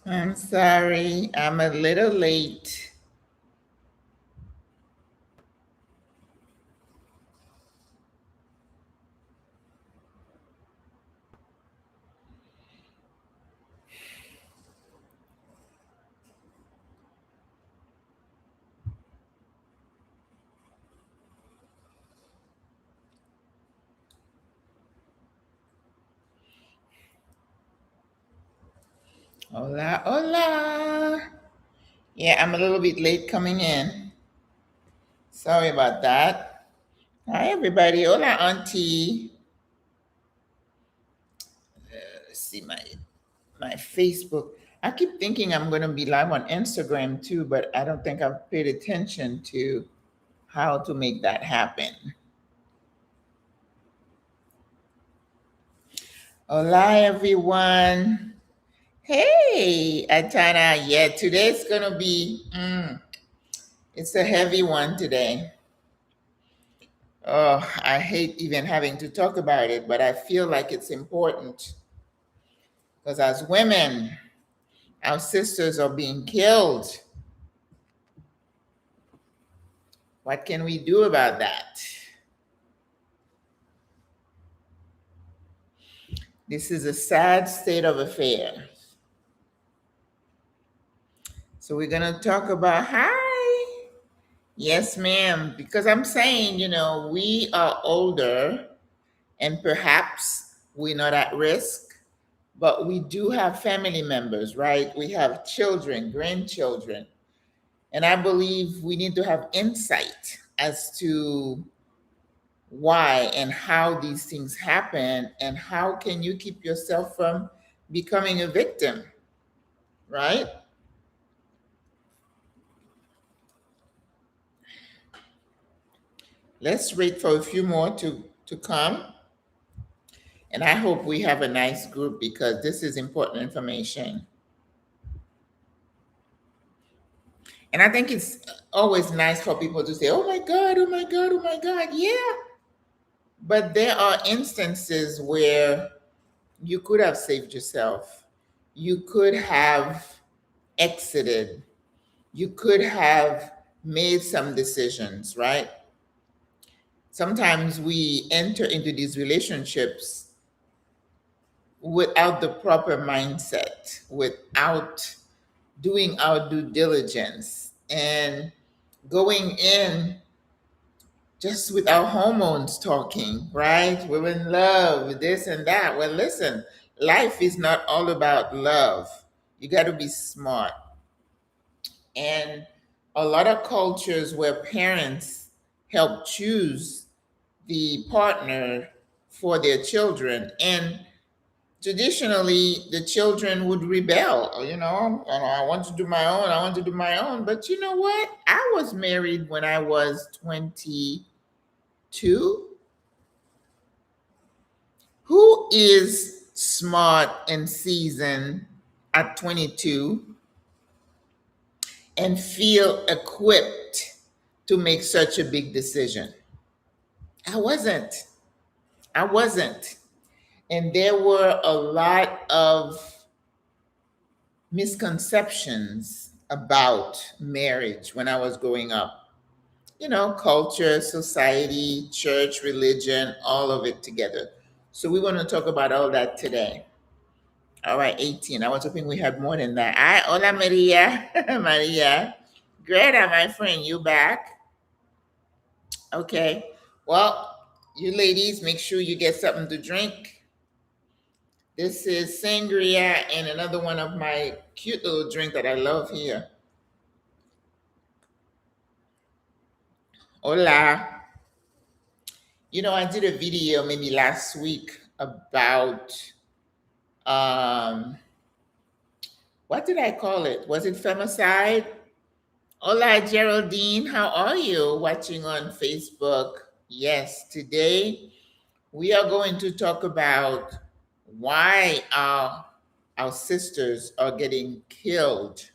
I'm sorry, I'm a little late. Hola, hola. Yeah, I'm a little bit late coming in. Sorry about that. Hi, everybody. Hola, Auntie. Let's see my Facebook. I keep thinking I'm going to be live on Instagram too, but I don't think I've paid attention to how to make that happen. Hola, everyone. Hey, Atana. Yeah, today's going to be, it's a heavy one today. Oh, I hate even having to talk about it, but I feel like it's important because as women, our sisters are being killed. What can we do about that? This is a sad state of affairs. So we're going to talk about, hi. Yes, ma'am. Because I'm saying, we are older and perhaps we're not at risk, but we do have family members, right? We have children, grandchildren. And I believe we need to have insight as to why and how these things happen and how can you keep yourself from becoming a victim, right? Let's wait for a few more to come. And I hope we have a nice group because this is important information. And I think it's always nice for people to say, oh my God, oh my God, oh my God. Yeah. But there are instances where you could have saved yourself. You could have exited. You could have made some decisions, right? Sometimes we enter into these relationships without the proper mindset, without doing our due diligence and going in just with our hormones talking, right? We're in love with this and that. Well, listen, life is not all about love. You got to be smart. And a lot of cultures where parents help choose the partner for their children, and traditionally the children would rebel, I want to do my own, I want to do my own. But you know what? I was married when I was 22. Who is smart and seasoned at 22 and feel equipped to make such a big decision? I wasn't. I wasn't. And there were a lot of misconceptions about marriage when I was growing up. Culture, society, church, religion, all of it together. So we want to talk about all that today. All right, 18. I was hoping we had more than that. Hi, hola Maria. Maria. Greta, my friend, you back? Okay. Well, you ladies, make sure you get something to drink. This is sangria and another one of my cute little drink that I love here. Hola. I did a video maybe last week about um what did I call it? Was it femicide? Hola Geraldine, how are you? Watching on Facebook. Yes, today we are going to talk about why our sisters are getting killed.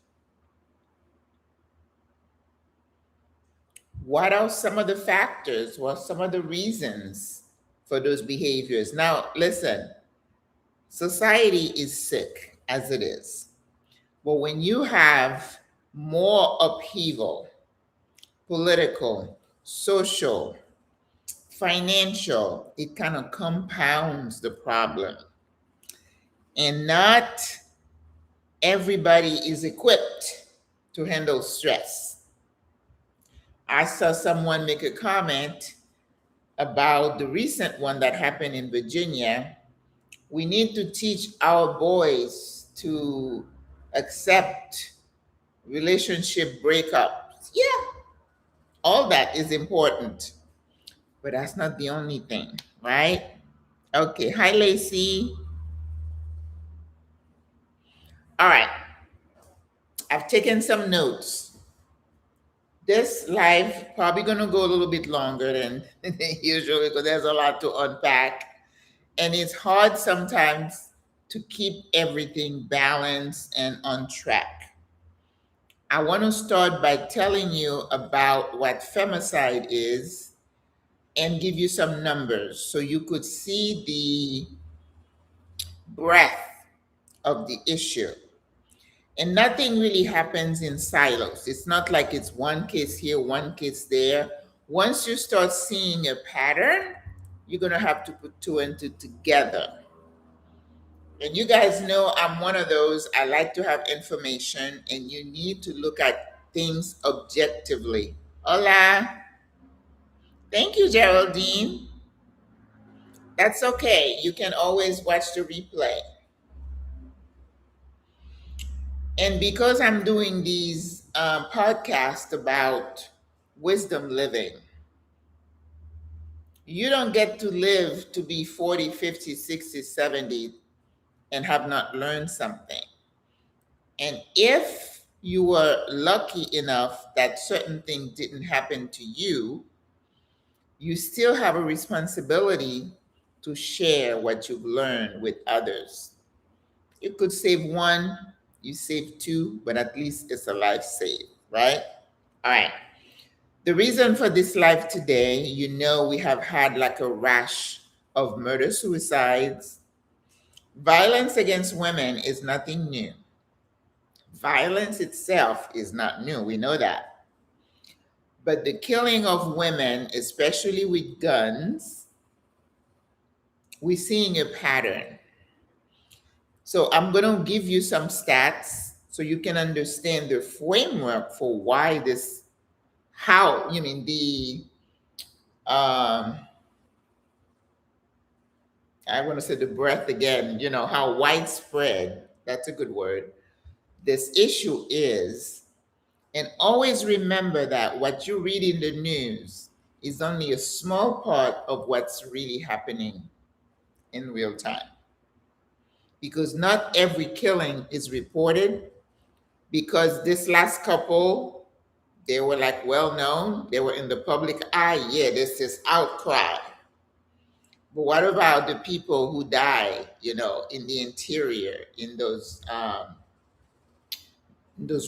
What are some of the factors? What are some of the reasons for those behaviors? Now, listen, society is sick as it is. But when you have more upheaval, political, social, financial, it kind of compounds the problem. And not everybody is equipped to handle stress. I saw someone make a comment about the recent one that happened in Virginia. We need to teach our boys to accept relationship breakups. Yeah, all that is important, but that's not the only thing, right? Okay, hi Lacey. All right, I've taken some notes. This live probably gonna go a little bit longer than usual because there's a lot to unpack. And it's hard sometimes to keep everything balanced and on track. I want to start by telling you about what femicide is and give you some numbers so you could see the breadth of the issue. And nothing really happens in silos. It's not like it's one case here, one case there. Once you start seeing a pattern, you're going to have to put two and two together. And you guys know I'm one of those, I like to have information, and you need to look at things objectively. Hola. Thank you, Geraldine. That's okay. You can always watch the replay. And because I'm doing these podcasts about wisdom living, you don't get to live to be 40, 50, 60, 70 and have not learned something. And if you were lucky enough that certain things didn't happen to you, you still have a responsibility to share what you've learned with others. You could save one, you save two, but at least it's a life saved, right? All right. The reason for this live today, you know, we have had like a rash of murder suicides. Violence against women is nothing new. Violence itself is not new. We know that. But the killing of women, especially with guns, we're seeing a pattern. So I'm going to give you some stats so you can understand the framework for why this, how, you mean, I want to say the breadth again, you know, how widespread, that's a good word, this issue is. And always remember that what you read in the news is only a small part of what's really happening in real time. Because not every killing is reported. Because this last couple, they were like well known, they were in the public eye. Yeah, there's this outcry. But what about the people who die, you know, in the interior, in those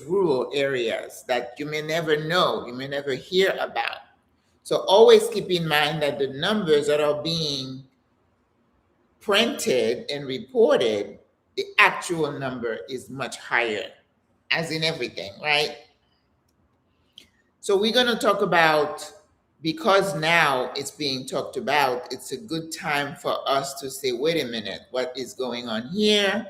rural areas that you may never know, you may never hear about? So always keep in mind that the numbers that are being printed and reported, the actual number is much higher, as in everything, right? So we're going to talk about, because now it's being talked about, it's a good time for us to say, wait a minute, what is going on here?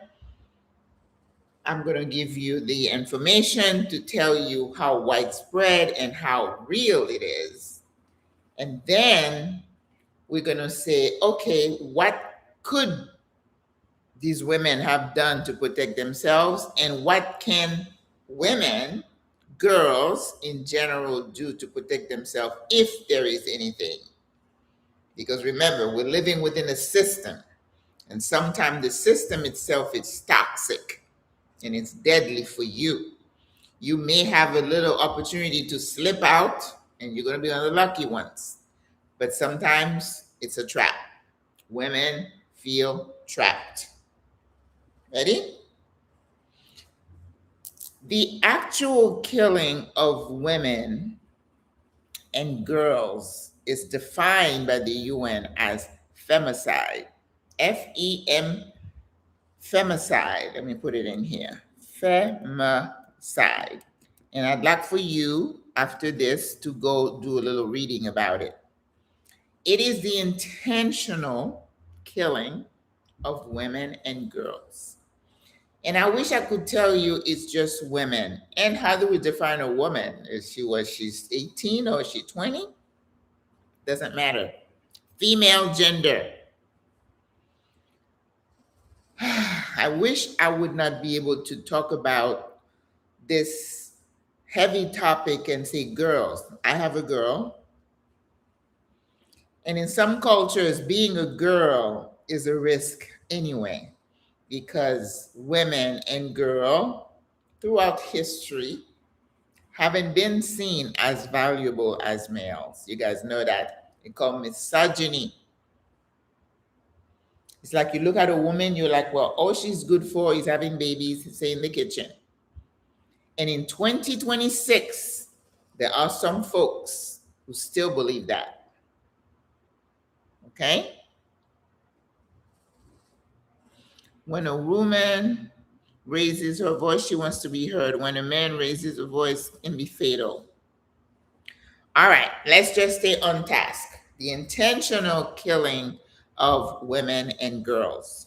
I'm going to give you the information to tell you how widespread and how real it is. And then we're going to say, okay, what could these women have done to protect themselves? And what can women, girls in general, do to protect themselves if there is anything? Because remember, we're living within a system. And sometimes the system itself is toxic and it's deadly for you. You may have a little opportunity to slip out and you're going to be one of the lucky ones. But sometimes it's a trap. Women feel trapped. Ready? The actual killing of women and girls is defined by the UN as femicide. Femicide. Let me put it in here. Femicide. And I'd like for you, after this, to go do a little reading about it. It is the intentional killing of women and girls. And I wish I could tell you it's just women. And how do we define a woman? She's 18 or is she 20? Doesn't matter. Female gender. I wish I would not be able to talk about this heavy topic and say girls. I have a girl. And in some cultures, being a girl is a risk anyway, because women and girl throughout history haven't been seen as valuable as males. You guys know that. It's called misogyny. It's like you look at a woman, you're like, well, all she's good for is having babies, say in the kitchen. And in 2026, there are some folks who still believe that. Okay? When a woman raises her voice, she wants to be heard. When a man raises a voice, it can be fatal. All right, let's just stay on task. The intentional killing of women and girls.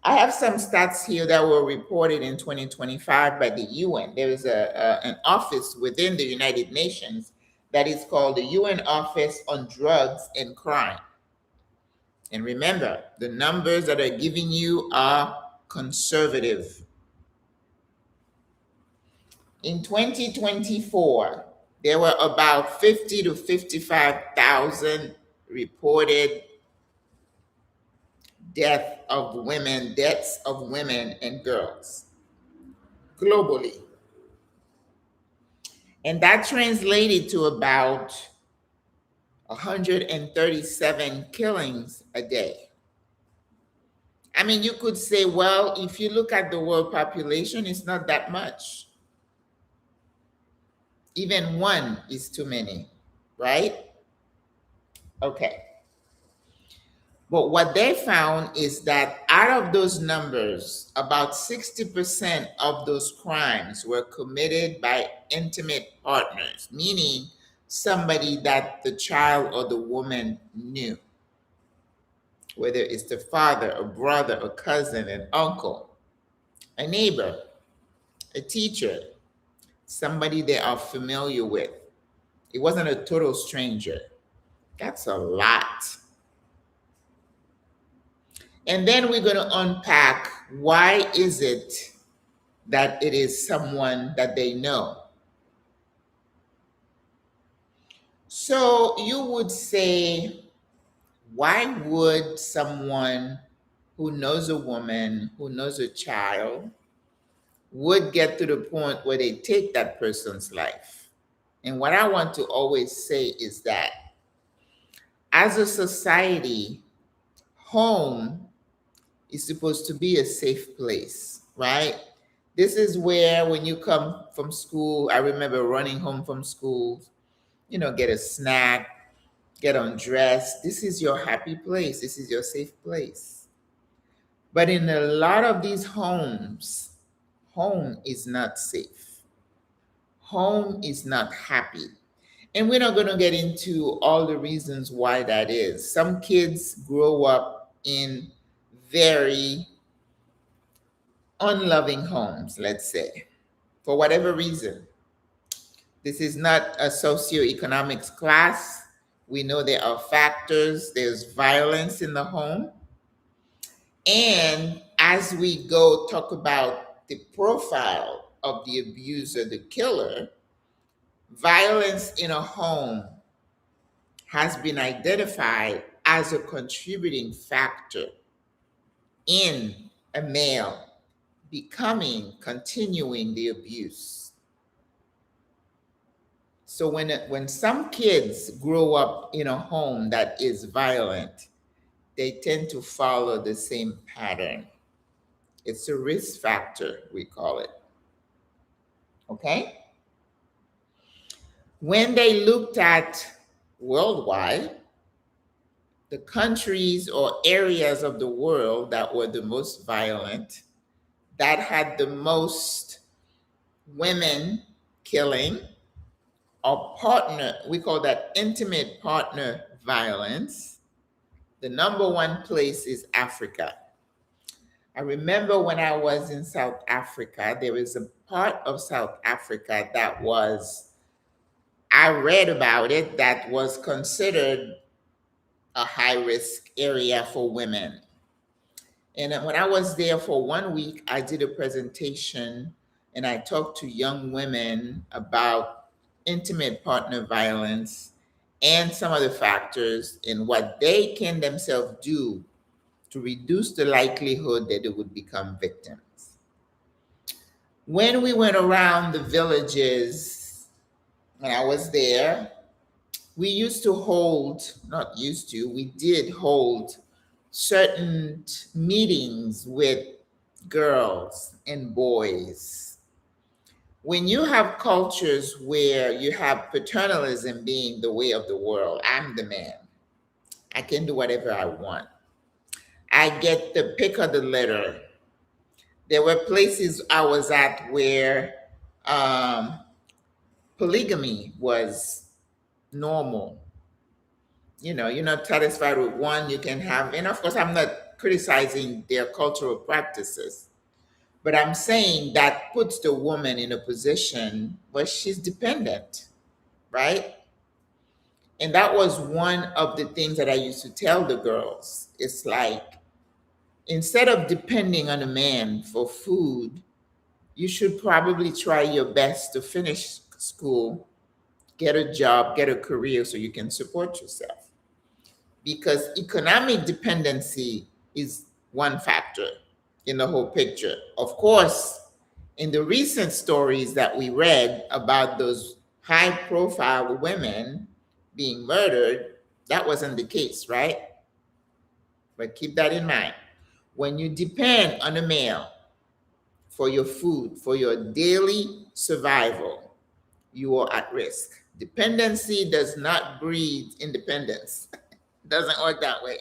I have some stats here that were reported in 2025 by the UN. There is an office within the United Nations that is called the UN Office on Drugs and Crime. And remember, the numbers that are giving you are conservative. In 2024, there were about 50 to 55,000 reported deaths of women and girls globally. And that translated to about 137 killings a day. I mean, you could say, well, if you look at the world population, it's not that much. Even one is too many, right? Okay. But what they found is that out of those numbers, about 60% of those crimes were committed by intimate partners, meaning somebody that the child or the woman knew, whether it's the father, a brother, a cousin, an uncle, a neighbor, a teacher, somebody they are familiar with. It wasn't a total stranger. That's a lot. And then we're going to unpack why is it that it is someone that they know. So you would say, why would someone who knows a woman, who knows a child, would get to the point where they take that person's life? And what I want to always say is that as a society, home is supposed to be a safe place, right? This is where when you come from school, I remember running home from school, get a snack, get undressed. This is your happy place. This is your safe place. But in a lot of these homes, home is not safe. Home is not happy. And we're not going to get into all the reasons why that is. Some kids grow up in very unloving homes, let's say, for whatever reason. This is not a socioeconomics class. We know there are factors. There's violence in the home. And as we go talk about the profile of the abuser, the killer, violence in a home has been identified as a contributing factor in a male continuing the abuse. So when some kids grow up in a home that is violent, they tend to follow the same pattern. It's a risk factor, we call it. Okay? When they looked at worldwide, the countries or areas of the world that were the most violent, that had the most women killing or partner, we call that intimate partner violence, the number one place is Africa. I remember when I was in South Africa, there was a part of South Africa that was, I read about it, that was considered a high risk area for women. And when I was there for 1 week, I did a presentation and I talked to young women about intimate partner violence and some of the factors and what they can themselves do to reduce the likelihood that they would become victims. When we went around the villages, when I was there, we used to hold, not used to, we did hold certain meetings with girls and boys. When you have cultures where you have paternalism being the way of the world, I'm the man, I can do whatever I want, I get the pick of the litter. There were places I was at where polygamy was normal. You know, you're not satisfied with one, you can have, and of course, I'm not criticizing their cultural practices, but I'm saying that puts the woman in a position where she's dependent, right? And that was one of the things that I used to tell the girls. It's like, instead of depending on a man for food, you should probably try your best to finish school, get a job, get a career so you can support yourself. Because economic dependency is one factor in the whole picture. Of course, in the recent stories that we read about those high profile women being murdered, that wasn't the case, right? But keep that in mind. When you depend on a male for your food, for your daily survival, you are at risk. Dependency does not breed independence. It doesn't work that way.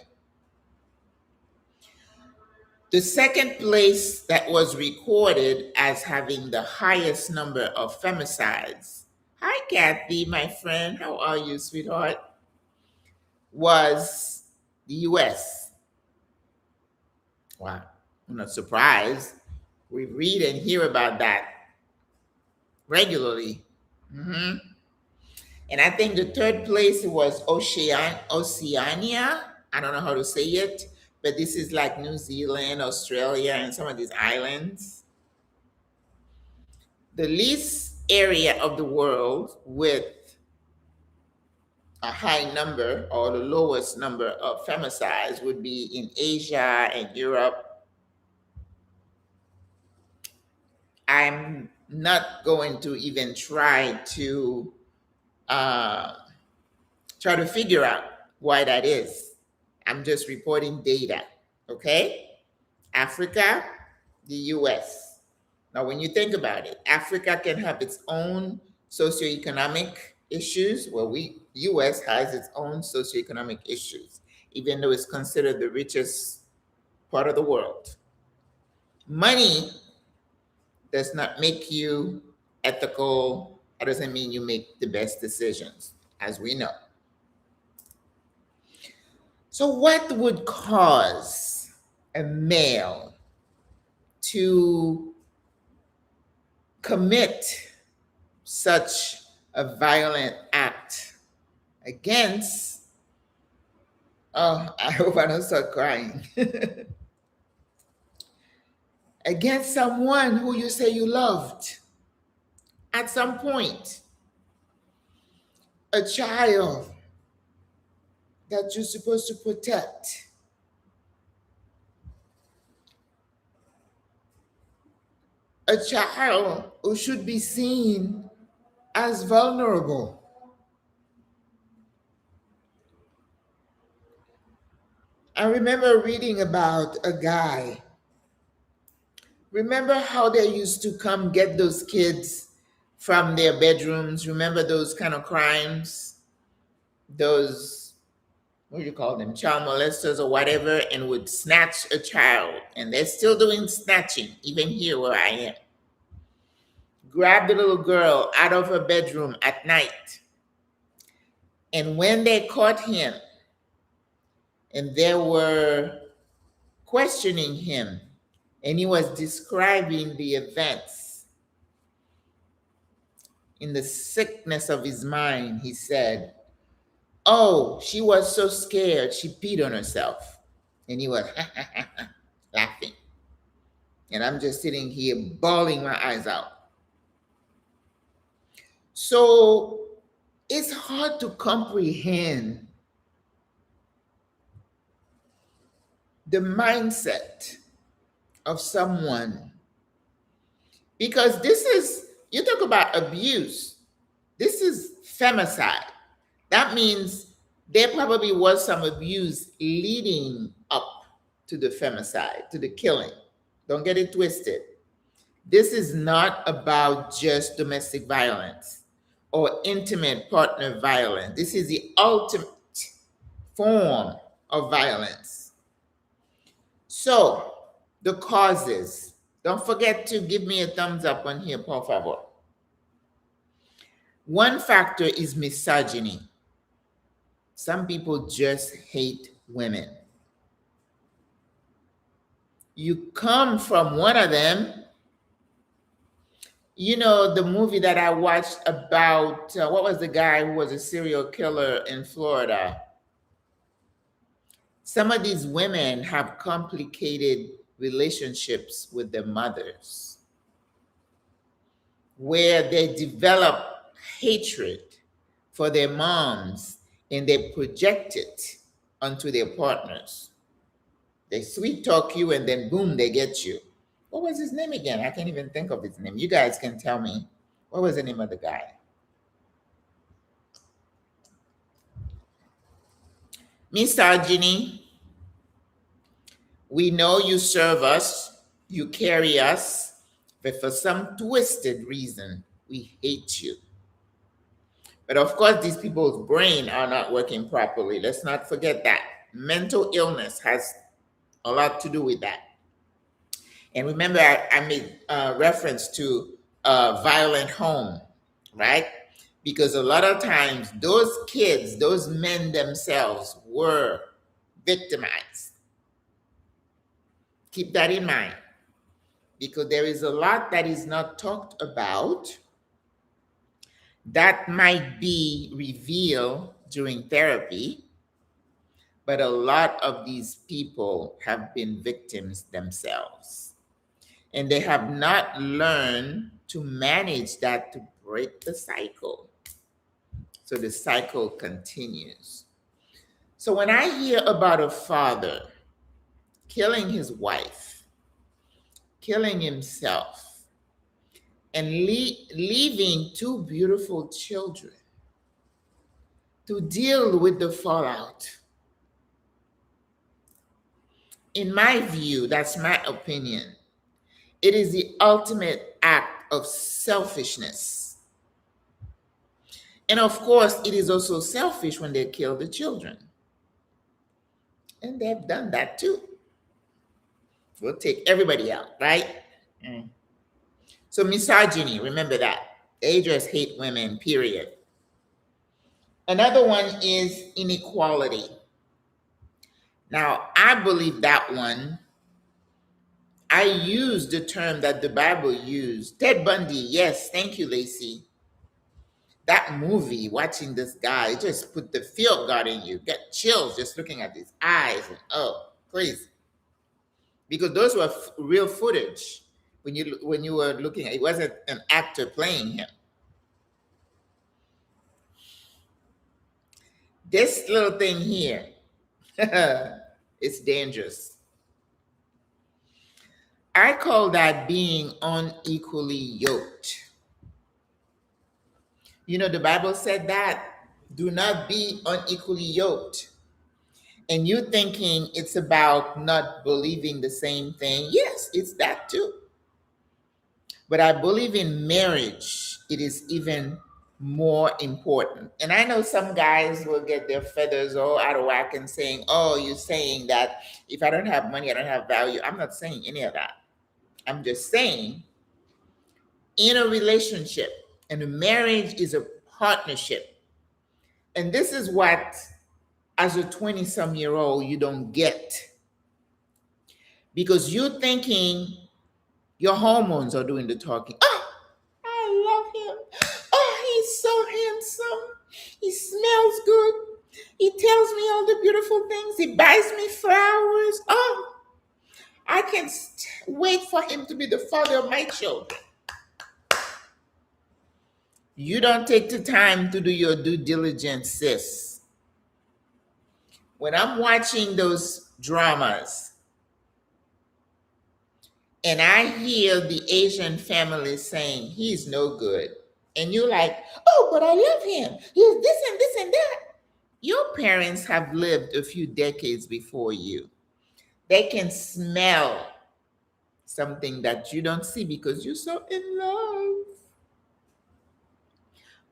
The second place that was recorded as having the highest number of femicides, hi Kathy, my friend, how are you, sweetheart? Was the US. Wow, I'm not surprised. We read and hear about that regularly. And I think the third place was Oceania. I don't know how to say it, but this is like New Zealand, Australia, and some of these islands. The least area of the world with a high number or the lowest number of femicides would be in Asia and Europe. I'm not going to even try to figure out why that is. I'm just reporting data, okay? Africa, the US. Now, when you think about it, Africa can have its own socioeconomic issues. Well, US has its own socioeconomic issues, even though it's considered the richest part of the world. Money does not make you ethical. That doesn't mean you make the best decisions, as we know. So what would cause a male to commit such a violent act against, oh, I hope I don't start crying, against someone who you say you loved at some point, a child that you're supposed to protect, a child who should be seen as vulnerable. I remember reading about a guy. Remember how they used to come get those kids from their bedrooms? Remember those kind of crimes? Those what do you call them, child molesters or whatever, and would snatch a child. And they're still doing snatching, even here where I am. Grab the little girl out of her bedroom at night. And when they caught him and they were questioning him, and he was describing the events in the sickness of his mind, he said, "Oh, she was so scared, she peed on herself." And he was laughing. And I'm just sitting here bawling my eyes out. So it's hard to comprehend the mindset of someone, because this is, you talk about abuse, this is femicide. That means there probably was some abuse leading up to the femicide, to the killing. Don't get it twisted. This is not about just domestic violence or intimate partner violence. This is the ultimate form of violence. So, the causes. Don't forget to give me a thumbs up on here, por favor. One factor is misogyny. Some people just hate women. You come from one of them. You know, the movie that I watched about, what was the guy who was a serial killer in Florida? Some of these women have complicated relationships with their mothers, where they develop hatred for their moms and they project it onto their partners. They sweet talk you and then boom, they get you. What was his name again? I can't even think of his name. You guys can tell me. What was the name of the guy? Misogyny. We know you serve us, you carry us, but for some twisted reason, we hate you. But of course, these people's brain are not working properly. Let's not forget that. Mental illness has a lot to do with that. And remember, I made reference to a violent home, right? Because a lot of times those kids, those men themselves were victimized. Keep that in mind, because there is a lot that is not talked about that might be revealed during therapy, but a lot of these people have been victims themselves. And they have not learned to manage that, to break the cycle. So the cycle continues. So when I hear about a father killing his wife, killing himself, and leaving two beautiful children to deal with the fallout, in my view, that's my opinion, it is the ultimate act of selfishness. And of course, it is also selfish when they kill the children. And they've done that too. We'll take everybody out, right? So misogyny, remember that. They just hate women, period. Another one is inequality. Now, I believe that one, I use the term that the Bible used. Ted Bundy, yes, thank you, Lacey. That movie, watching this guy, just put the field guard in you. Get chills just looking at his eyes. And, oh, crazy. Because those were real footage when you were looking at it. Wasn't an actor playing him. This little thing here, it's dangerous. I call that being unequally yoked. You know, the Bible said that. Do not be unequally yoked. And you thinking it's about not believing the same thing. Yes, it's that too. But I believe in marriage, it is even more important. And I know some guys will get their feathers all out of whack and saying, oh, you're saying that if I don't have money, I don't have value. I'm not saying any of that. I'm just saying in a relationship, and a marriage is a partnership. And this is what, as a 20-some-year-old, you don't get, because you're thinking your hormones are doing the talking. Oh, I love him. Oh, he's so handsome. He smells good. He tells me all the beautiful things. He buys me flowers. Oh, I can't wait for him to be the father of my children. You don't take the time to do your due diligence, sis. When I'm watching those dramas and I hear the Asian family saying, he's no good, and you're like, oh, but I love him. He's this and this and that. Your parents have lived a few decades before you. They can smell something that you don't see because you're so in love.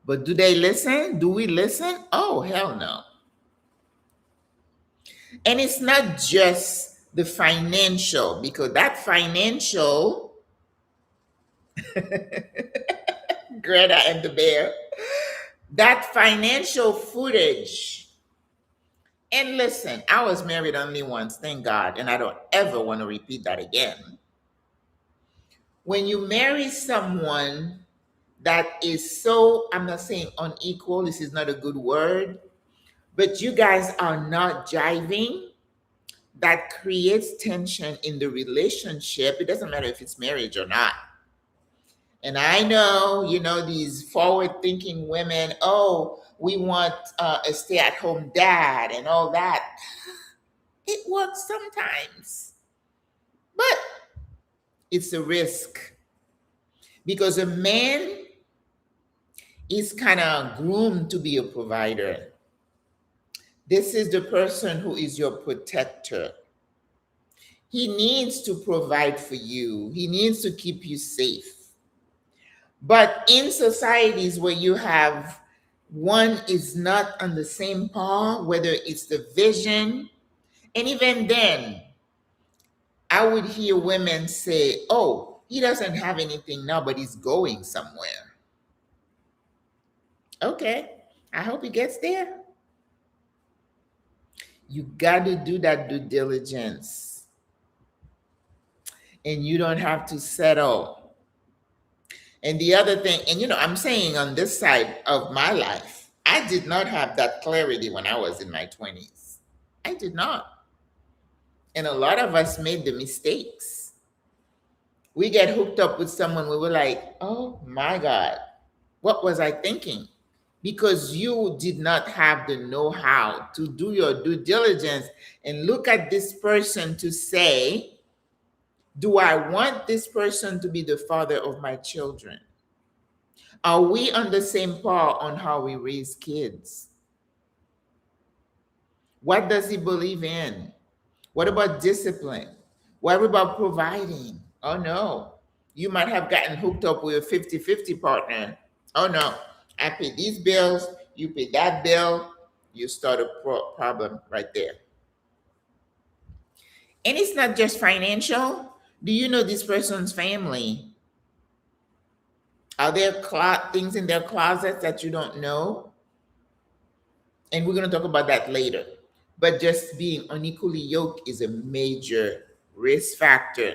But do they listen? Do we listen? Oh, hell no. And it's not just the financial, because that financial, Greta and the bear, that financial footage. And listen, I was married only once, thank God, and I don't ever want to repeat that again. When you marry someone that is so, I'm not saying unequal, this is not a good word, but you guys are not jiving, that creates tension in the relationship. It doesn't matter if it's marriage or not. And I know, these forward thinking women, oh, we want a stay at home dad and all that. It works sometimes, but it's a risk, because a man is kind of groomed to be a provider. This is the person who is your protector. He needs to provide for you. He needs to keep you safe. But in societies where you have one is not on the same par, whether it's the vision, and even then, I would hear women say, oh, he doesn't have anything now, but he's going somewhere. Okay, I hope he gets there. You got to do that due diligence. And you don't have to settle. And the other thing, and I'm saying on this side of my life, I did not have that clarity when I was in my 20s. I did not. And a lot of us made the mistakes. We get hooked up with someone, we were like, oh my God, what was I thinking? Because you did not have the know-how to do your due diligence and look at this person to say, do I want this person to be the father of my children? Are we on the same par on how we raise kids? What does he believe in? What about discipline? What about providing? Oh no, you might have gotten hooked up with a 50-50 partner. Oh no, I pay these bills, you pay that bill, you start a problem right there. And it's not just financial. Do you know this person's family? Are there things in their closets that you don't know? And we're going to talk about that later. But just being unequally yoked is a major risk factor,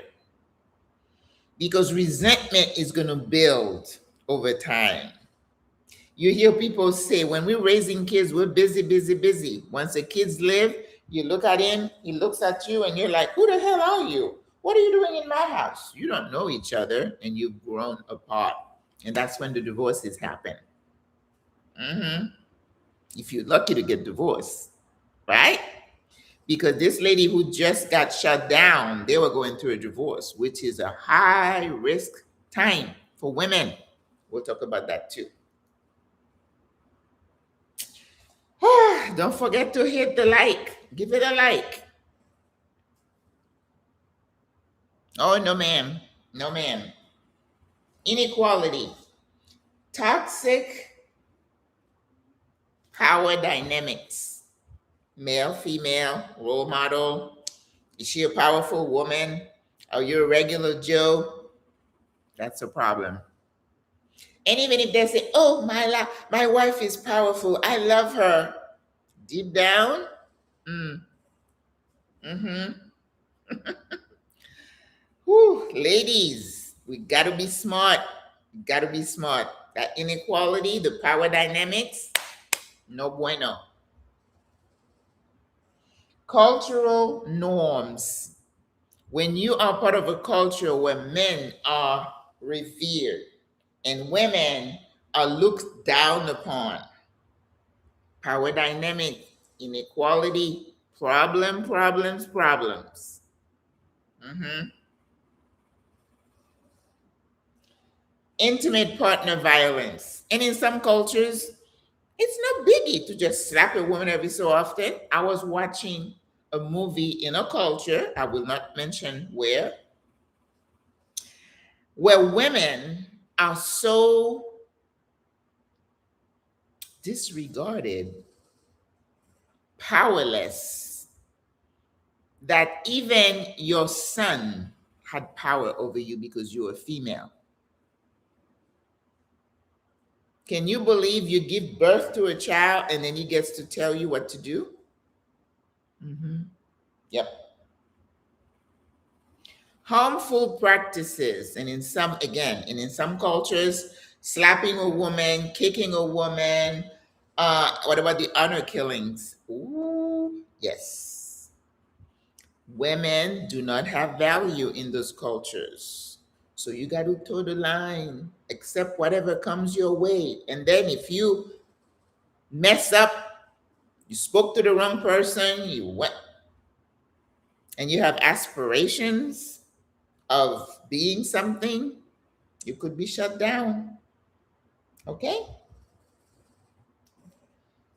because resentment is going to build over time. You hear people say, when we're raising kids, we're busy, busy, busy. Once the kids live, you look at him, he looks at you, and you're like, who the hell are you? What are you doing in my house? You don't know each other, and you've grown apart. And that's when the divorces happen. If you're lucky to get divorced, right? Because this lady who just got shut down, they were going through a divorce, which is a high risk time for women. We'll talk about that too. Don't forget to hit the like. Give it a like. Oh, no, ma'am. No, ma'am. Inequality. Toxic Power dynamics. Male, female, role model. Is she a powerful woman? Are you a regular Joe? That's a problem. And even if they say, "Oh, my wife is powerful. I love her," deep down, mm, mm-hmm. Whew, ladies, we got to be smart. We got to be smart. That inequality, the power dynamics, no bueno. Cultural norms. When you are part of a culture where men are revered and women are looked down upon, power dynamic, inequality, problems. Mhm. Intimate partner violence. And in some cultures, it's no biggie to just slap a woman every so often. I was watching a movie in a culture, I will not mention where women are so disregarded, powerless, that even your son had power over you because you're a female. Can you believe you give birth to a child and then he gets to tell you what to do? Mm-hmm. Yep. Harmful practices, and in some cultures, slapping a woman, kicking a woman. What about the honor killings? Ooh, yes. Women do not have value in those cultures. So you got to toe the line, accept whatever comes your way. And then if you mess up, you spoke to the wrong person, you went, and you have aspirations of being something, you could be shut down. Okay?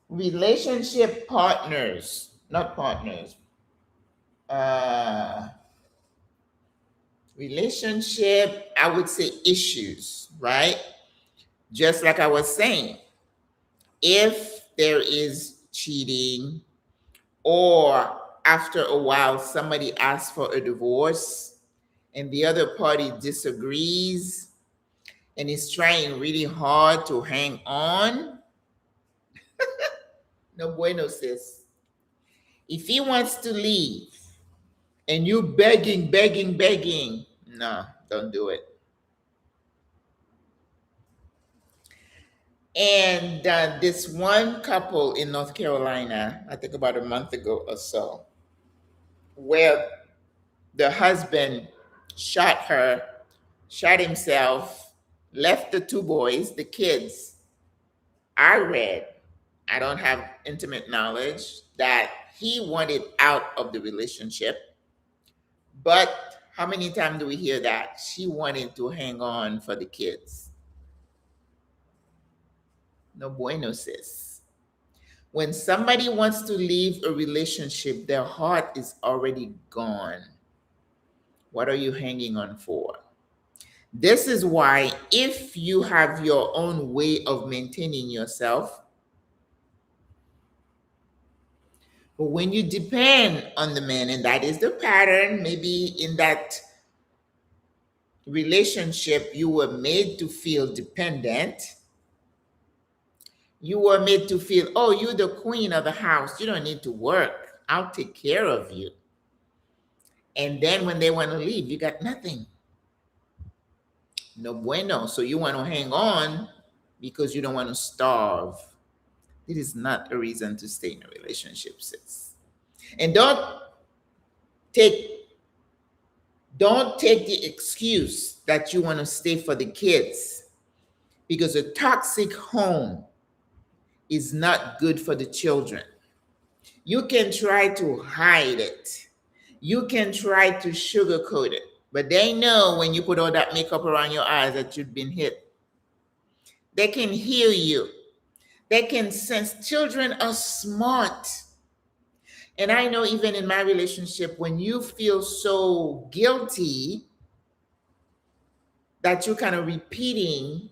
Relationship partners, not partners. Uh, Relationship, I would say issues, right? Just like I was saying, if there is cheating or after a while somebody asks for a divorce and the other party disagrees and is trying really hard to hang on, no bueno, sis. If he wants to leave and you begging, no, don't do it. And this one couple in North Carolina, I think about a month ago or so, where the husband shot her, shot himself, left the two boys, the kids. I read, I don't have intimate knowledge, that he wanted out of the relationship. But how many times do we hear that? She wanted to hang on for the kids. No bueno, sis. When somebody wants to leave a relationship, their heart is already gone. What are you hanging on for? This is why, if you have your own way of maintaining yourself, but when you depend on the man, and that is the pattern, maybe in that relationship, you were made to feel dependent. You were made to feel, oh, you're the queen of the house. You don't need to work. I'll take care of you. And then when they want to leave, you got nothing. No bueno. So you want to hang on because you don't want to starve. It is not a reason to stay in a relationship, sis. And take don't take the excuse that you want to stay for the kids, because a toxic home is not good for the children. You can try to hide it. You can try to sugarcoat it, but they know when you put all that makeup around your eyes that you've been hit. They can hear you. They can sense. Children are smart. And I know even in my relationship, when you feel so guilty that you're kind of repeating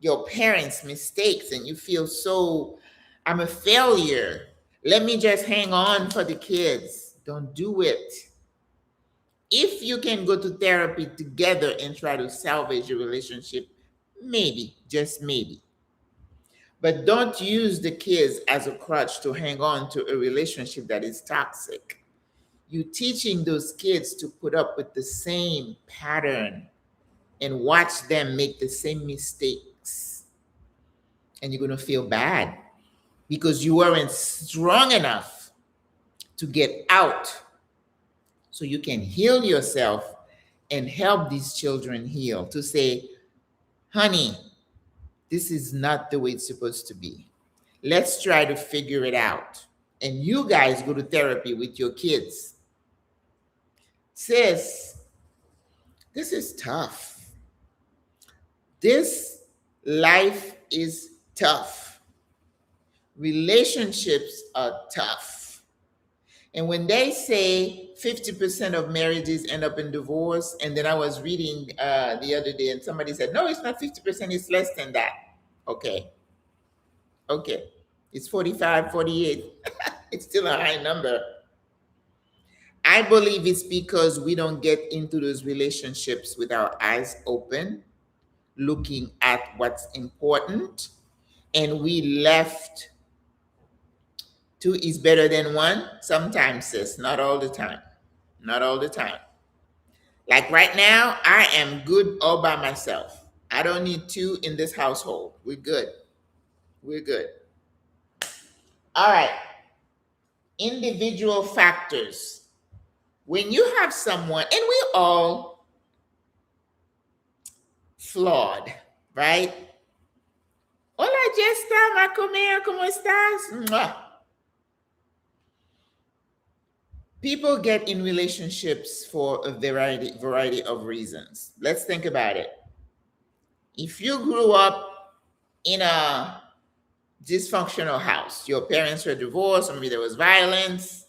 your parents' mistakes and you feel so I'm a failure. Let me just hang on for the kids. Don't do it. If you can go to therapy together and try to salvage your relationship, maybe, just maybe. But don't use the kids as a crutch to hang on to a relationship that is toxic. You're teaching those kids to put up with the same pattern and watch them make the same mistakes. And you're going to feel bad because you weren't strong enough to get out so you can heal yourself and help these children heal. To say, honey, this is not the way it's supposed to be. Let's try to figure it out. And you guys go to therapy with your kids. Sis, this is tough. This life is tough. Relationships are tough. And when they say 50% of marriages end up in divorce, and then I was reading the other day and somebody said, no, it's not 50%, it's less than that. Okay. It's 45, 48. It's still a high number. I believe it's because we don't get into those relationships with our eyes open, looking at what's important, and we left two is better than one. Sometimes, sis, not all the time. Not all the time. Like right now, I am good all by myself. I don't need two in this household. We're good. We're good. All right. Individual factors. When you have someone, and we all flawed, right? Hola, Jesta, Macomea, ¿cómo estás? Mwah. People get in relationships for a variety of reasons. Let's think about it. If you grew up in a dysfunctional house, your parents were divorced, or maybe there was violence,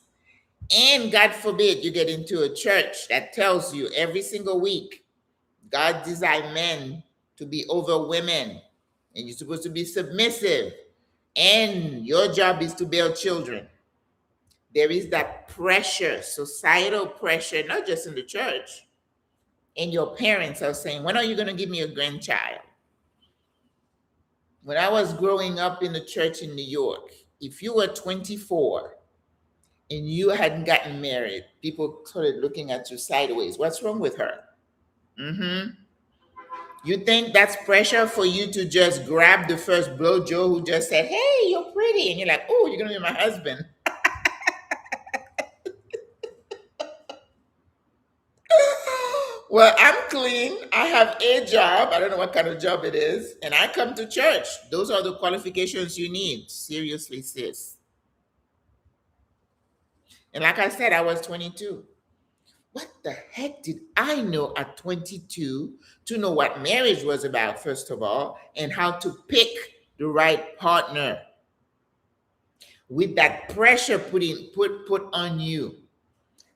and God forbid you get into a church that tells you every single week, God designed men to be over women, and you're supposed to be submissive, and your job is to bear children. There is that pressure, societal pressure, not just in the church. And your parents are saying, when are you going to give me a grandchild? When I was growing up in the church in New York, if you were 24 and you hadn't gotten married, people started looking at you sideways. What's wrong with her? You think that's pressure for you to just grab the first blowjo who just said, hey, you're pretty. And you're like, oh, you're going to be my husband. Well, I'm clean. I have a job. I don't know what kind of job it is. And I come to church. Those are the qualifications you need. Seriously, sis. And like I said, I was 22. What the heck did I know at 22 to know what marriage was about, first of all, and how to pick the right partner? With that pressure put on you.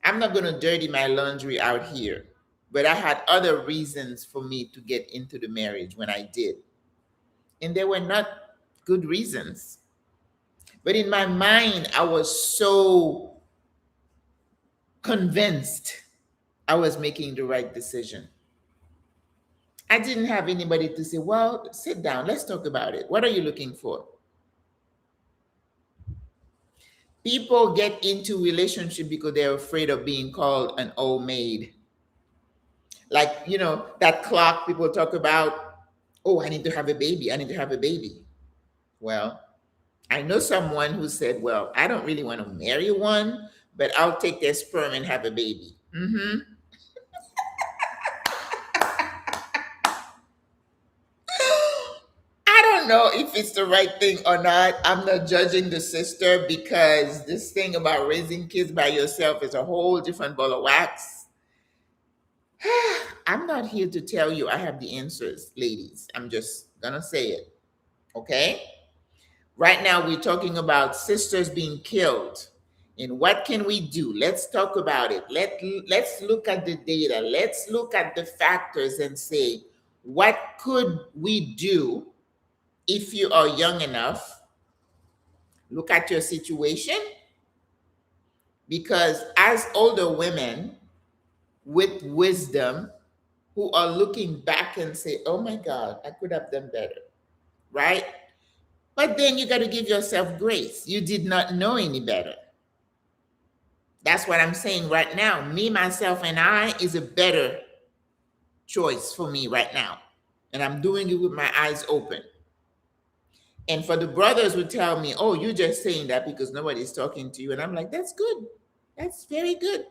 I'm not going to dirty my laundry out here. But I had other reasons for me to get into the marriage when I did. And they were not good reasons. But in my mind, I was so convinced I was making the right decision. I didn't have anybody to say, well, sit down, let's talk about it. What are you looking for? People get into relationship because they're afraid of being called an old maid. Like, you know, that clock people talk about, oh, I need to have a baby. I need to have a baby. Well, I know someone who said, well, I don't really want to marry one, but I'll take their sperm and have a baby. I don't know if it's the right thing or not. I'm not judging the sister because this thing about raising kids by yourself is a whole different ball of wax. I'm not here to tell you I have the answers, ladies. I'm just gonna say it, okay? Right now, we're talking about sisters being killed. And what can we do? Let's talk about it. Let's look at the data. Let's look at the factors and say, what could we do if you are young enough Look at your situation, because as older women with wisdom who are looking back and say, oh my God, I could have done better, right? But then you got to give yourself grace. You did not know any better. That's what I'm saying right now. Me, myself, and I is a better choice for me right now. And I'm doing it with my eyes open. And for the brothers who tell me, oh, you're just saying that because nobody's talking to you. And I'm like, that's good. That's very good.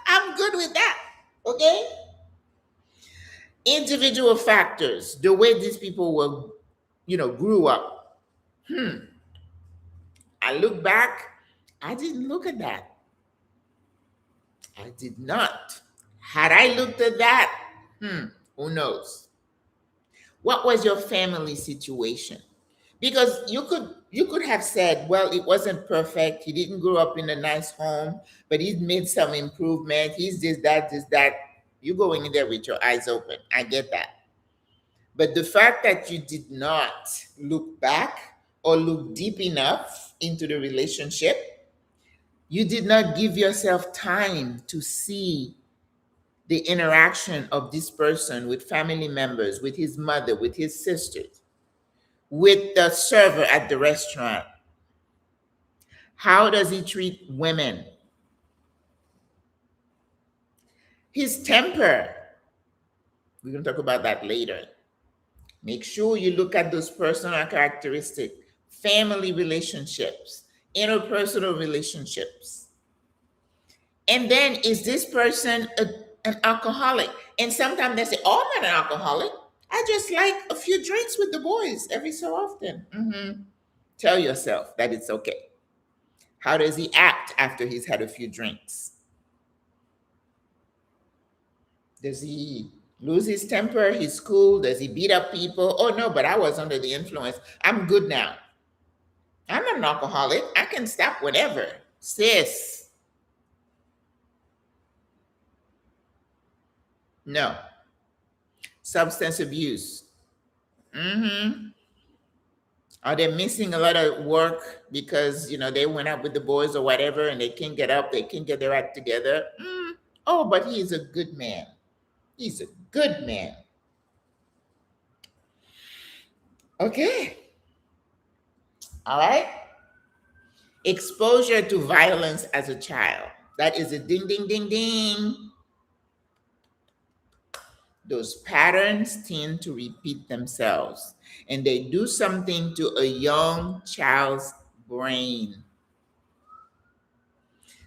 I'm good with that. Okay? Individual factors, the way these people were, grew up. I look back, I didn't look at that. I did not. Had I looked at that, who knows? What was your family situation? Because you could have said, well, it wasn't perfect. He didn't grow up in a nice home, but he's made some improvement. He's this, that. You're going in there with your eyes open. I get that. But the fact that you did not look back or look deep enough into the relationship, you did not give yourself time to see the interaction of this person with family members, with his mother, with his sisters, with the server at the restaurant. How does he treat women? His temper. We're going to talk about that later. Make sure you look at those personal characteristics, family relationships, interpersonal relationships. And then, is this person an alcoholic? And sometimes they say, oh, I'm not an alcoholic. I just like a few drinks with the boys every so often. Tell yourself that it's okay. How does he act after he's had a few drinks? Does he lose his temper? He's cool? Does he beat up people? Oh, no, but I was under the influence. I'm good now. I'm not an alcoholic. I can stop whenever. Sis. No. Substance abuse. Are they missing a lot of work because, they went out with the boys or whatever and they can't get up, they can't get their act together? Oh, but he's a good man. He's a good man. Okay. All right. Exposure to violence as a child. That is a ding, ding, ding, ding. Those patterns tend to repeat themselves, and they do something to a young child's brain.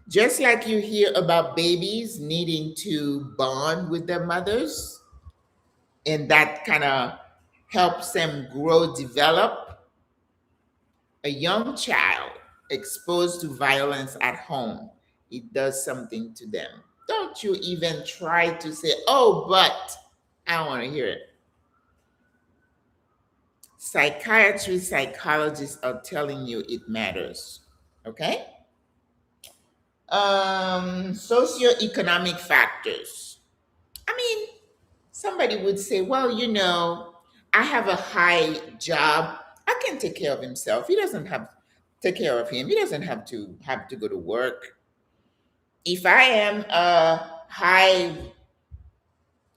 Just like you hear about babies needing to bond with their mothers, and that kind of helps them grow, develop, a young child exposed to violence at home, it does something to them. Don't you even try to say, oh, but I don't want to hear it. Psychiatry, psychologists are telling you it matters. Okay? Socioeconomic factors. I mean, somebody would say, well, I have a high job. I can take care of himself. He doesn't have take care of him. He doesn't have to go to work. If I am a high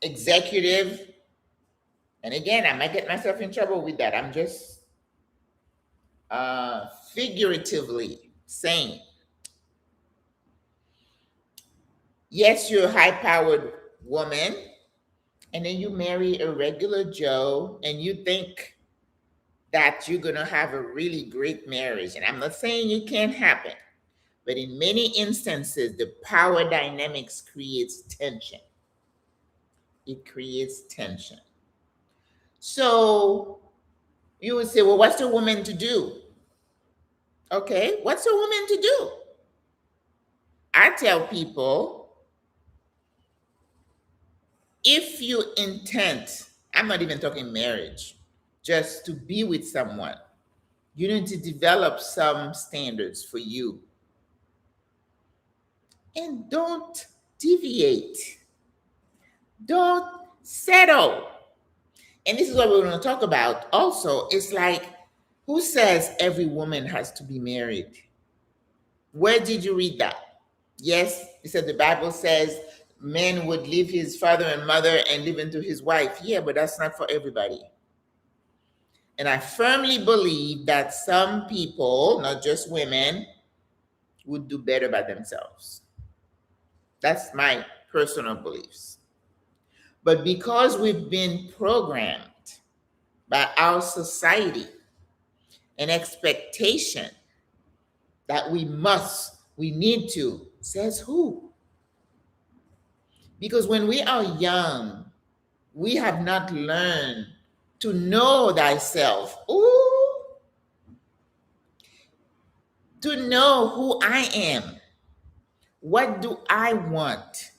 executive, and again, I might get myself in trouble with that. I'm just figuratively saying, yes, you're a high-powered woman, and then you marry a regular Joe, and you think that you're going to have a really great marriage. And I'm not saying it can't happen, but in many instances, the power dynamics creates tension. It creates tension. So you would say, well, what's a woman to do? Okay, what's a woman to do? I tell people, if you intend, I'm not even talking marriage, just to be with someone, you need to develop some standards for you. And don't deviate. Don't settle. And this is what we're going to talk about also. It's like Who says every woman has to be married? Where did you read that? Yes, it said the Bible says man would leave his father and mother and live into his wife. Yeah, but that's not for everybody. And I firmly believe that some people, not just women, would do better by themselves. That's my personal beliefs. But because we've been programmed by our society an expectation that we need to, says who? Because when we are young, we have not learned to know thyself. Ooh, to know who I am. What do I want?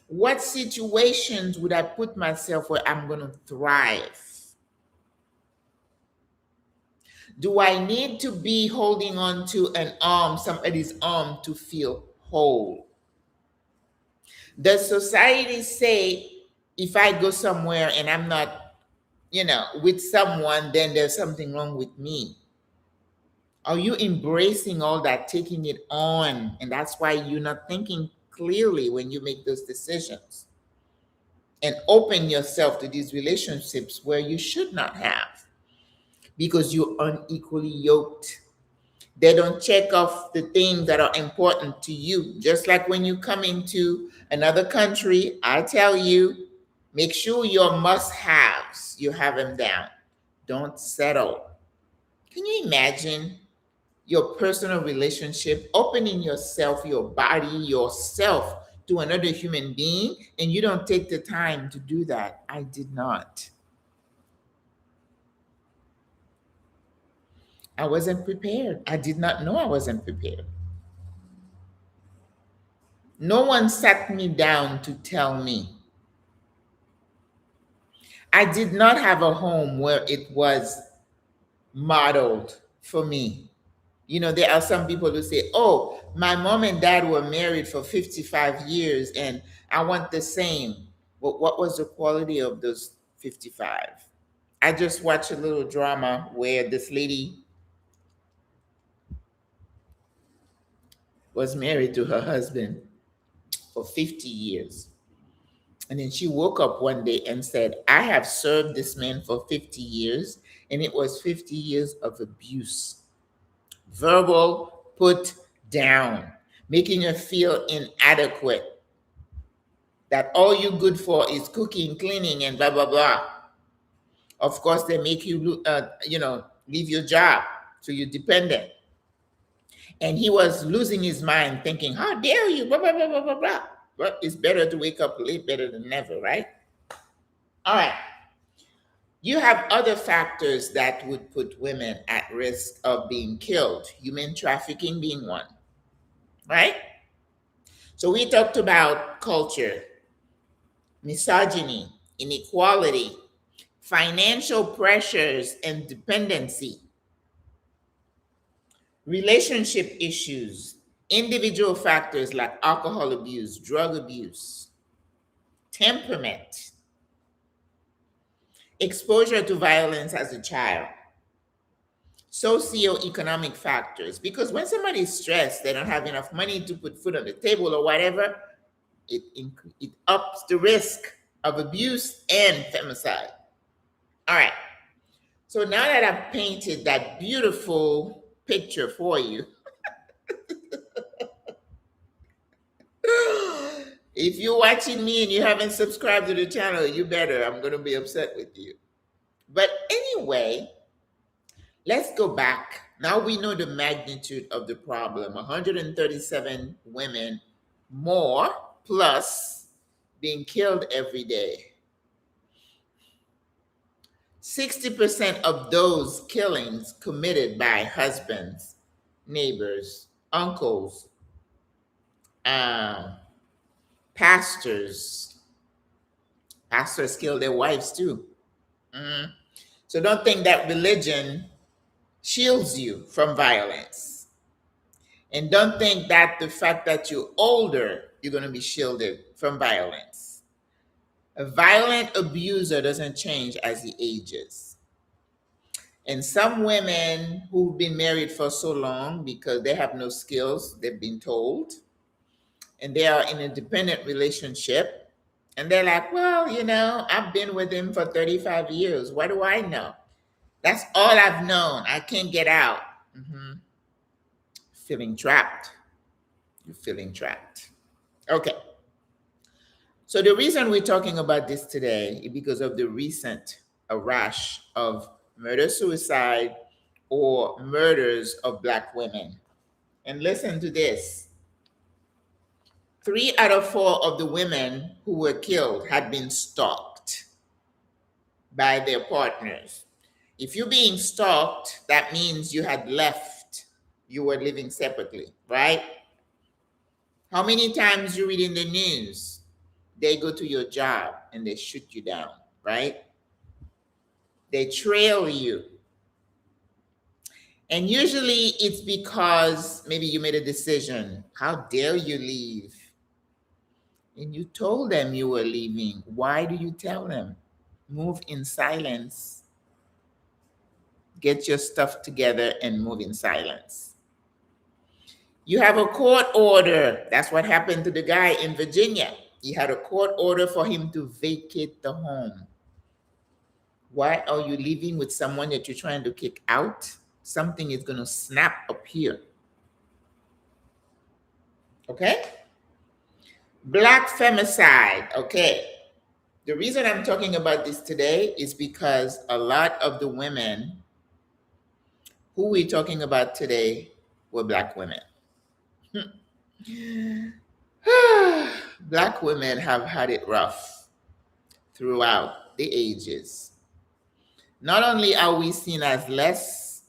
What situations would I put myself where I'm going to thrive? Do I need to be holding on to an arm, somebody's arm, to feel whole? Does society say if I go somewhere and I'm not, with someone, then there's something wrong with me? Are you embracing all that, taking it on? And that's why you're not thinking clearly when you make those decisions and open yourself to these relationships where you should not have because you're unequally yoked. They don't check off the things that are important to you. Just like when you come into another country, I tell you, make sure your must-haves, you have them down. Don't settle. Can you imagine your personal relationship, opening yourself, your body, yourself to another human being, and you don't take the time to do that? I did not. I wasn't prepared. I did not know I wasn't prepared. No one sat me down to tell me. I did not have a home where it was modeled for me. There are some people who say, oh, my mom and dad were married for 55 years and I want the same. But what was the quality of those 55? I just watched a little drama where this lady was married to her husband for 50 years. And then she woke up one day and said, I have served this man for 50 years, and it was 50 years of abuse. Verbal put down, making her feel inadequate, that all you're good for is cooking, cleaning, and blah, blah, blah. Of course, they make you, leave your job, so you're dependent. And he was losing his mind thinking, how dare you, blah, blah, blah, blah, blah, blah. But it's better to wake up late, better than never, right? All right. You have other factors that would put women at risk of being killed, human trafficking being one, right? So we talked about culture, misogyny, inequality, financial pressures, and dependency, relationship issues, individual factors like alcohol abuse, drug abuse, temperament, exposure to violence as a child, socioeconomic factors. Because when somebody is stressed, they don't have enough money to put food on the table or whatever, it ups the risk of abuse and femicide. All right. So now that I've painted that beautiful picture for you, if you're watching me and you haven't subscribed to the channel, you better. I'm going to be upset with you. But anyway, let's go back. Now we know the magnitude of the problem. 137 women more plus being killed every day. 60% of those killings committed by husbands, neighbors, uncles, pastors. Pastors kill their wives too. So don't think that religion shields you from violence. And don't think that the fact that you're older, you're going to be shielded from violence. A violent abuser doesn't change as he ages. And some women who've been married for so long because they have no skills, they've been told, and they are in a dependent relationship, and they're like, well, I've been with him for 35 years. What do I know? That's all I've known. I can't get out. Mhm. Feeling trapped. You're feeling trapped. Okay. So the reason we're talking about this today is because of the recent rash of murder suicide or murders of Black women. And listen to this. 3 out of 4 of the women who were killed had been stalked by their partners. If you're being stalked, that means you had left. You were living separately, right? How many times you read in the news, they go to your job and they shoot you down, right? They trail you. And usually it's because maybe you made a decision. How dare you leave? And you told them you were leaving. Why do you tell them? Move in silence. Get your stuff together and move in silence. You have a court order. That's what happened to the guy in Virginia. He had a court order for him to vacate the home. Why are you living with someone that you're trying to kick out? Something is going to snap up here. Okay? Black femicide. Okay. The reason I'm talking about this today is because a lot of the women who we're talking about today were Black women. Black women have had it rough throughout the ages. Not only are we seen as less,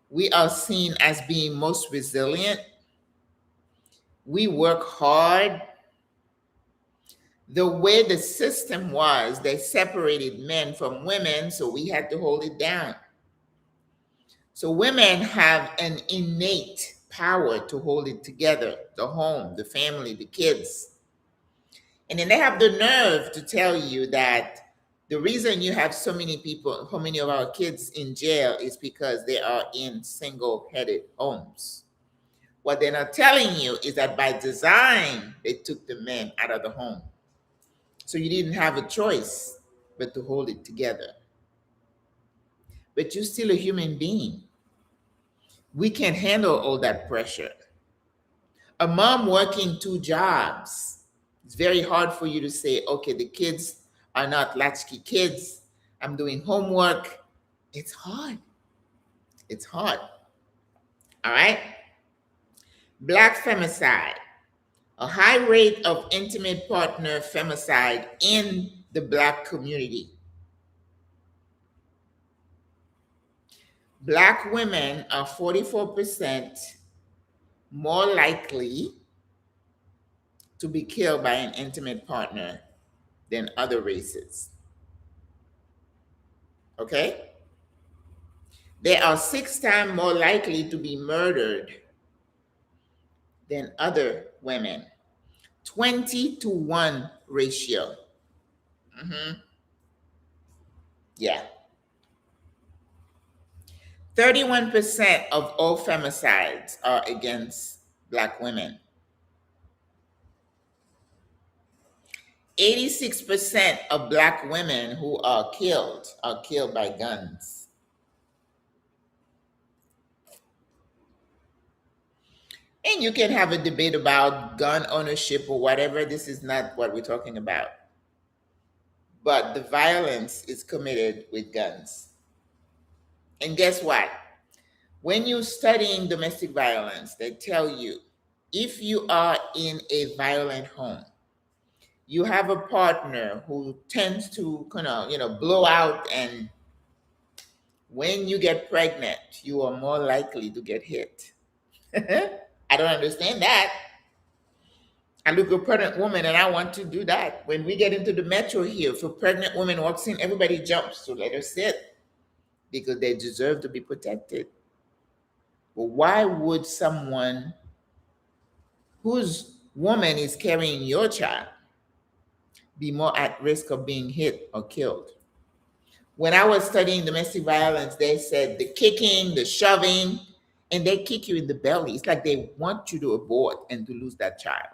we are seen as being most resilient. We work hard. The way the system was, they separated men from women, so we had to hold it down. So women have an innate power to hold it together, the home, the family, the kids. And then they have the nerve to tell you that the reason you have so many people, so many of our kids in jail is because they are in single-headed homes. What they're not telling you is that by design, they took the men out of the home. So you didn't have a choice but to hold it together. But you're still a human being. We can't handle all that pressure. A mom working 2 jobs, it's very hard for you to say, okay, the kids are not latchkey kids. I'm doing homework. It's hard. It's hard. All right? Black femicide, a high rate of intimate partner femicide in the Black community. Black women are 44% more likely to be killed by an intimate partner than other races. Okay? They are 6 times more likely to be murdered than other women. 20-to-1 ratio. Yeah. 31% of all femicides are against Black women. 86% of Black women who are killed by guns. And you can have a debate about gun ownership or whatever. This is not what we're talking about. But the violence is committed with guns. And guess what? When you're studying domestic violence, they tell you if you are in a violent home, you have a partner who tends to kind of, blow out, and when you get pregnant, you are more likely to get hit. I don't understand that. I look at a pregnant woman and I want to do that. When we get into the metro here, if a pregnant woman walks in, everybody jumps to let her sit because they deserve to be protected. But why would someone whose woman is carrying your child be more at risk of being hit or killed? When I was studying domestic violence, they said the kicking, the shoving, and they kick you in the belly. It's like they want you to abort and to lose that child.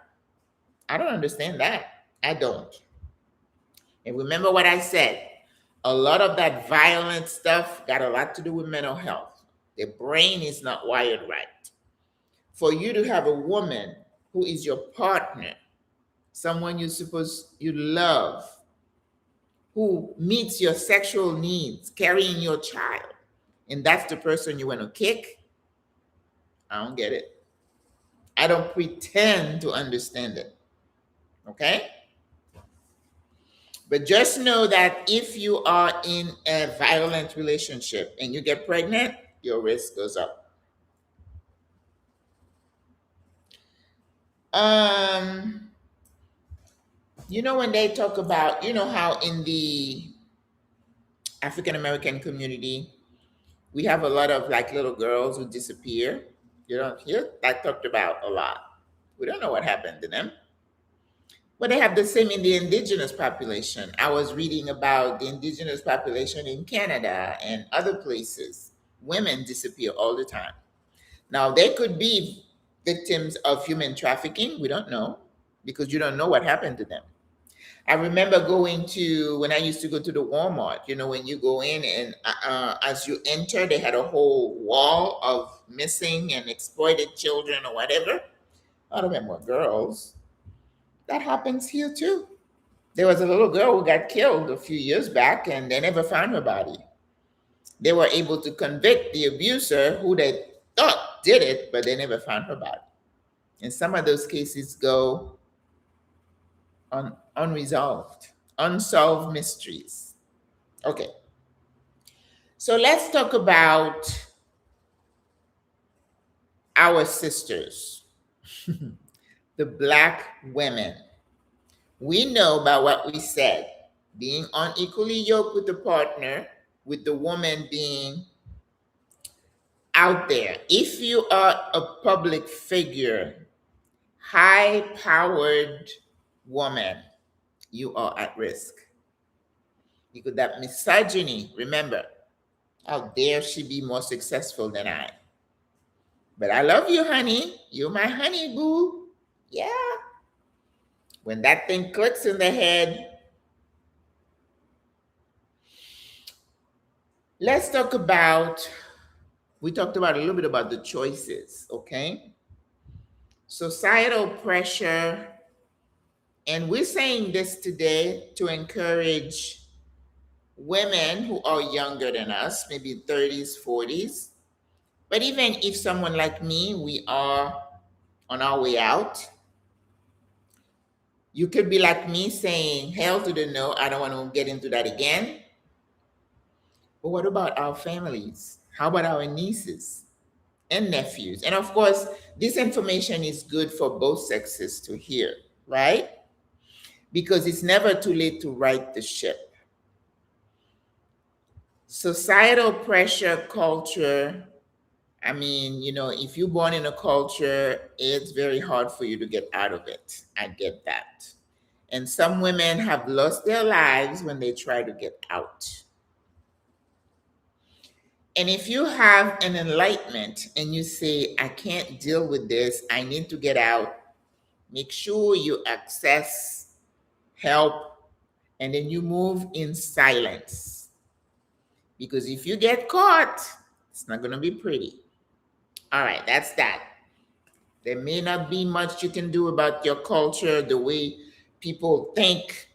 I don't understand that. I don't. And remember what I said, a lot of that violent stuff got a lot to do with mental health. The brain is not wired right. For you to have a woman who is your partner, someone you love, who meets your sexual needs, carrying your child, and that's the person you want to kick, I don't get it. I don't pretend to understand it. Okay? But just know that if you are in a violent relationship and you get pregnant, your risk goes up. Um, when they talk about, how in the African American community, we have a lot of like little girls who disappear. You don't hear that talked about a lot. We don't know what happened to them. But they have the same in the indigenous population. I was reading about the indigenous population in Canada and other places. Women disappear all the time. Now, they could be victims of human trafficking. We don't know because you don't know what happened to them. I remember when I used to go to the Walmart, when you go in and as you enter, they had a whole wall of missing and exploited children or whatever. A lot of them were girls. That happens here too. There was a little girl who got killed a few years back and they never found her body. They were able to convict the abuser who they thought did it, but they never found her body. And some of those cases go unresolved, unsolved mysteries. Okay. So let's talk about our sisters, the Black women. We know about what we said, being unequally yoked with the partner, with the woman being out there. If you are a public figure, high powered woman, you are at risk. Because that misogyny, remember, how dare she be more successful than I? But I love you, honey. You're my honey boo. Yeah. When that thing clicks in the head, let's talk about, we talked about a little bit about the choices, okay? Societal pressure, and we're saying this today to encourage women who are younger than us, maybe 30s, 40s. But even if someone like me, we are on our way out, you could be like me saying, hell to the no, I don't want to get into that again. But what about our families? How about our nieces and nephews? And of course, this information is good for both sexes to hear, right? Because it's never too late to right the ship. Societal pressure, culture. I mean, if you're born in a culture, it's very hard for you to get out of it. I get that. And some women have lost their lives when they try to get out. And if you have an enlightenment and you say, I can't deal with this, I need to get out, make sure you access help and then you move in silence. Because if you get caught, it's not going to be pretty. All right, that's that. There may not be much you can do about your culture, the way people think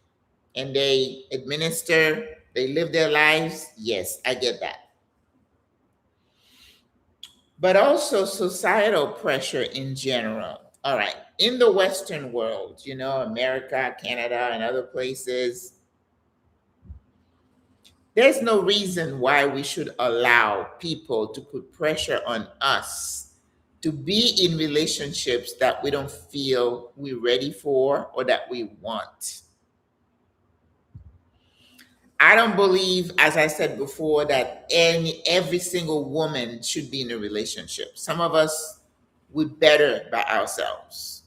and they administer, they live their lives. Yes, I get that. But also societal pressure in general. All right, in the Western world, America, Canada, and other places, there's no reason why we should allow people to put pressure on us to be in relationships that we don't feel we're ready for or that we want. I don't believe, as I said before, that every single woman should be in a relationship. Some of us, we're better by ourselves.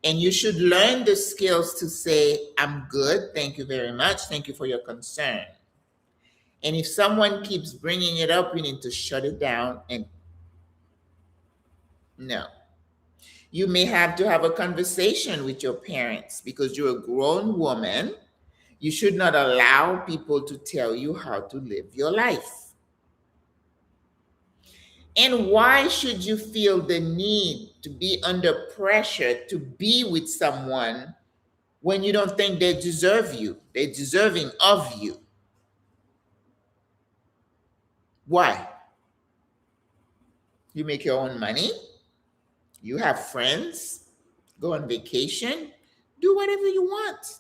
And you should learn the skills to say, I'm good, thank you very much, thank you for your concern. And if someone keeps bringing it up, you need to shut it down and no. You may have to have a conversation with your parents because you're a grown woman. You should not allow people to tell you how to live your life. And why should you feel the need to be under pressure to be with someone when you don't think they deserve you? They're deserving of you. Why? You make your own money. You have friends. Go on vacation. Do whatever you want.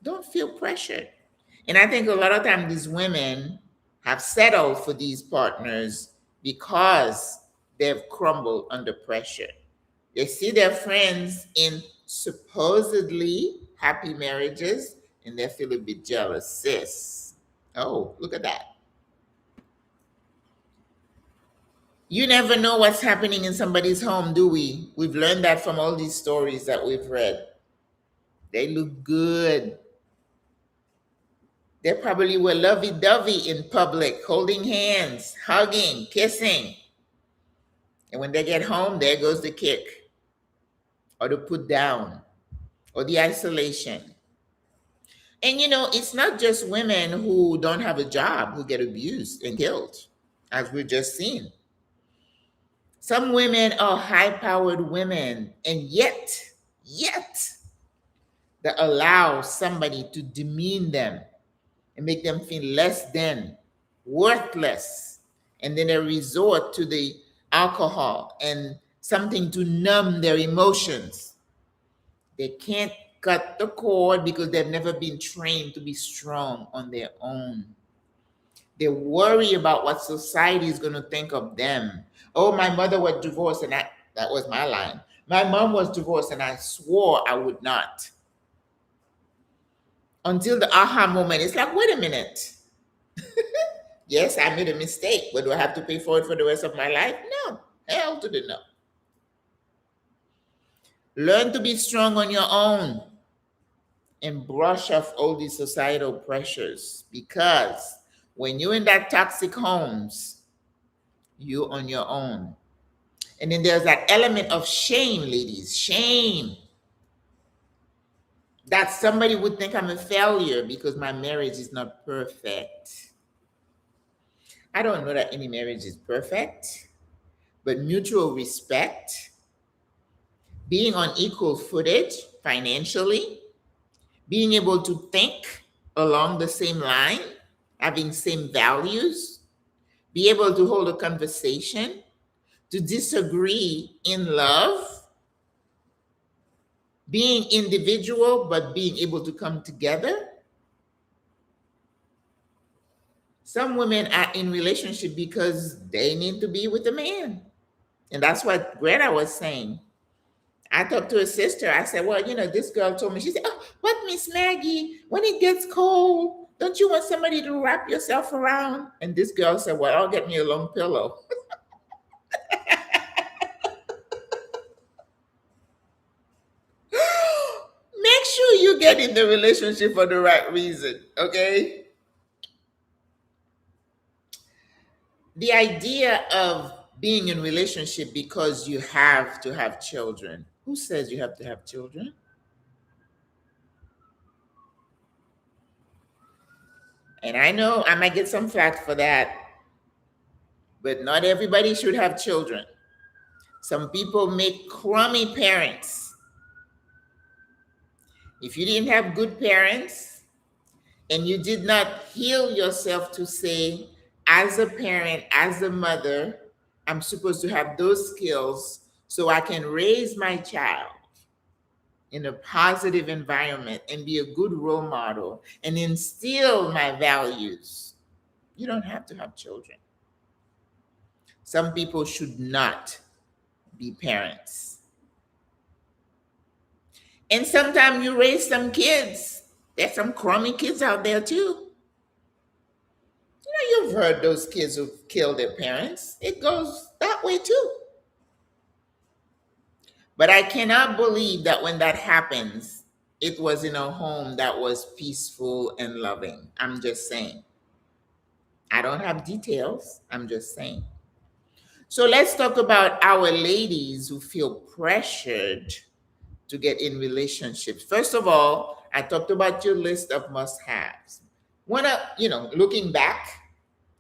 Don't feel pressured. And I think a lot of times these women have settled for these partners because they've crumbled under pressure. They see their friends in supposedly happy marriages and they feel a bit jealous. Sis, oh, look at that. You never know what's happening in somebody's home, do we? We've learned that from all these stories that we've read. They look good. They probably were lovey-dovey in public, holding hands, hugging, kissing. And when they get home, there goes the kick, or the put down, or the isolation. And you know, it's not just women who don't have a job who get abused and killed, as we've just seen. Some women are high-powered women, and yet, they allow somebody to demean them and make them feel less than, worthless. And then they resort to the alcohol and something to numb their emotions. They can't cut the cord because they've never been trained to be strong on their own. They worry about what society is going to think of them. Oh, my mother was divorced and that was my line. My mom was divorced and I swore I would not. Until the aha moment, it's like, wait a minute. Yes, I made a mistake, but do I have to pay for it for the rest of my life? No. Hell to the no. Learn to be strong on your own and brush off all these societal pressures, because when you're in that toxic homes, you're on your own. And then there's that element of shame, ladies, shame. That somebody would think I'm a failure because my marriage is not perfect. I don't know that any marriage is perfect, but mutual respect, being on equal footage financially, being able to think along the same line, having same values, be able to hold a conversation, to disagree in love, being individual, but being able to come together. Some women are in relationship because they need to be with a man. And that's what Greta was saying. I talked to a sister. I said, well, you know, this girl told me, she said, oh, but Miss Maggie, when it gets cold, don't you want somebody to wrap yourself around? And this girl said, well, I'll get me a long pillow. Make sure you get in the relationship for the right reason, okay? The idea of being in relationship because you have to have children. Who says you have to have children? And I know I might get some flack for that, but not everybody should have children. Some people make crummy parents. If you didn't have good parents and you did not heal yourself to say, as a parent, as a mother, I'm supposed to have those skills so I can raise my child in a positive environment and be a good role model and instill my values, you don't have to have children. Some people should not be parents. And sometimes you raise some kids. There's some crummy kids out there too. You know, you've heard those kids who kill their parents. It goes that way too. But I cannot believe that when that happens, it was in a home that was peaceful and loving. I'm just saying. I don't have details. I'm just saying. So let's talk about our ladies who feel pressured to get in relationships. First of all, I talked about your list of must-haves. Looking back,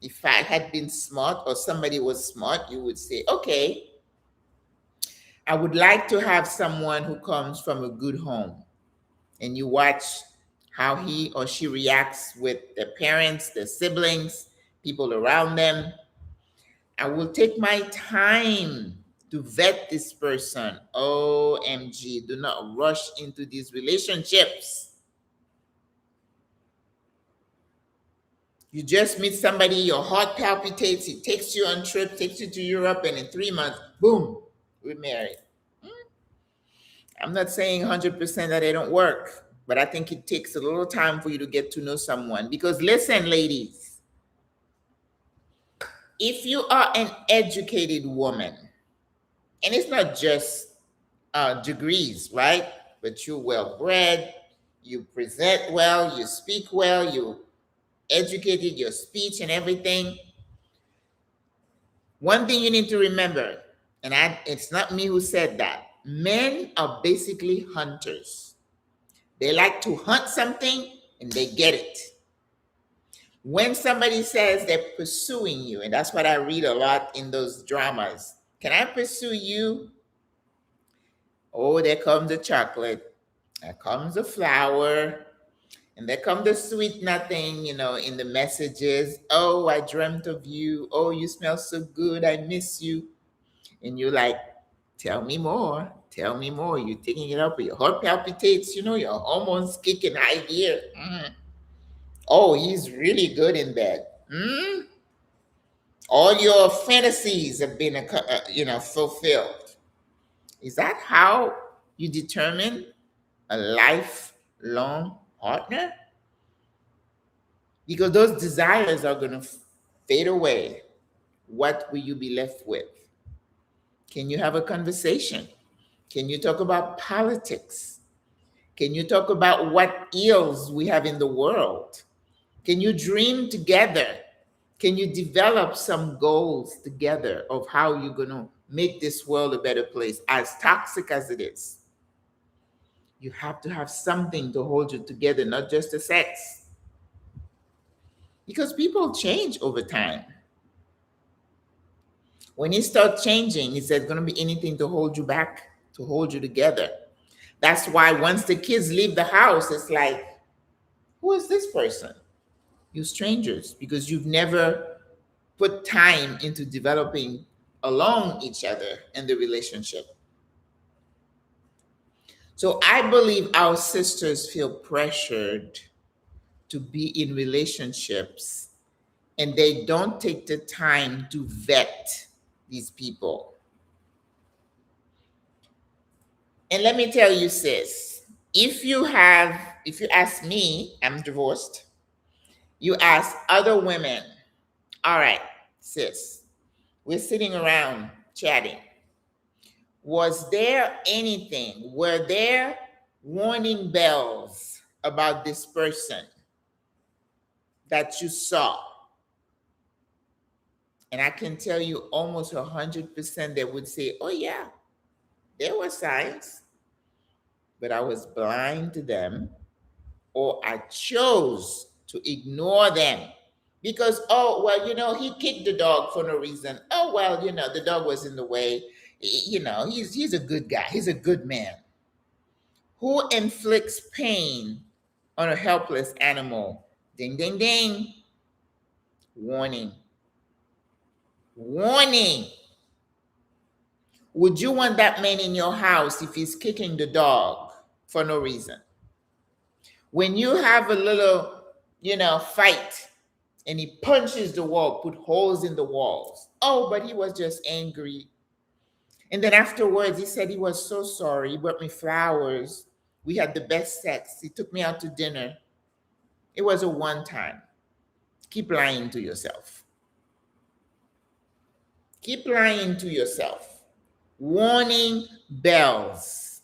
if I had been smart or somebody was smart, you would say, okay, I would like to have someone who comes from a good home. And you watch how he or she reacts with their parents, their siblings, people around them. I will take my time to vet this person. OMG, do not rush into these relationships. You just meet somebody, your heart palpitates, he takes you on trip, takes you to Europe, and in 3 months, boom, we're married. I'm not saying 100% that they don't work, but I think it takes a little time for you to get to know someone. Because listen, ladies, if you are an educated woman, and it's not just degrees, right? But you're well bred, you present well, you speak well, you educated, your speech and everything. One thing you need to remember, and it's not me who said that, men are basically hunters. They like to hunt something and they get it. When somebody says they're pursuing you, and that's what I read a lot in those dramas, can I pursue you? Oh, there comes the chocolate, there comes the flower, and there comes the sweet nothing, in the messages. Oh, I dreamt of you. Oh, you smell so good. I miss you. And you're like, tell me more. Tell me more. You're taking it up. Your heart palpitates. Your hormones kicking high gear. Oh, he's really good in bed. All your fantasies have been, fulfilled. Is that how you determine a lifelong partner? Because those desires are going to fade away. What will you be left with? Can you have a conversation? Can you talk about politics? Can you talk about what ills we have in the world? Can you dream together? Can you develop some goals together of how you're going to make this world a better place, as toxic as it is? You have to have something to hold you together, not just the sex. Because people change over time. When you start changing, is there going to be anything to hold you back, to hold you together? That's why once the kids leave the house, it's like, who is this person? You strangers, because you've never put time into developing along each other in the relationship. So I believe our sisters feel pressured to be in relationships and they don't take the time to vet these people. And let me tell you, sis, if you ask me, I'm divorced, you ask other women, all right, sis, we're sitting around chatting. Were there warning bells about this person that you saw? And I can tell you almost 100% they would say, oh yeah, there were signs, but I was blind to them, or I chose to ignore them because, oh, well, he kicked the dog for no reason. Oh, well, the dog was in the way. He's a good guy. He's a good man. Who inflicts pain on a helpless animal? Ding, ding, ding. Warning. Warning. Would you want that man in your house if he's kicking the dog for no reason? When you have a little, fight and he punches the wall, put holes in the walls. Oh, but he was just angry. And then afterwards, he said he was so sorry. He brought me flowers. We had the best sex. He took me out to dinner. It was a one time. Keep lying to yourself. Keep lying to yourself. Warning bells.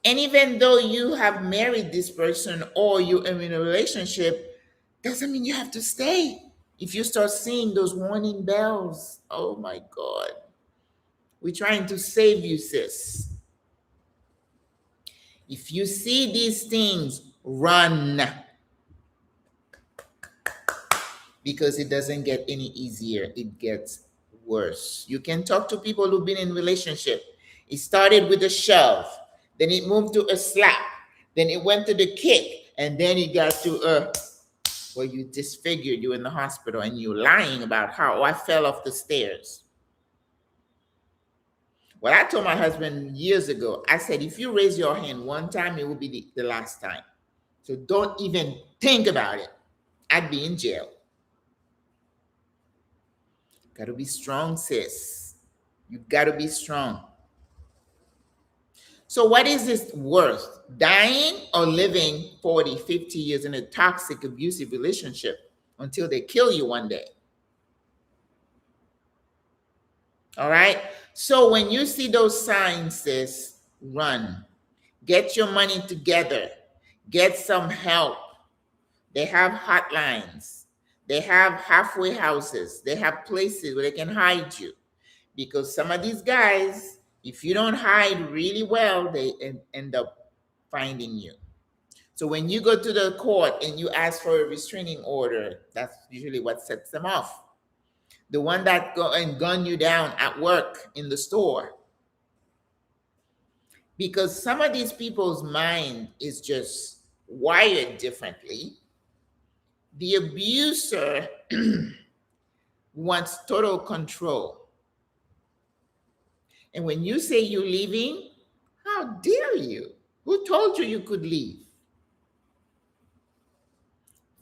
And even though you have married this person or you're in a relationship, doesn't mean you have to stay. If you start seeing those warning bells, oh my God, we're trying to save you, sis. If you see these things, run, because it doesn't get any easier. It gets worse. You can talk to people who've been in relationship. It started with a shove, then it moved to a slap, then it went to the kick, and then it got to well, you disfigured, you in the hospital, and you're lying about how, I fell off the stairs. Well, I told my husband years ago, I said, if you raise your hand one time, it will be the last time. So don't even think about it. I'd be in jail. Got to be strong, sis. You got to be strong. So what is this worth? Dying or living 40, 50 years in a toxic, abusive relationship until they kill you one day? All right? So when you see those signs, sis, run. Get your money together. Get some help. They have hotlines. They have halfway houses. They have places where they can hide you. Because some of these guys, if you don't hide really well, they end up finding you. So when you go to the court and you ask for a restraining order, that's usually what sets them off. The one that go and gun you down at work, in the store. Because some of these people's mind is just wired differently. The abuser wants total control. And when you say you're leaving, how dare you? Who told you you could leave?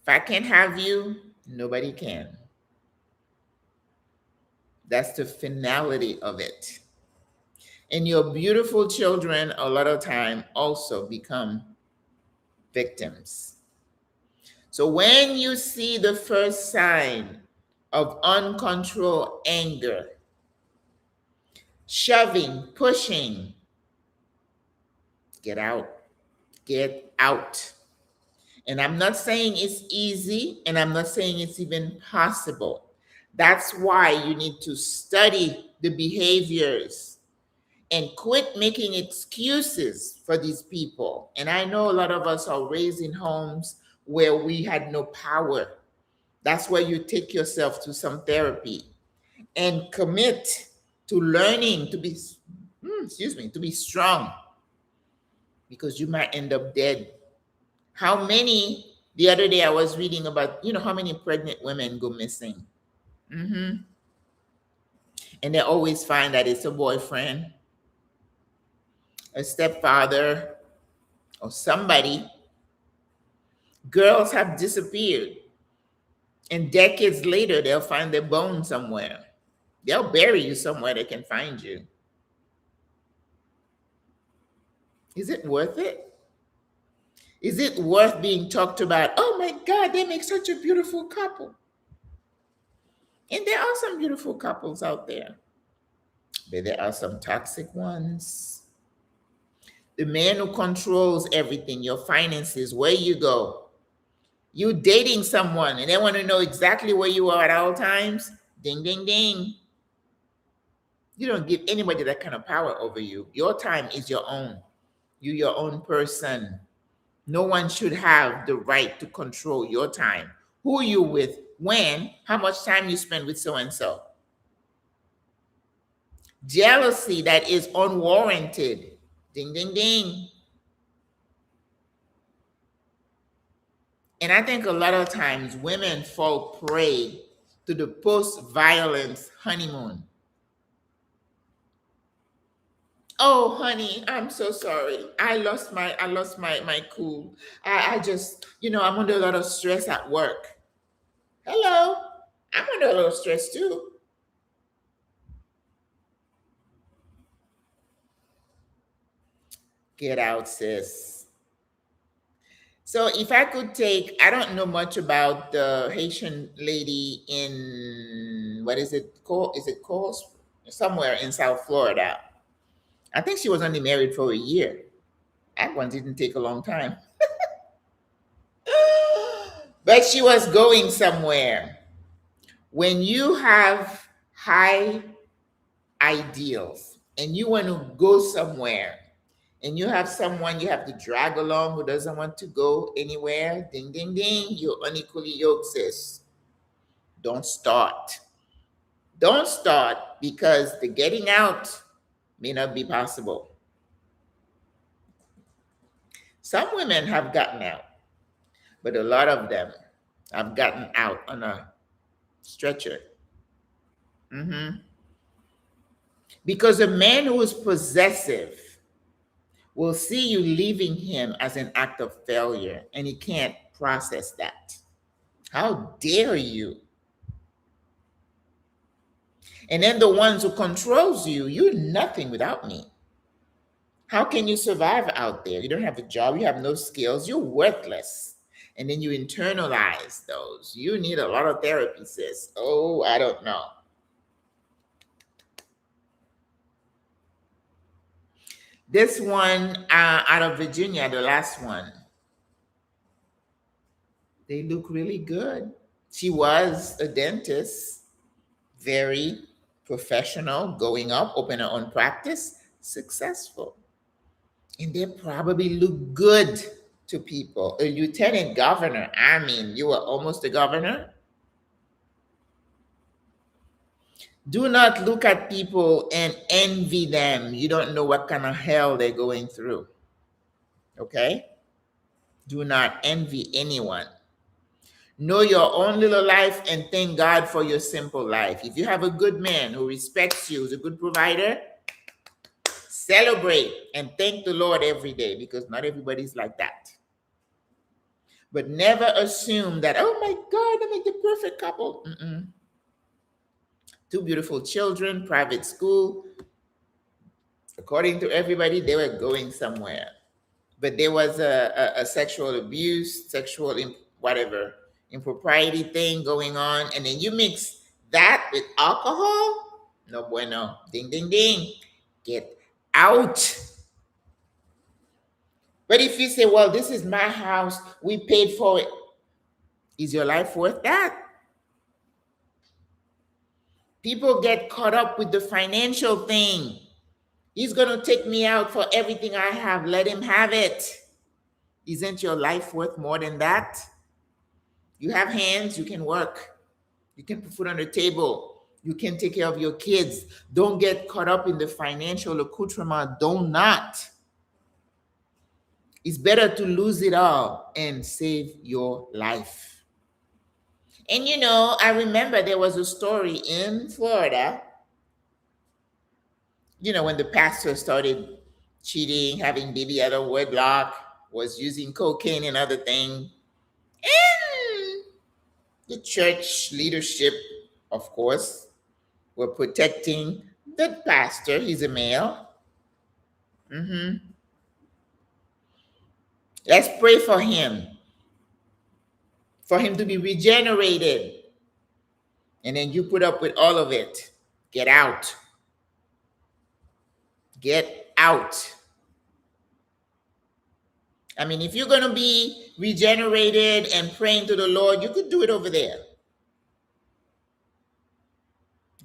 If I can't have you, nobody can. That's the finality of it. And your beautiful children, a lot of time, also become victims. So when you see the first sign of uncontrolled anger, shoving, pushing, get out. Get out. And I'm not saying it's easy, and I'm not saying it's even possible. That's why you need to study the behaviors and quit making excuses for these people. And I know a lot of us are raised in homes where we had no power. That's where you take yourself to some therapy and commit to learning to be, to be strong, because you might end up dead. How many, the other day I was reading about, how many pregnant women go missing? And they always find that it's a boyfriend, a stepfather, or somebody. Girls have disappeared, and decades later, they'll find their bones somewhere. They'll bury you somewhere they can find you. Is it worth it? Is it worth being talked about? Oh my God, they make such a beautiful couple. And there are some beautiful couples out there, but there are some toxic ones. The man who controls everything, your finances, where you go. You dating someone and they want to know exactly where you are at all times. Ding, ding, ding. You don't give anybody that kind of power over you. Your time is your own. You're your own person. No one should have the right to control your time. Who you with, when, how much time you spend with so-and-so. Jealousy that is unwarranted. Ding, ding, ding. And I think a lot of times women fall prey to the post-violence honeymoon. Oh, honey, I'm so sorry. I lost my cool. I just, I'm under a lot of stress at work. Hello, I'm under a little stress too. Get out, sis. So if I could take, I don't know much about the Haitian lady in, what is it called? Is it called? Somewhere in South Florida. I think she was only married for a year. That one didn't take a long time. But she was going somewhere. When you have high ideals and you want to go somewhere and you have someone you have to drag along who doesn't want to go anywhere, ding, ding, ding, you're unequally yoked, sis. Don't start. Don't start because the getting out may not be possible. Some women have gotten out, but a lot of them have gotten out on a stretcher. Because a man who is possessive will see you leaving him as an act of failure, and he can't process that. How dare you? And then the ones who controls you, you're nothing without me. How can you survive out there? You don't have a job, you have no skills, you're worthless. And then you internalize those. You need a lot of therapy, sis. Oh, I don't know. This one out of Virginia, the last one, they look really good. She was a dentist, very professional, going up, open her own practice, successful. And they probably look good to people. A lieutenant governor, I mean, you were almost a governor. Do not look at people and envy them. You don't know what kind of hell they're going through. Okay? Do not envy anyone. Know your own little life and thank God for your simple life. If you have a good man who respects you, who's a good provider, celebrate and thank the Lord every day because not everybody's like that. But never assume that, oh my God, I'm like the perfect couple. Two beautiful children, private school. According to everybody, they were going somewhere. But there was a sexual abuse, sexual whatever, impropriety thing going on. And then you mix that with alcohol? No bueno. Ding, ding, ding. Get out. But if you say, well, this is my house, we paid for it, is your life worth that? People get caught up with the financial thing. He's going to take me out for everything I have. Let him have it. Isn't your life worth more than that? You have hands, you can work. You can put food on the table. You can take care of your kids. Don't get caught up in the financial accoutrement. Do not. It's better to lose it all and save your life. And you know, I remember there was a story in Florida, you know, when the pastor started cheating, having baby out of wedlock, was using cocaine and other things. And the church leadership, of course, were protecting the pastor. He's a male. Let's pray for him to be regenerated. And then you put up with all of it. Get out. Get out. I mean, if you're going to be regenerated and praying to the Lord, you could do it over there.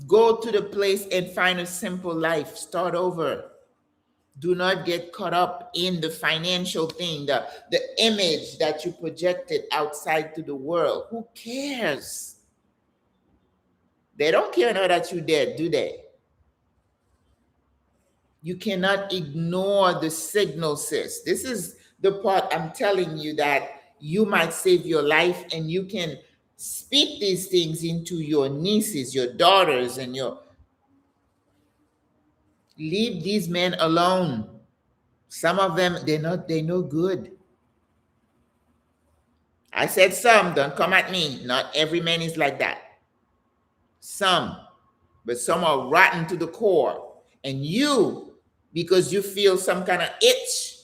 Go to the place and find a simple life. Start over. Do not get caught up in the financial thing, the image that you projected outside to the world. Who cares? They don't care now that you're dead, do they? You cannot ignore the signal, sis. This is the part I'm telling you that you might save your life, and you can speak these things into your nieces, your daughters, and your... Leave these men alone. Some of them, they're no good. I said some, don't come at me. Not every man is like that. Some, but some are rotten to the core. And you, because you feel some kind of itch,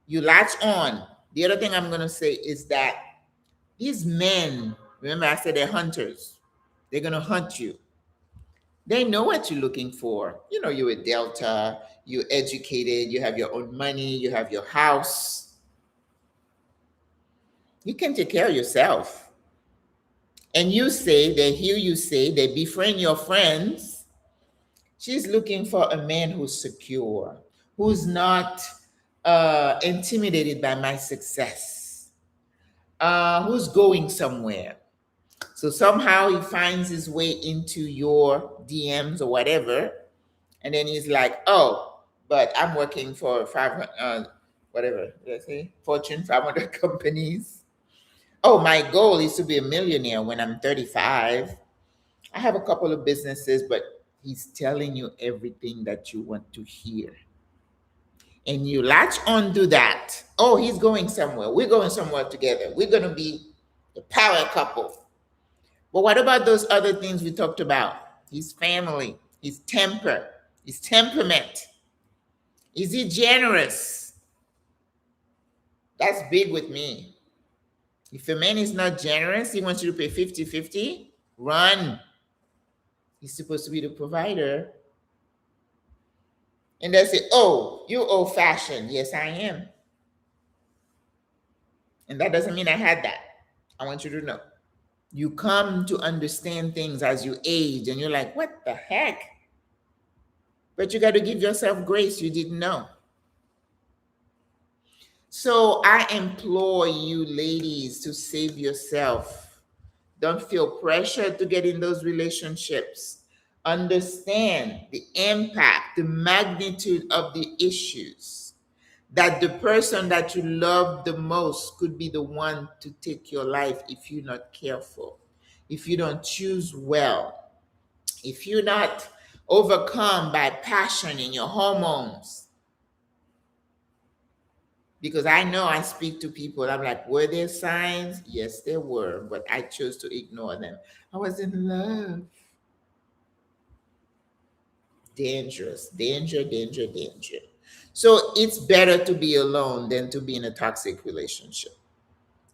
you latch on. The other thing I'm going to say is that these men, remember I said they're hunters. They're going to hunt you. They know what you're looking for. You know, you're a Delta, you're educated, you have your own money, you have your house. You can take care of yourself. And you say, they hear you say, they befriend your friends. She's looking for a man who's secure, who's not intimidated by my success, who's going somewhere. So somehow he finds his way into your DMs or whatever, and then he's like, "Oh, but I'm working for 500, whatever did I say, Fortune 500 companies. Oh, my goal is to be a millionaire when I'm 35. I have a couple of businesses, but he's telling you everything that you want to hear. And you latch on to that. Oh, he's going somewhere. We're going somewhere together. We're going to be a power couple. But what about those other things we talked about? His family, his temper, his temperament. Is he generous? That's big with me. If a man is not generous, he wants you to pay 50-50, run. He's supposed to be the provider. And they say, oh, you're old fashioned. Yes, I am. And that doesn't mean I had that. I want you to know. You come to understand things as you age, and you're like, what the heck? But you got to give yourself grace you didn't know. So I implore you ladies to save yourself. Don't feel pressured to get in those relationships. Understand the impact, the magnitude of the issues, that the person that you love the most could be the one to take your life if you're not careful, if you don't choose well, if you're not overcome by passion in your hormones. Because I know I speak to people, I'm like, were there signs? Yes, there were, but I chose to ignore them. I was in love. Dangerous, danger, danger, danger. So it's better to be alone than to be in a toxic relationship.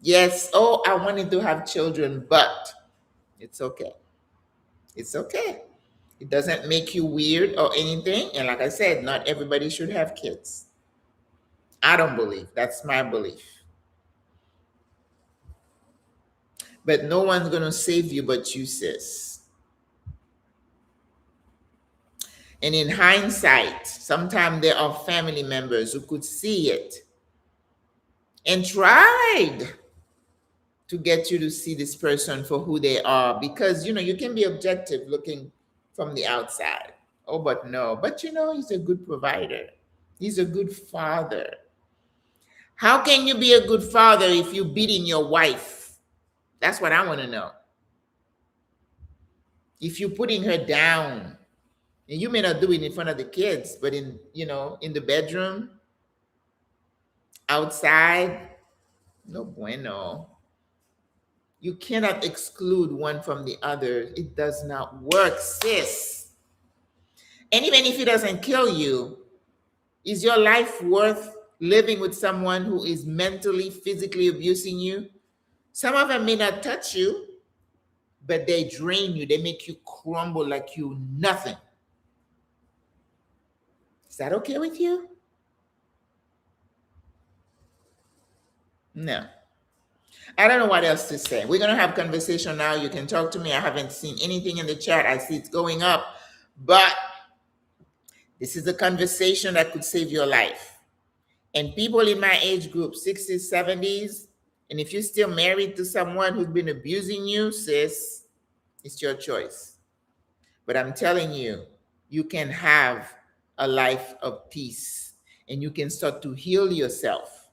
Yes, oh, I wanted to have children, but it's okay. It's okay. It doesn't make you weird or anything. And like I said, not everybody should have kids. I don't believe. That's my belief. But no one's going to save you but you, sis. And in hindsight, sometimes there are family members who could see it and tried to get you to see this person for who they are, because you can be objective looking from the outside. Oh, but no, but he's a good provider. He's a good father. How can you be a good father if you're beating your wife? That's what I want to know. If you're putting her down, and you may not do it in front of the kids, but in the bedroom, outside, no bueno. You cannot exclude one from the other. It does not work, sis. And even if it doesn't kill you, is your life worth living with someone who is mentally, physically abusing you? Some of them may not touch you, but they drain you. They make you crumble like you nothing. Is that okay with you? No. I don't know what else to say. We're going to have conversation now. You can talk to me. I haven't seen anything in the chat. I see it's going up. But this is a conversation that could save your life. And people in my age group, 60s, 70s, and if you're still married to someone who's been abusing you, sis, it's your choice. But I'm telling you, you can have a life of peace, and you can start to heal yourself.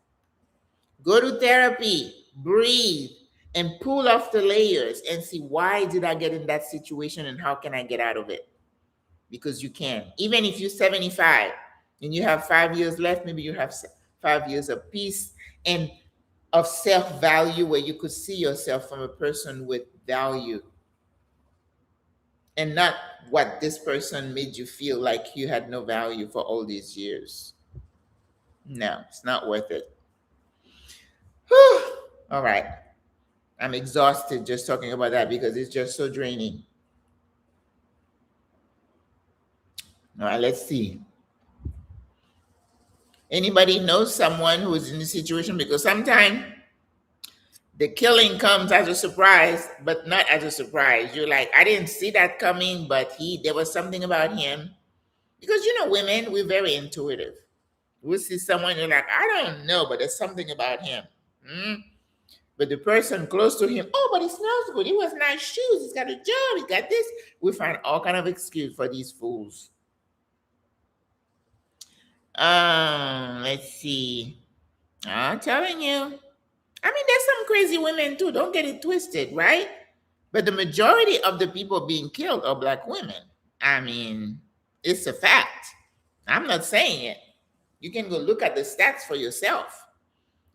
Go to therapy, breathe, and pull off the layers and see, why did I get in that situation and how can I get out of it? Because you can. Even if you're 75 and you have 5 years left, maybe you have 5 years of peace and of self-value, where you could see yourself from a person with value and not what this person made you feel like you had no value for all these years. No, it's not worth it. Whew. All right. I'm exhausted just talking about that because it's just so draining. All right, let's see. Anybody knows someone who is in this situation? Because sometimes The killing comes as a surprise, but not as a surprise. You're like, I didn't see that coming, but there was something about him. Because women, we're very intuitive. We'll see someone, you're like, I don't know, but there's something about him. Hmm? But the person close to him, oh, but he smells good. He wears nice shoes. He's got a job. He's got this. We find all kind of excuse for these fools. Let's see. I'm telling you. I mean, there's some crazy women too. Don't get it twisted, right? But the majority of the people being killed are Black women. I mean, it's a fact. I'm not saying it. You can go look at the stats for yourself.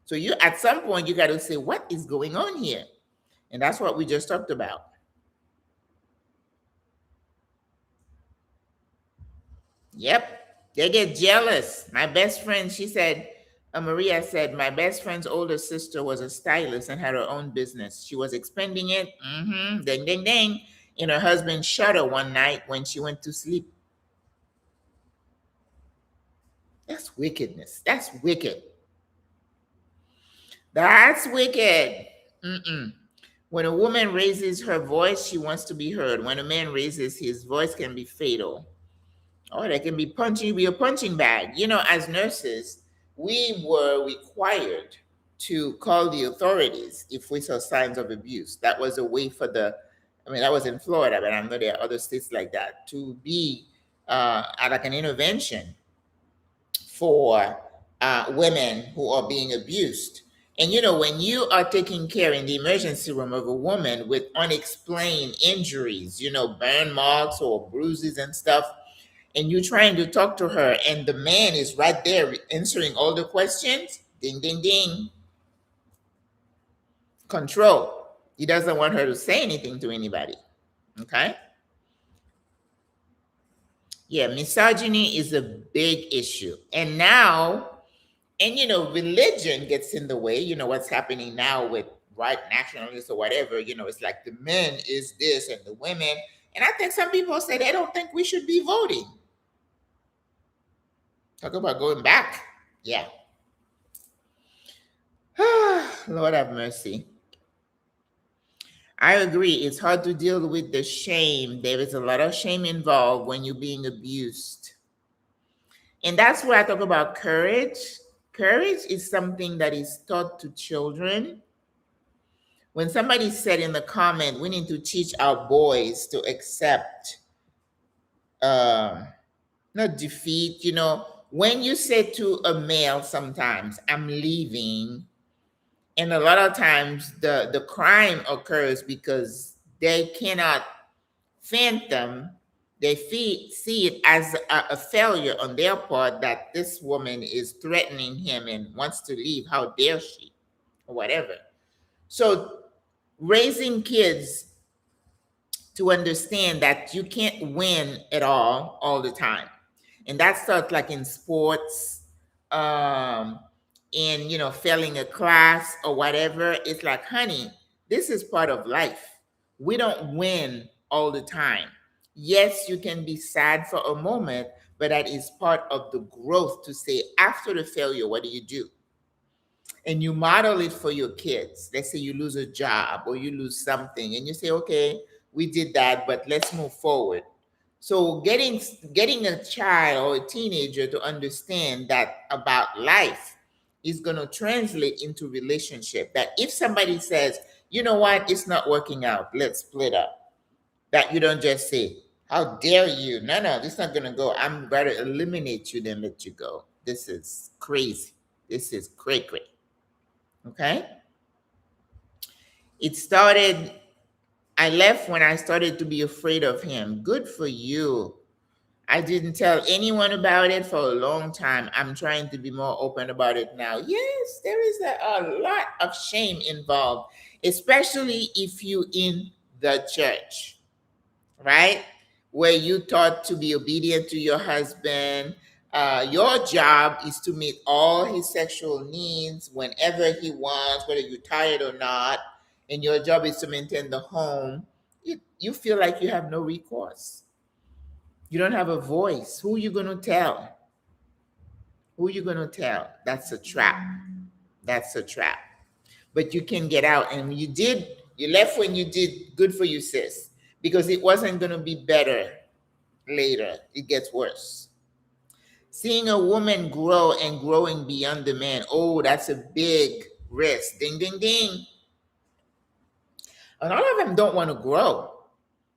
So you, at some point, you got to say, what is going on here? And that's what we just talked about. Yep. They get jealous. My best friend, she said, Maria said, my best friend's older sister was a stylist and had her own business. She was expanding it. Ding, ding, ding. And her husband shot her one night when she went to sleep. That's wickedness. That's wicked. That's wicked. Mm-mm. When a woman raises her voice, she wants to be heard. When a man raises his voice, can be fatal. Oh, they can be punching, be a punching bag. As nurses, we were required to call the authorities if we saw signs of abuse. That was a way for that was in Florida, but I know there are other states like that, to be like an intervention for women who are being abused. And when you are taking care in the emergency room of a woman with unexplained injuries, burn marks or bruises and stuff, and you're trying to talk to her, and the man is right there answering all the questions, ding, ding, ding. Control. He doesn't want her to say anything to anybody. Okay? Yeah, misogyny is a big issue. And now, religion gets in the way. What's happening now with white nationalists or whatever, it's like the men is this and the women. And I think some people say they don't think we should be voting. Talk about going back. Yeah. Lord have mercy. I agree. It's hard to deal with the shame. There is a lot of shame involved when you're being abused. And that's where I talk about courage. Courage is something that is taught to children. When somebody said in the comment, we need to teach our boys to accept not defeat. When you say to a male sometimes, I'm leaving, and a lot of times the crime occurs because they cannot fathom, they see it as a failure on their part that this woman is threatening him and wants to leave. How dare she? Or whatever. So raising kids to understand that you can't win at all the time. And that starts like in sports, in failing a class or whatever. It's like, honey, this is part of life. We don't win all the time. Yes, you can be sad for a moment, but that is part of the growth to say, after the failure, what do you do? And you model it for your kids. Let's say you lose a job or you lose something, and you say, okay, we did that, but let's move forward. So getting a child or a teenager to understand that about life is going to translate into relationship. That if somebody says, you know what, it's not working out, let's split up. That you don't just say, how dare you? No, this is not going to go. I'm rather eliminate you than let you go. This is crazy. This is cray. Okay? It started, I left when I started to be afraid of him. Good for you. I didn't tell anyone about it for a long time. I'm trying to be more open about it now. Yes, there is a lot of shame involved, especially if you in the church, right? Where you taught to be obedient to your husband. Your job is to meet all his sexual needs whenever he wants, whether you're tired or not. And your job is to maintain the home. You feel like you have no recourse. You don't have a voice. Who are you going to tell? Who are you going to tell? That's a trap. That's a trap. but you can get out. And you left when you did, good for you, sis, because it wasn't going to be better later. It gets worse. Seeing a woman grow and growing beyond the man, oh, that's a big risk. Ding, ding, ding. A lot of them don't want to grow.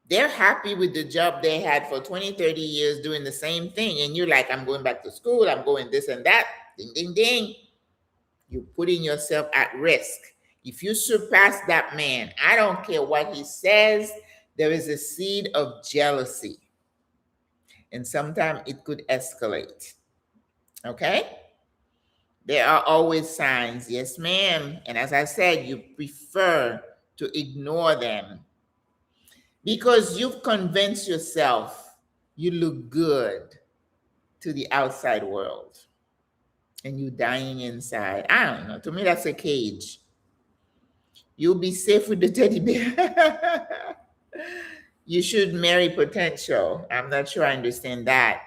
They're happy with the job they had for 20, 30 years doing the same thing. And you're like, I'm going back to school, I'm going this and that. Ding, ding, ding. You're putting yourself at risk. If you surpass that man, I don't care what he says, there is a seed of jealousy. And sometimes it could escalate. Okay? There are always signs, yes, ma'am. And as I said, you prefer to ignore them because you've convinced yourself you look good to the outside world and you dying inside. I don't know. To me, that's a cage. You'll be safe with the teddy bear. You should marry potential. I'm not sure I understand that.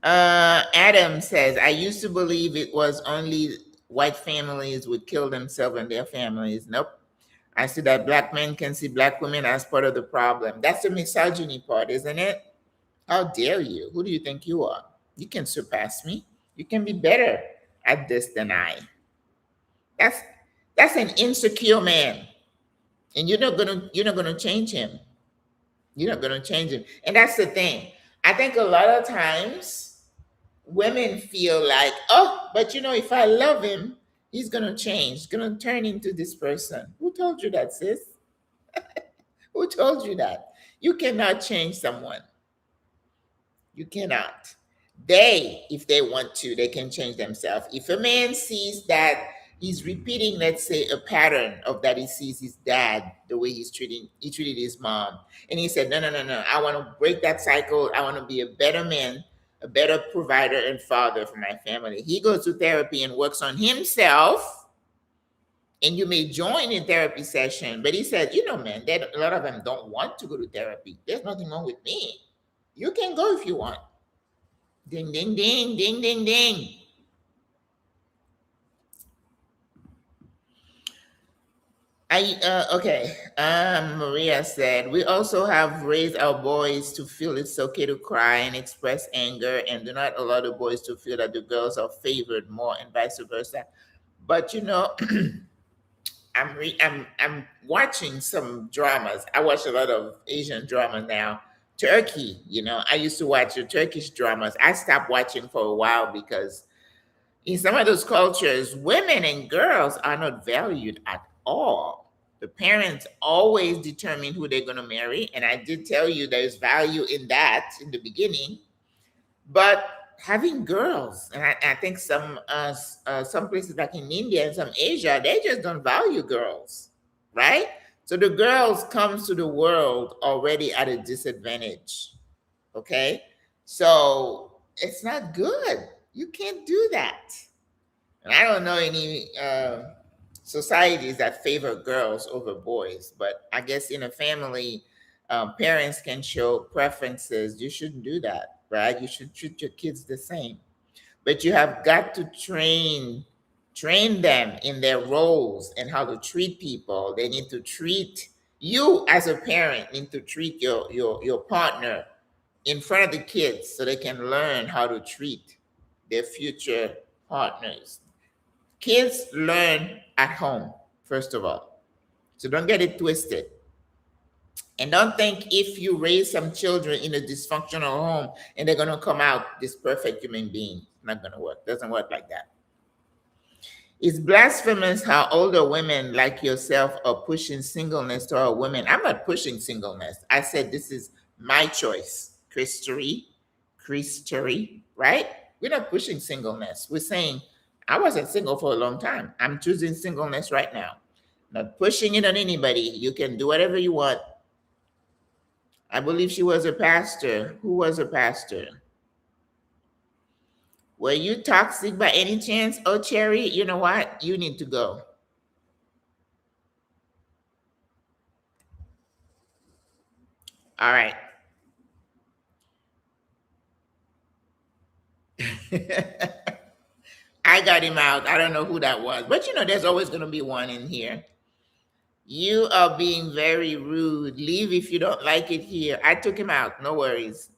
Adam says, I used to believe it was only white families would kill themselves and their families. Nope. I see that black men can see black women as part of the problem. That's the misogyny part, isn't it? How dare you? Who do you think you are? You can surpass me. You can be better at this than I. That's an insecure man. And you're not gonna change him. You're not gonna change him. And that's the thing. I think a lot of times women feel like, oh, but if I love him, he's gonna change, gonna turn into this person. Who told you that, sis? Who told you that? You cannot change someone. You cannot. They, if they want to, they can change themselves. If a man sees that he's repeating, let's say, a pattern of that he sees his dad, the way he treated his mom, and he said, no, no, no, no, I want to break that cycle. I want to be a better man, a better provider and father for my family. He goes to therapy and works on himself, and you may join in therapy session. But he said, man, a lot of them don't want to go to therapy. There's nothing wrong with me. You can go if you want. Ding, ding, ding, ding, ding, ding. Okay. Maria said, we also have raised our boys to feel it's okay to cry and express anger and do not allow the boys to feel that the girls are favored more and vice versa. But I'm watching some dramas. I watch a lot of Asian drama now. Turkey, I used to watch the Turkish dramas. I stopped watching for a while because in some of those cultures, women and girls are not valued at all. The parents always determine who they're going to marry. And I did tell you there's value in that in the beginning. But having girls, and I think some places like in India and some Asia, they just don't value girls, right? So the girls comes to the world already at a disadvantage. Okay, so it's not good. You can't do that. And I don't know any societies that favor girls over boys, but I guess in a family, parents can show preferences. You shouldn't do that, right? You should treat your kids the same. But you have got to train them in their roles and how to treat people. They need to treat you as a parent need to treat your partner in front of the kids so they can learn how to treat their future partners. Kids learn at home, first of all. So don't get it twisted. And don't think if you raise some children in a dysfunctional home and they're going to come out this perfect human being. It's not going to work. It doesn't work like that. It's blasphemous how older women like yourself are pushing singleness to our women. I'm not pushing singleness. I said this is my choice. Christery, right? We're not pushing singleness. We're saying I wasn't single for a long time. I'm choosing singleness right now. Not pushing it on anybody. You can do whatever you want. I believe she was a pastor. Who was a pastor? Were you toxic by any chance? Oh, Cherry, you know what? You need to go. All right. I got him out. I don't know who that was, but there's always going to be one in here. You are being very rude. Leave if you don't like it here. I took him out. No worries.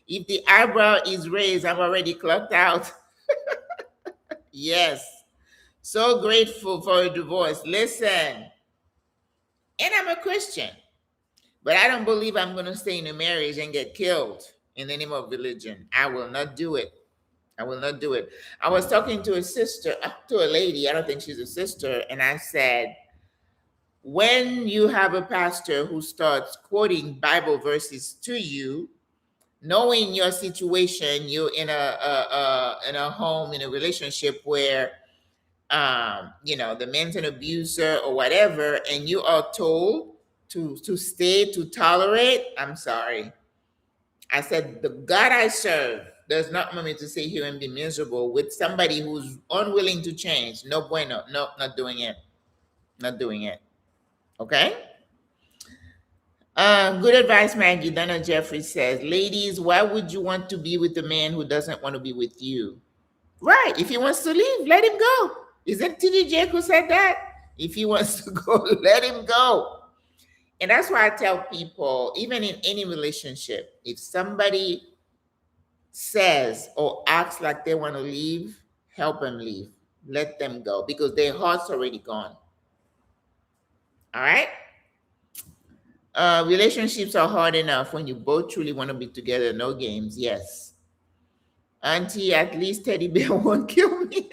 If the eyebrow is raised, I'm already clocked out. Yes. So grateful for a divorce. Listen, and I'm a Christian, but I don't believe I'm going to stay in a marriage and get killed in the name of religion. I will not do it. I will not do it. I was talking to to a lady. I don't think she's a sister. And I said, when you have a pastor who starts quoting Bible verses to you, knowing your situation, you're in a home, in a relationship where the man's an abuser or whatever, and you are told to stay, to tolerate. I'm sorry. I said, the God I serve does not want me to sit here and be miserable with somebody who's unwilling to change. No bueno. No, not doing it. Not doing it. Okay? Good advice, Maggie. Donna Jeffrey says, ladies, why would you want to be with a man who doesn't want to be with you? Right. If he wants to leave, let him go. Isn't T.D. Jakes who said that? If he wants to go, let him go. And that's why I tell people, even in any relationship, if somebody says or acts like they want to leave, help them leave. Let them go because their heart's already gone. All right? Relationships are hard enough when you both truly want to be together. No games. Yes. Auntie, at least teddy bear won't kill me.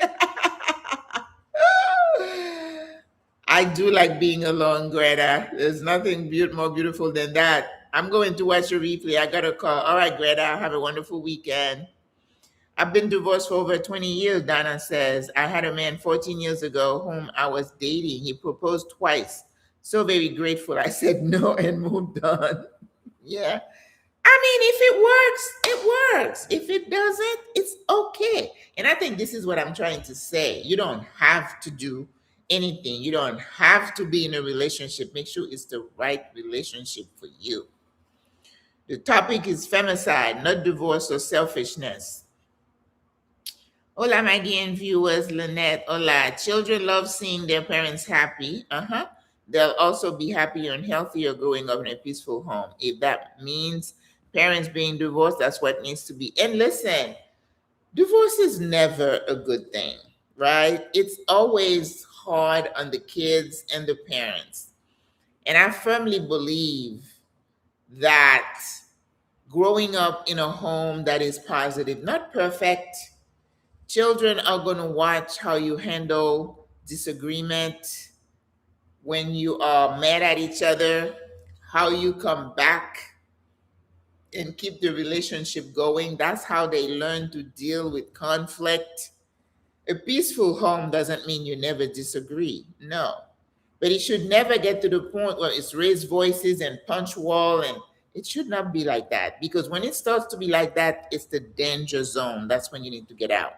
I do like being alone, Greta. There's nothing more beautiful than that. I'm going to watch a replay. I got a call. All right, Greta, have a wonderful weekend. I've been divorced for over 20 years, Donna says. I had a man 14 years ago whom I was dating. He proposed twice. So very grateful. I said no and moved on. Yeah. I mean, if it works, it works. If it doesn't, it's okay. And I think this is what I'm trying to say. You don't have to do anything. You don't have to be in a relationship. Make sure it's the right relationship for you. The topic is femicide, not divorce or selfishness. Hola, my dear viewers. Lynette, hola. Children love seeing their parents happy. They'll also be happier and healthier growing up in a peaceful home. If that means parents being divorced, that's what needs to be. And listen, divorce is never a good thing, right? It's always hard on the kids and the parents. And I firmly believe that growing up in a home that is positive, not perfect, children are going to watch how you handle disagreement, when you are mad at each other, how you come back and keep the relationship going. That's how they learn to deal with conflict. A peaceful home doesn't mean you never disagree. No. But it should never get to the point where it's raised voices and punch wall, and it should not be like that. Because when it starts to be like that, it's the danger zone. That's when you need to get out.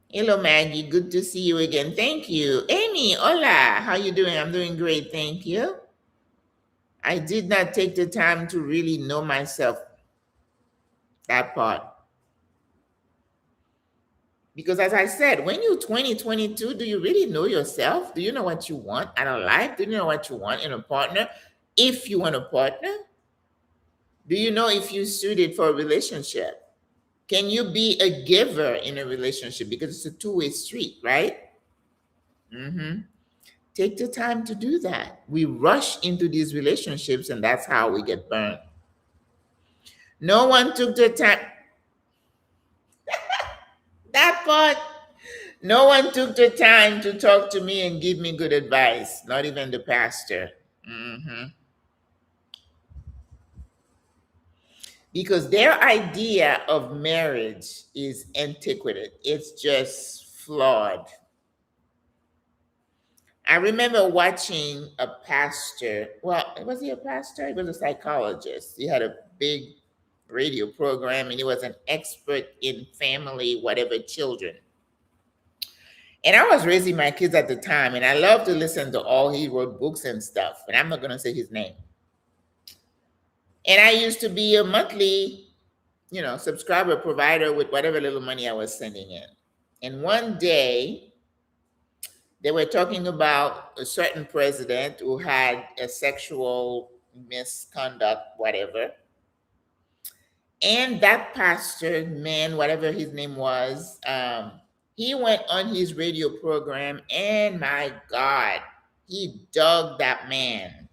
Hello, Maggie. Good to see you again. Thank you. Amy, hola. How you doing? I'm doing great. Thank you. I did not take the time to really know myself. That part. Because as I said, when you're 20, 22, do you really know yourself? Do you know what you want out of life? Do you know what you want in a partner? If you want a partner? Do you know if you're suited for a relationship? Can you be a giver in a relationship? Because it's a two-way street, right? Take the time to do that. We rush into these relationships, and that's how we get burned. No one took the time. That part. No one took the time to talk to me and give me good advice. Not even the pastor. Because their idea of marriage is antiquated. It's just flawed. I remember watching a pastor. Well, was he a pastor? He was a psychologist. He had a big radio program, and he was an expert in family, whatever, children. And I was raising my kids at the time, and I loved to listen to all he wrote books and stuff. And I'm not going to say his name. And I used to be a monthly subscriber provider with whatever little money I was sending in. And one day they were talking about a certain president who had a sexual misconduct, whatever. And that pastor, man, whatever his name was, he went on his radio program, and my God, he dug that man.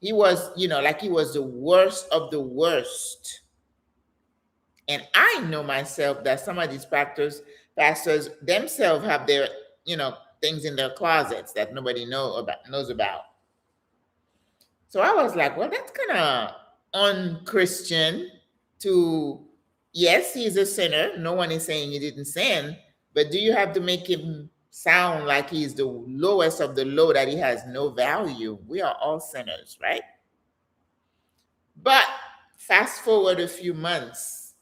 He was, like he was the worst of the worst. And I know myself that some of these pastors themselves have their, things in their closets that nobody knows about. So I was like, well, that's kind of unchristian to, yes, he's a sinner. No one is saying he didn't sin, but do you have to make him sound like he's the lowest of the low, that he has no value? We are all sinners, right? But fast forward a few months,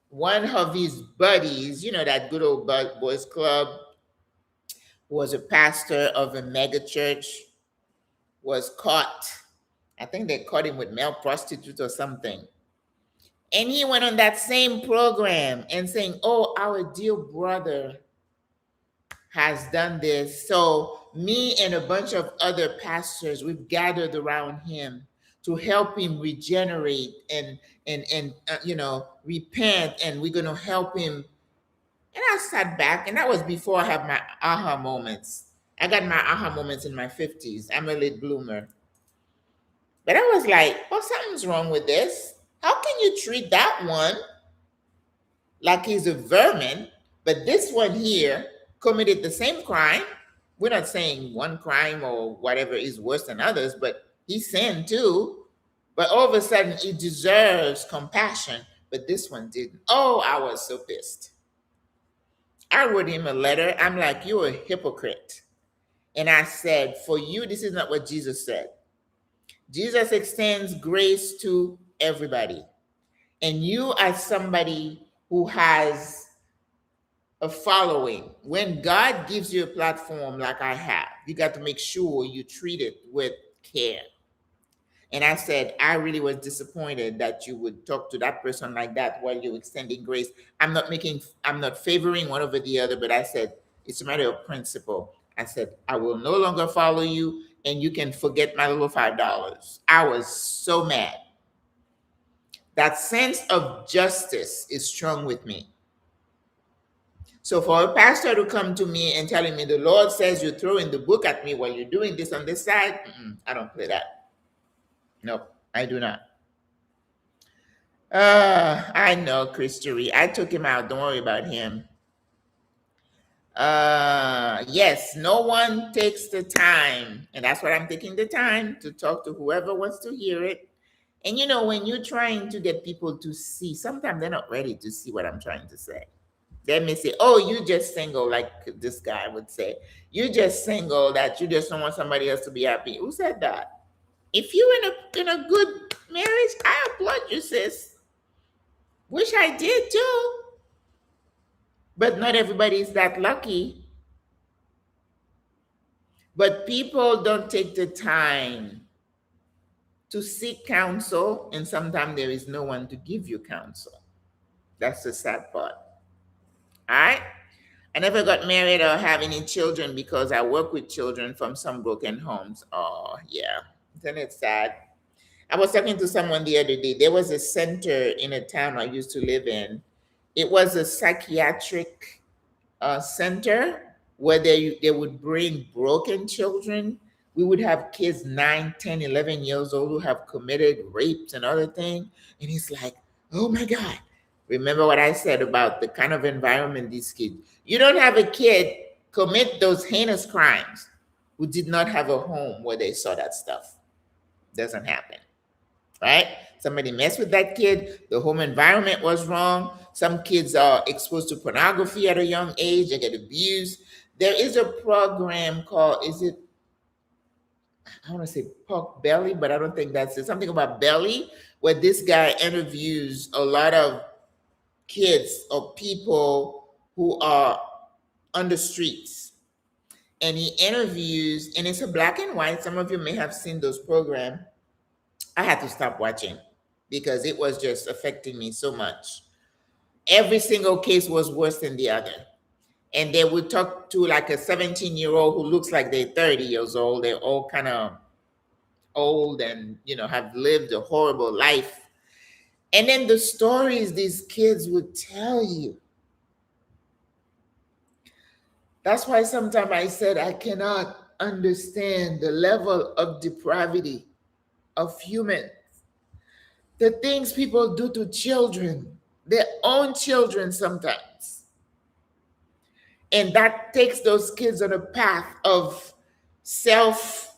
one of his buddies, that good old boys club, was a pastor of a mega church, was caught. I think they caught him with male prostitutes or something. And he went on that same program and saying, oh, our dear brother has done this. So me and a bunch of other pastors, we've gathered around him to help him regenerate and repent, and we're going to help him. And I sat back, and that was before I had my aha moments. I got my aha moments in my 50s. I'm a late bloomer. But I was like, well, something's wrong with this. How can you treat that one like he's a vermin, but this one here committed the same crime? We're not saying one crime or whatever is worse than others, but he sinned too. But all of a sudden, he deserves compassion, but this one didn't. Oh, I was so pissed. I wrote him a letter. I'm like, you're a hypocrite. And I said, for you, this is not what Jesus said. Jesus extends grace to everybody. And you, as somebody who has a following, when God gives you a platform like I have, you got to make sure you treat it with care. And I said, I really was disappointed that you would talk to that person like that while you're extending grace. I'm not favoring one over the other, but I said, it's a matter of principle. I said, I will no longer follow you, and you can forget my little $5. I was so mad. That sense of justice is strong with me. So for a pastor to come to me and telling me the Lord says you're throwing the book at me while you're doing this on this side, I don't play that. Nope, I do not. I know, Christy. I took him out. Don't worry about him. Yes, no one takes the time, and that's what I'm taking the time to talk to whoever wants to hear it. And when you're trying to get people to see, sometimes they're not ready to see what I'm trying to say. They may say, oh, you just single, like this guy would say. You just single, that you just don't want somebody else to be happy. Who said that? If you're in a good marriage, I applaud you, sis. Wish I did too. But not everybody is that lucky. But people don't take the time to seek counsel, and sometimes there is no one to give you counsel. That's the sad part. All right? I never got married or have any children because I work with children from some broken homes. Oh, yeah. Isn't it sad? I was talking to someone the other day. There was a center in a town I used to live in. It was a psychiatric center where they would bring broken children. We would have kids 9, 10, 11 years old who have committed rapes and other things. And it's like, oh my God. Remember what I said about the kind of environment these kids. You don't have a kid commit those heinous crimes who did not have a home where they saw that stuff. Doesn't happen. Right? Somebody messed with that kid. The home environment was wrong. Some kids are exposed to pornography at a young age. They get abused. There is a program called, I want to say Pork Belly, but I don't think that's it. Something about belly, where this guy interviews a lot of kids or people who are on the streets. And he interviews, and it's a black and white. Some of you may have seen those programs. I had to stop watching because it was just affecting me so much. Every single case was worse than the other. And they would talk to like a 17-year-old who looks like they're 30 years old. They're all kind of old and, have lived a horrible life. And then the stories these kids would tell you. That's why sometimes I said I cannot understand the level of depravity of humans. The things people do to children, their own children sometimes. And that takes those kids on a path of self,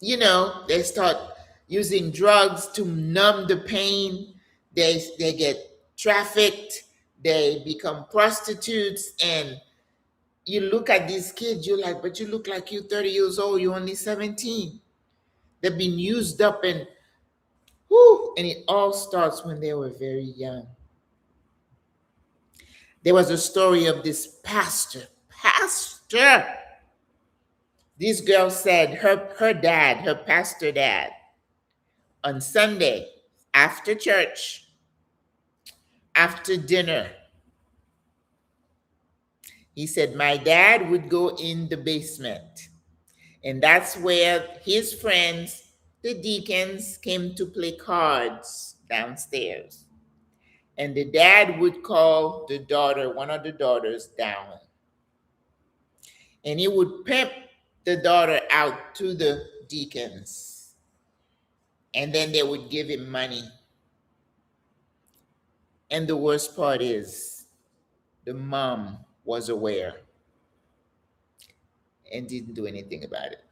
they start using drugs to numb the pain. They get trafficked, they become prostitutes, and you look at these kids, you're like, but you look like you're 30 years old, you're only 17. They've been used up and and it all starts when they were very young. There was a story of this pastor. This girl said her dad, her pastor dad, on Sunday after church, after dinner, he said, my dad would go in the basement. And that's where his friends, the deacons, came to play cards downstairs. And the dad would call the daughter, one of the daughters, down. And he would pimp the daughter out to the deacons. And then they would give him money. And the worst part is, the mom was aware and didn't do anything about it.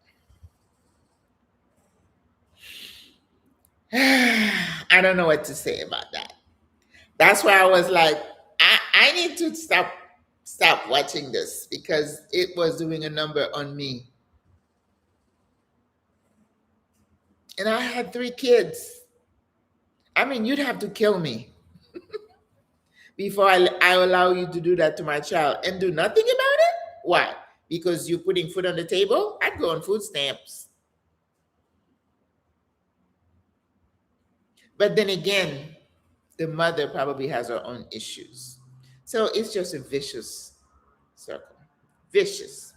I don't know what to say about that. That's why I was like, I need to stop watching this because it was doing a number on me. And I had 3 kids. I mean, you'd have to kill me before I allow you to do that to my child and do nothing about it? Why? Because you're putting food on the table? I'd go on food stamps. But then again, the mother probably has her own issues. So it's just a vicious circle. Vicious.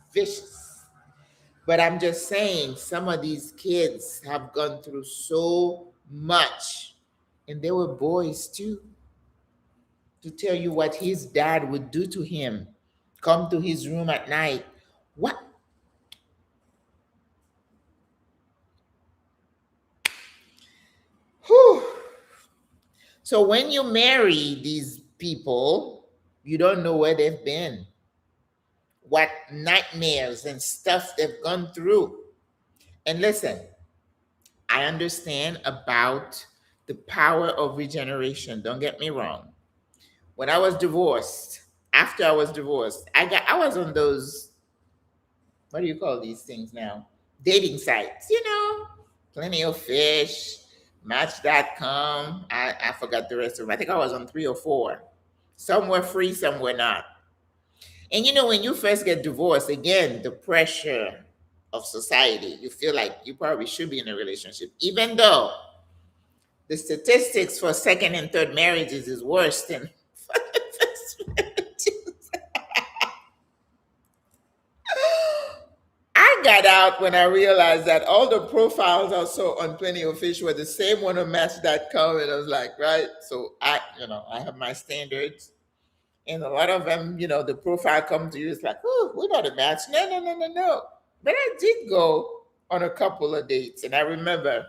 But I'm just saying, some of these kids have gone through so much, and they were boys too, to tell you what his dad would do to him. Come to his room at night. What? Whew. So when you marry these people, you don't know where they've been, what nightmares and stuff they've gone through. And listen, I understand about the power of regeneration. Don't get me wrong. When I was divorced, after I was divorced, I was on those, what do you call these things now? Dating sites, Plenty of Fish, Match.com. I forgot the rest of them. I think I was on 3 or 4. Some were free, some were not. And when you first get divorced, again, the pressure of society, you feel like you probably should be in a relationship, even though the statistics for second and third marriages is worse than for the first marriages. I got out when I realized that all the profiles I saw on Plenty of Fish were the same one on Match.com, and I was like, right. So I have my standards, and a lot of them, the profile comes to you, it's like, oh, we're not a match. No. But I did go on a couple of dates, and I remember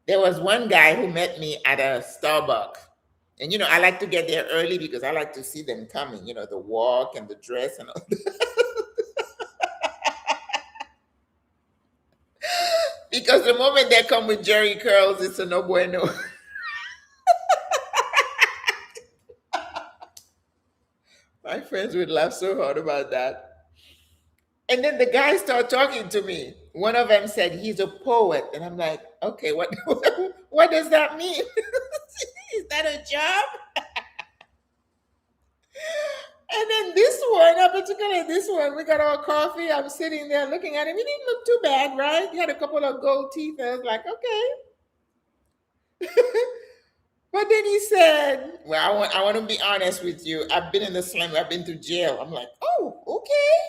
there was one guy who met me at a Starbucks. And, I like to get there early because I like to see them coming, the walk and the dress and all that. Because the moment they come with jerry curls, it's a no bueno. My friends would laugh so hard about that. And then the guys start talking to me. One of them said he's a poet. And I'm like, okay, what does that mean? Is that a job? And then this one, particularly this one, we got our coffee. I'm sitting there looking at him. He didn't look too bad, right? He had a couple of gold teeth. I was like, okay. But then he said, "Well, I want to be honest with you. I've been in the slum. I've been to jail." I'm like, "Oh, okay.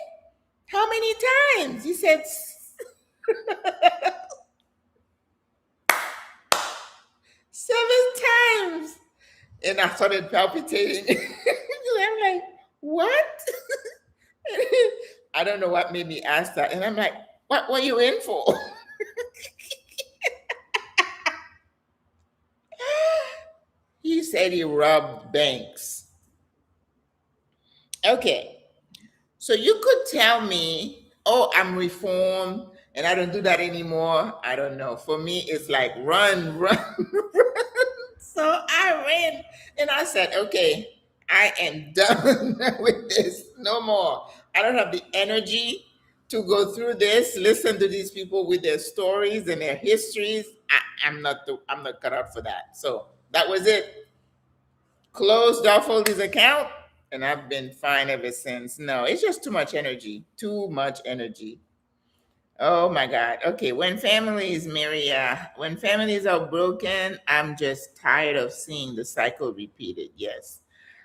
How many times?" He said, "7 times." And I started palpitating. I'm like, "What?" I don't know what made me ask that. And I'm like, "What were you in for?" He said he robbed banks. Okay. So you could tell me, "Oh, I'm reformed and I don't do that anymore." I don't know. For me, it's like run, run, run. So I ran and I said, "Okay, I am done with this. No more. I don't have the energy to go through this, listen to these people with their stories and their histories. I'm not cut out for that." So that was it. Closed off all his account, and I've been fine ever since. No, it's just too much energy. Too much energy. Oh my God. Okay, when families are broken, I'm just tired of seeing the cycle repeated. Yes.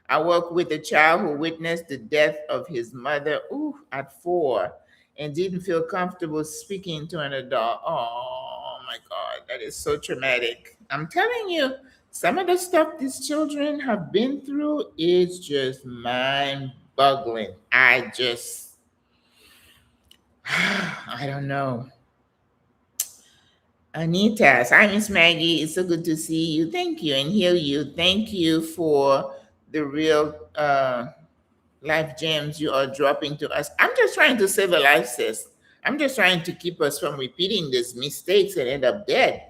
I work with a child who witnessed the death of his mother, at 4, and didn't feel comfortable speaking to an adult. Oh my God, that is so traumatic. I'm telling you, some of the stuff these children have been through is just mind boggling. I don't know. Anita, hi Miss Maggie. It's so good to see you. Thank you and hear you. Thank you for the real life gems you are dropping to us. I'm just trying to save a life, sis. I'm just trying to keep us from repeating these mistakes and end up dead.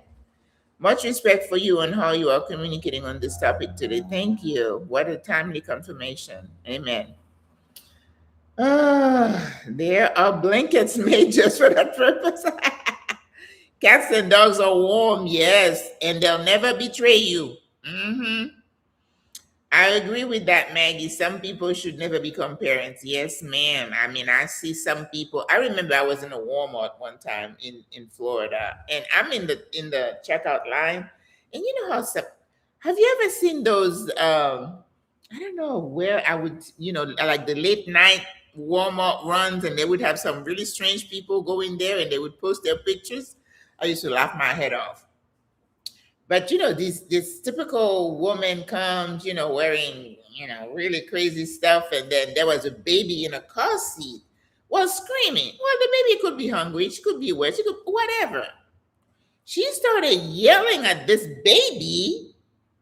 Much respect for you and how you are communicating on this topic today. Thank you. What a timely confirmation. Amen. There are blankets made just for that purpose. Cats and dogs are warm, yes, and they'll never betray you. Hmm. I agree with that, Maggie. Some people should never become parents. Yes, ma'am. I mean, I see some people. I remember I was in a Walmart one time in Florida, and I'm in the checkout line, and you know how some. Have you ever seen those? I don't know where I would, like the late night Walmart runs, and they would have some really strange people go in there, and they would post their pictures. I used to laugh my head off. But this typical woman comes, wearing, really crazy stuff, and then there was a baby in a car seat, was screaming. Well, the baby could be hungry, she could be wet, she could whatever. She started yelling at this baby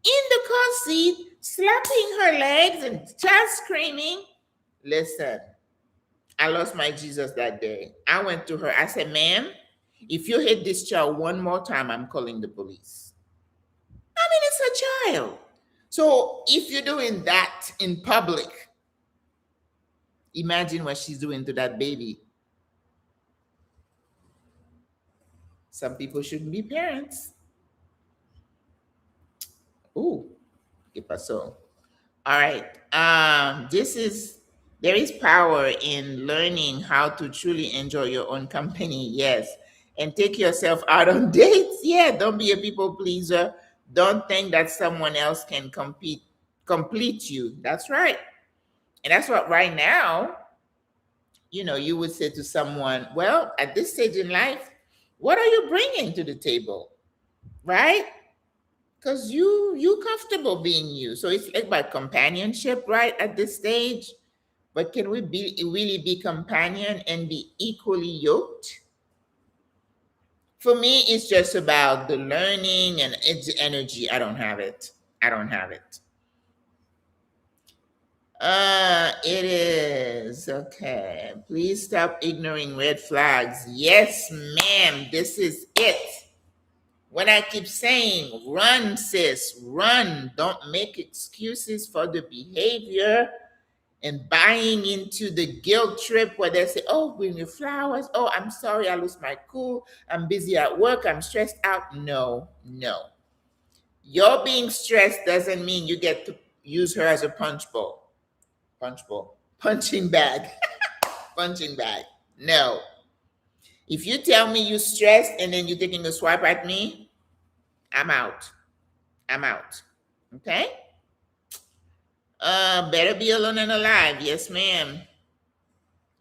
in the car seat, slapping her legs and just screaming. Listen, I lost my Jesus that day. I went to her. I said, "Ma'am, if you hit this child one more time, I'm calling the police." I mean, it's a child. So if you're doing that in public, imagine what she's doing to that baby. Some people shouldn't be parents. Ooh, ¿qué pasó? All right. There is power in learning how to truly enjoy your own company. Yes. And take yourself out on dates. Yeah. Don't be a people pleaser. Don't think that someone else can complete you. That's right. And that's what right now, you would say to someone, "Well, at this stage in life, what are you bringing to the table?" Right? Because you comfortable being you. So it's like about companionship, right? At this stage. But can we really be companion and be equally yoked? For me, it's just about the learning and it's energy. I don't have it. I don't have it. It is. Okay. Please stop ignoring red flags. Yes, ma'am. This is it. When I keep saying, run, sis, run. Don't make excuses for the behavior and buying into the guilt trip where they say, "Oh, bring your flowers. Oh, I'm sorry, I lost my cool. I'm busy at work. I'm stressed out." No, no. Your being stressed doesn't mean you get to use her as a punch bowl, punching bag, punching bag. No. If you tell me you stressed and then you're taking a swipe at me, I'm out. I'm out. Okay? Better be alone and alive. Yes, ma'am.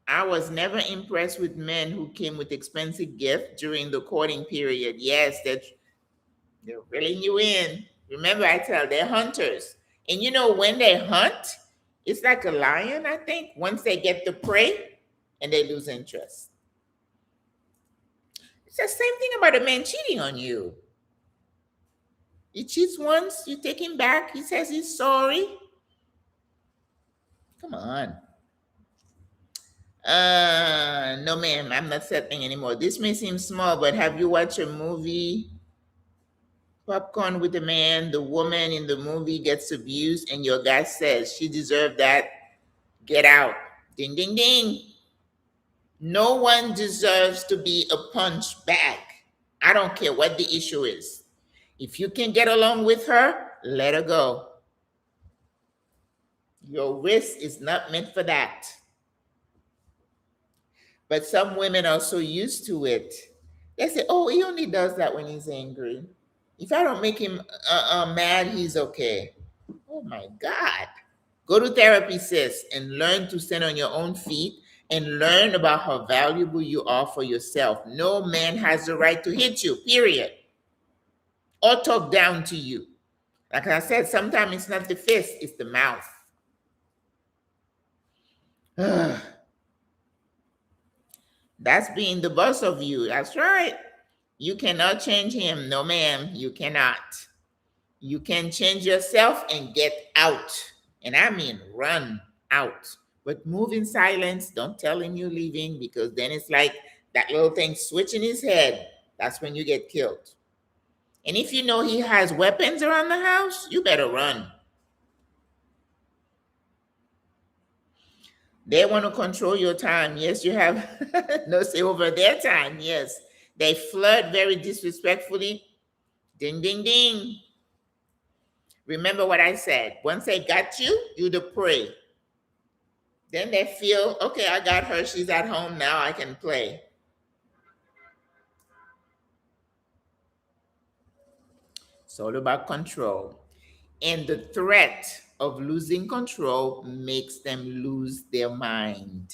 I was never impressed with men who came with expensive gifts during the courting period. Yes, they're reeling you in. Remember, I tell they're hunters. And when they hunt, it's like a lion, I think. Once they get the prey and they lose interest. It's the same thing about a man cheating on you. He cheats once, you take him back, he says he's sorry. Come on. No, ma'am, I'm not settling anymore. This may seem small, but have you watched a movie, Popcorn with a Man? The woman in the movie gets abused, and your guy says she deserved that. Get out. Ding, ding, ding. No one deserves to be a punch bag. I don't care what the issue is. If you can get along with her, let her go. Your wrist is not meant for that. But some women are so used to it. They say, oh, he only does that when he's angry. If I don't make him mad, he's okay. Oh my God. Go to therapy, sis, and learn to stand on your own feet and learn about how valuable you are for yourself. No man has the right to hit you, period, or talk down to you. Like I said, sometimes it's not the fist, it's the mouth. That's being the boss of you. That's right. You cannot change him. No, ma'am, you cannot. You can change yourself and get out. And I mean run out. But move in silence. Don't tell him you're leaving, because then it's like that little thing switching his head. That's when you get killed. And if you know he has weapons around the house, you better run. They want to control your time. Yes, you have no say over their time. Yes. They flirt very disrespectfully. Ding, ding, ding. Remember what I said. Once they got you, you the prey. Then they feel, okay, I got her. She's at home now. I can play. It's all about control. And the threat of losing control makes them lose their mind.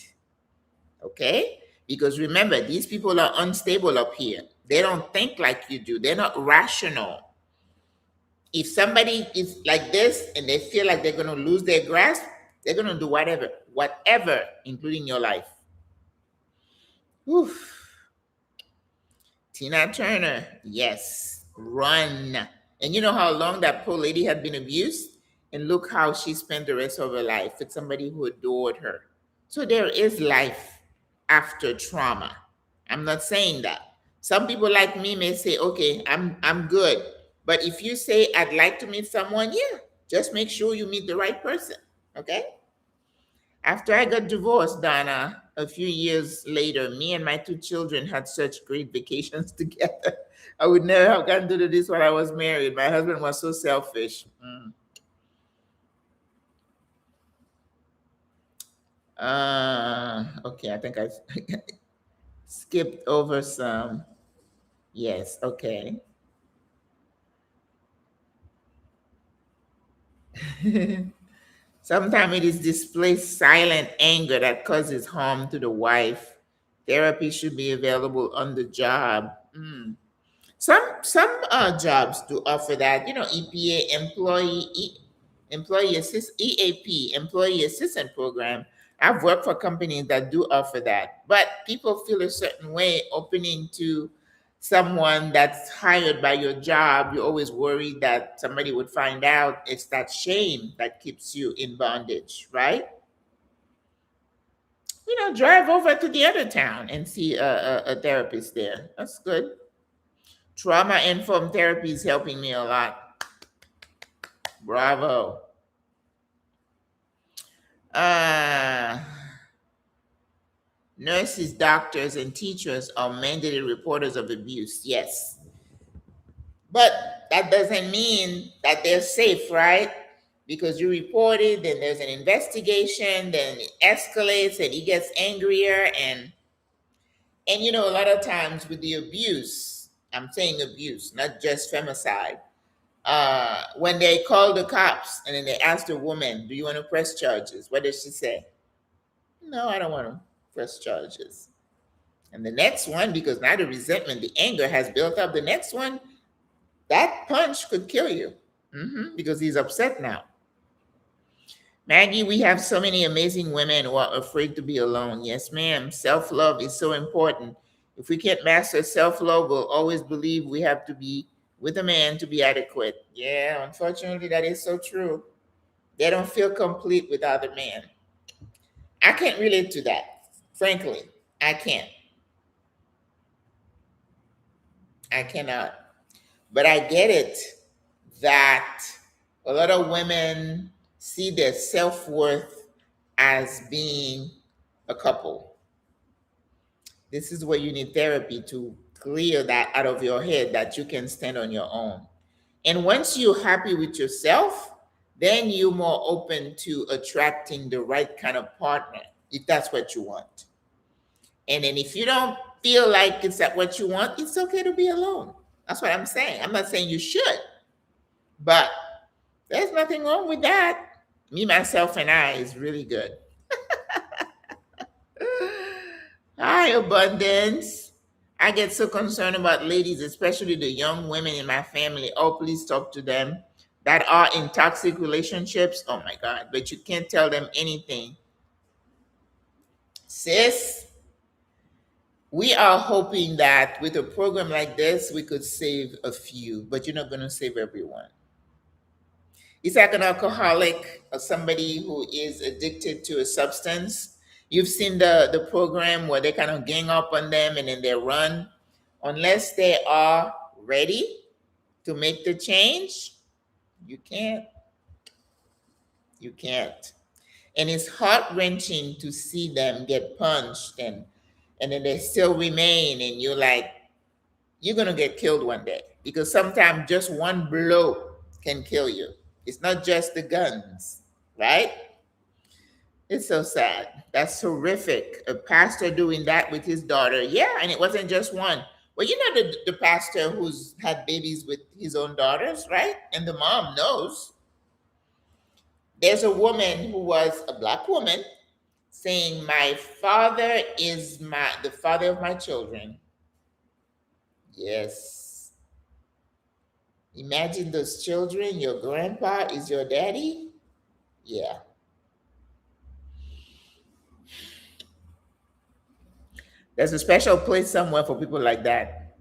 Okay? Because remember, these people are unstable up here. They don't think like you do. They're not rational. If somebody is like this and they feel like they're going to lose their grasp, they're going to do whatever, including your life. Oof. Tina Turner, yes, run. And you know how long that poor lady had been abused? And look how she spent the rest of her life with somebody who adored her. So there is life after trauma. I'm not saying that. Some people like me may say, okay, I'm good. But if you say I'd like to meet someone, yeah, just make sure you meet the right person. Okay? After I got divorced, Donna, a few years later, me and my two children had such great vacations together. I would never have gotten to do this while I was married. My husband was so selfish. Okay, I think I skipped over some. Yes, okay. Sometimes it is displaced silent anger that causes harm to the wife. Therapy should be available on the job. Some jobs do offer that. EPA EAP employee assistant program. I've worked for companies that do offer that, but people feel a certain way opening to someone that's hired by your job. You're always worried that somebody would find out. It's that shame that keeps you in bondage, right? Drive over to the other town and see a therapist there. That's good. Trauma informed therapy is helping me a lot. Bravo. Nurses, doctors, and teachers are mandated reporters of abuse. Yes. But that doesn't mean that they're safe, right? Because you report it, then there's an investigation, then it escalates and he gets angrier. And a lot of times with the abuse, I'm saying abuse, not just femicide, When they called the cops and then they asked the woman, "Do you want to press charges?" What did she say? "No, I don't want to press charges." And the next one, because now the resentment, the anger has built up, the next one, that punch could kill you. Because he's upset now. Maggie, we have so many amazing women who are afraid to be alone. Yes, ma'am. Self love is so important. If we can't master self love, we'll always believe we have to be with a man to be adequate. Yeah, unfortunately, that is so true. They don't feel complete without a man. I can't relate to that. Frankly, I can't. I cannot. But I get it that a lot of women see their self worth as being a couple. This is where you need therapy to clear that out of your head that you can stand on your own. And once you're happy with yourself, then you're more open to attracting the right kind of partner, if that's what you want. And then if you don't feel like it's that what you want, it's okay to be alone. That's what I'm saying. I'm not saying you should, but there's nothing wrong with that. Me, myself, and I is really good. Hi, abundance. I get so concerned about ladies, especially the young women in my family. Oh, please talk to them that are in toxic relationships. Oh my God, but you can't tell them anything. Sis, we are hoping that with a program like this, we could save a few, but you're not going to save everyone. It's like an alcoholic or somebody who is addicted to a substance. You've seen the program where they kind of gang up on them and then they run. Unless they are ready to make the change, you can't. You can't. And it's heart-wrenching to see them get punched and then they still remain and you're like, you're gonna get killed one day. Because sometimes just one blow can kill you. It's not just the guns, right? It's so sad. That's horrific. A pastor doing that with his daughter. Yeah, and it wasn't just one. Well, you know the pastor who's had babies with his own daughters, right? And the mom knows. There's a woman who was a black woman saying, "My father is the father of my children." Yes. Imagine those children. Your grandpa is your daddy. Yeah. There's a special place somewhere for people like that.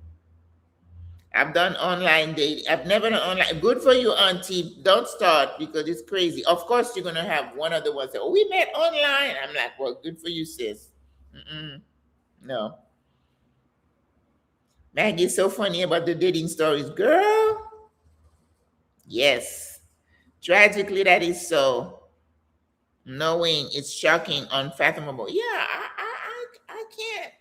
I've done online dating. I've never done online. Good for you, auntie. Don't start because it's crazy. Of course, you're gonna have one other one say, "Oh, we met online." I'm like, "Well, good for you, sis." Mm-mm. No. Maggie's so funny about the dating stories, girl. Yes. Tragically, that is so. Knowing it's shocking, unfathomable. Yeah, I can't.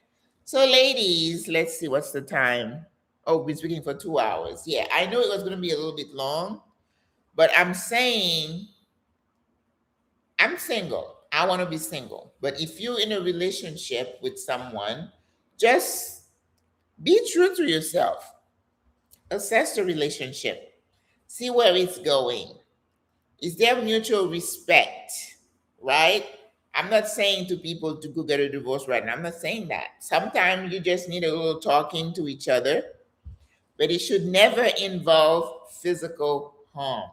So, ladies, let's see what's the time. Oh, we're speaking for 2 hours. Yeah, I know it was going to be a little bit long, but I'm saying I'm single. I want to be single. But if you're in a relationship with someone, just be true to yourself. Assess the relationship. See where it's going. Is there mutual respect? Right? I'm not saying to people to go get a divorce right now. I'm not saying that. Sometimes you just need a little talking to each other, but it should never involve physical harm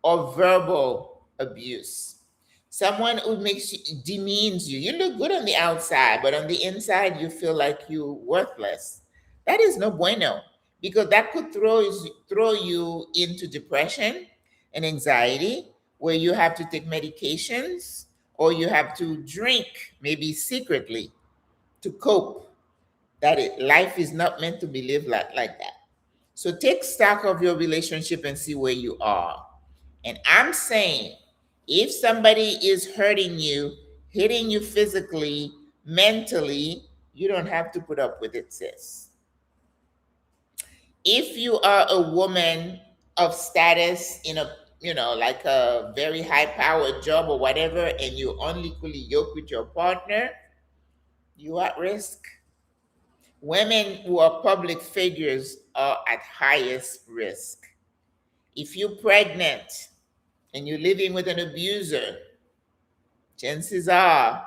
or verbal abuse. Someone who makes you demeans you. You look good on the outside, but on the inside you feel like you're worthless. That is no bueno because that could throw you into depression and anxiety where you have to take medications or you have to drink maybe secretly to cope. Life is not meant to be lived like that. So take stock of your relationship and see where you are. And I'm saying, if somebody is hurting you, hitting you physically, mentally, you don't have to put up with it, sis. If you are a woman of status in a, like a very high powered job or whatever, and you're unequally yoked with your partner, you're at risk. Women who are public figures are at highest risk. If you're pregnant and you're living with an abuser, chances are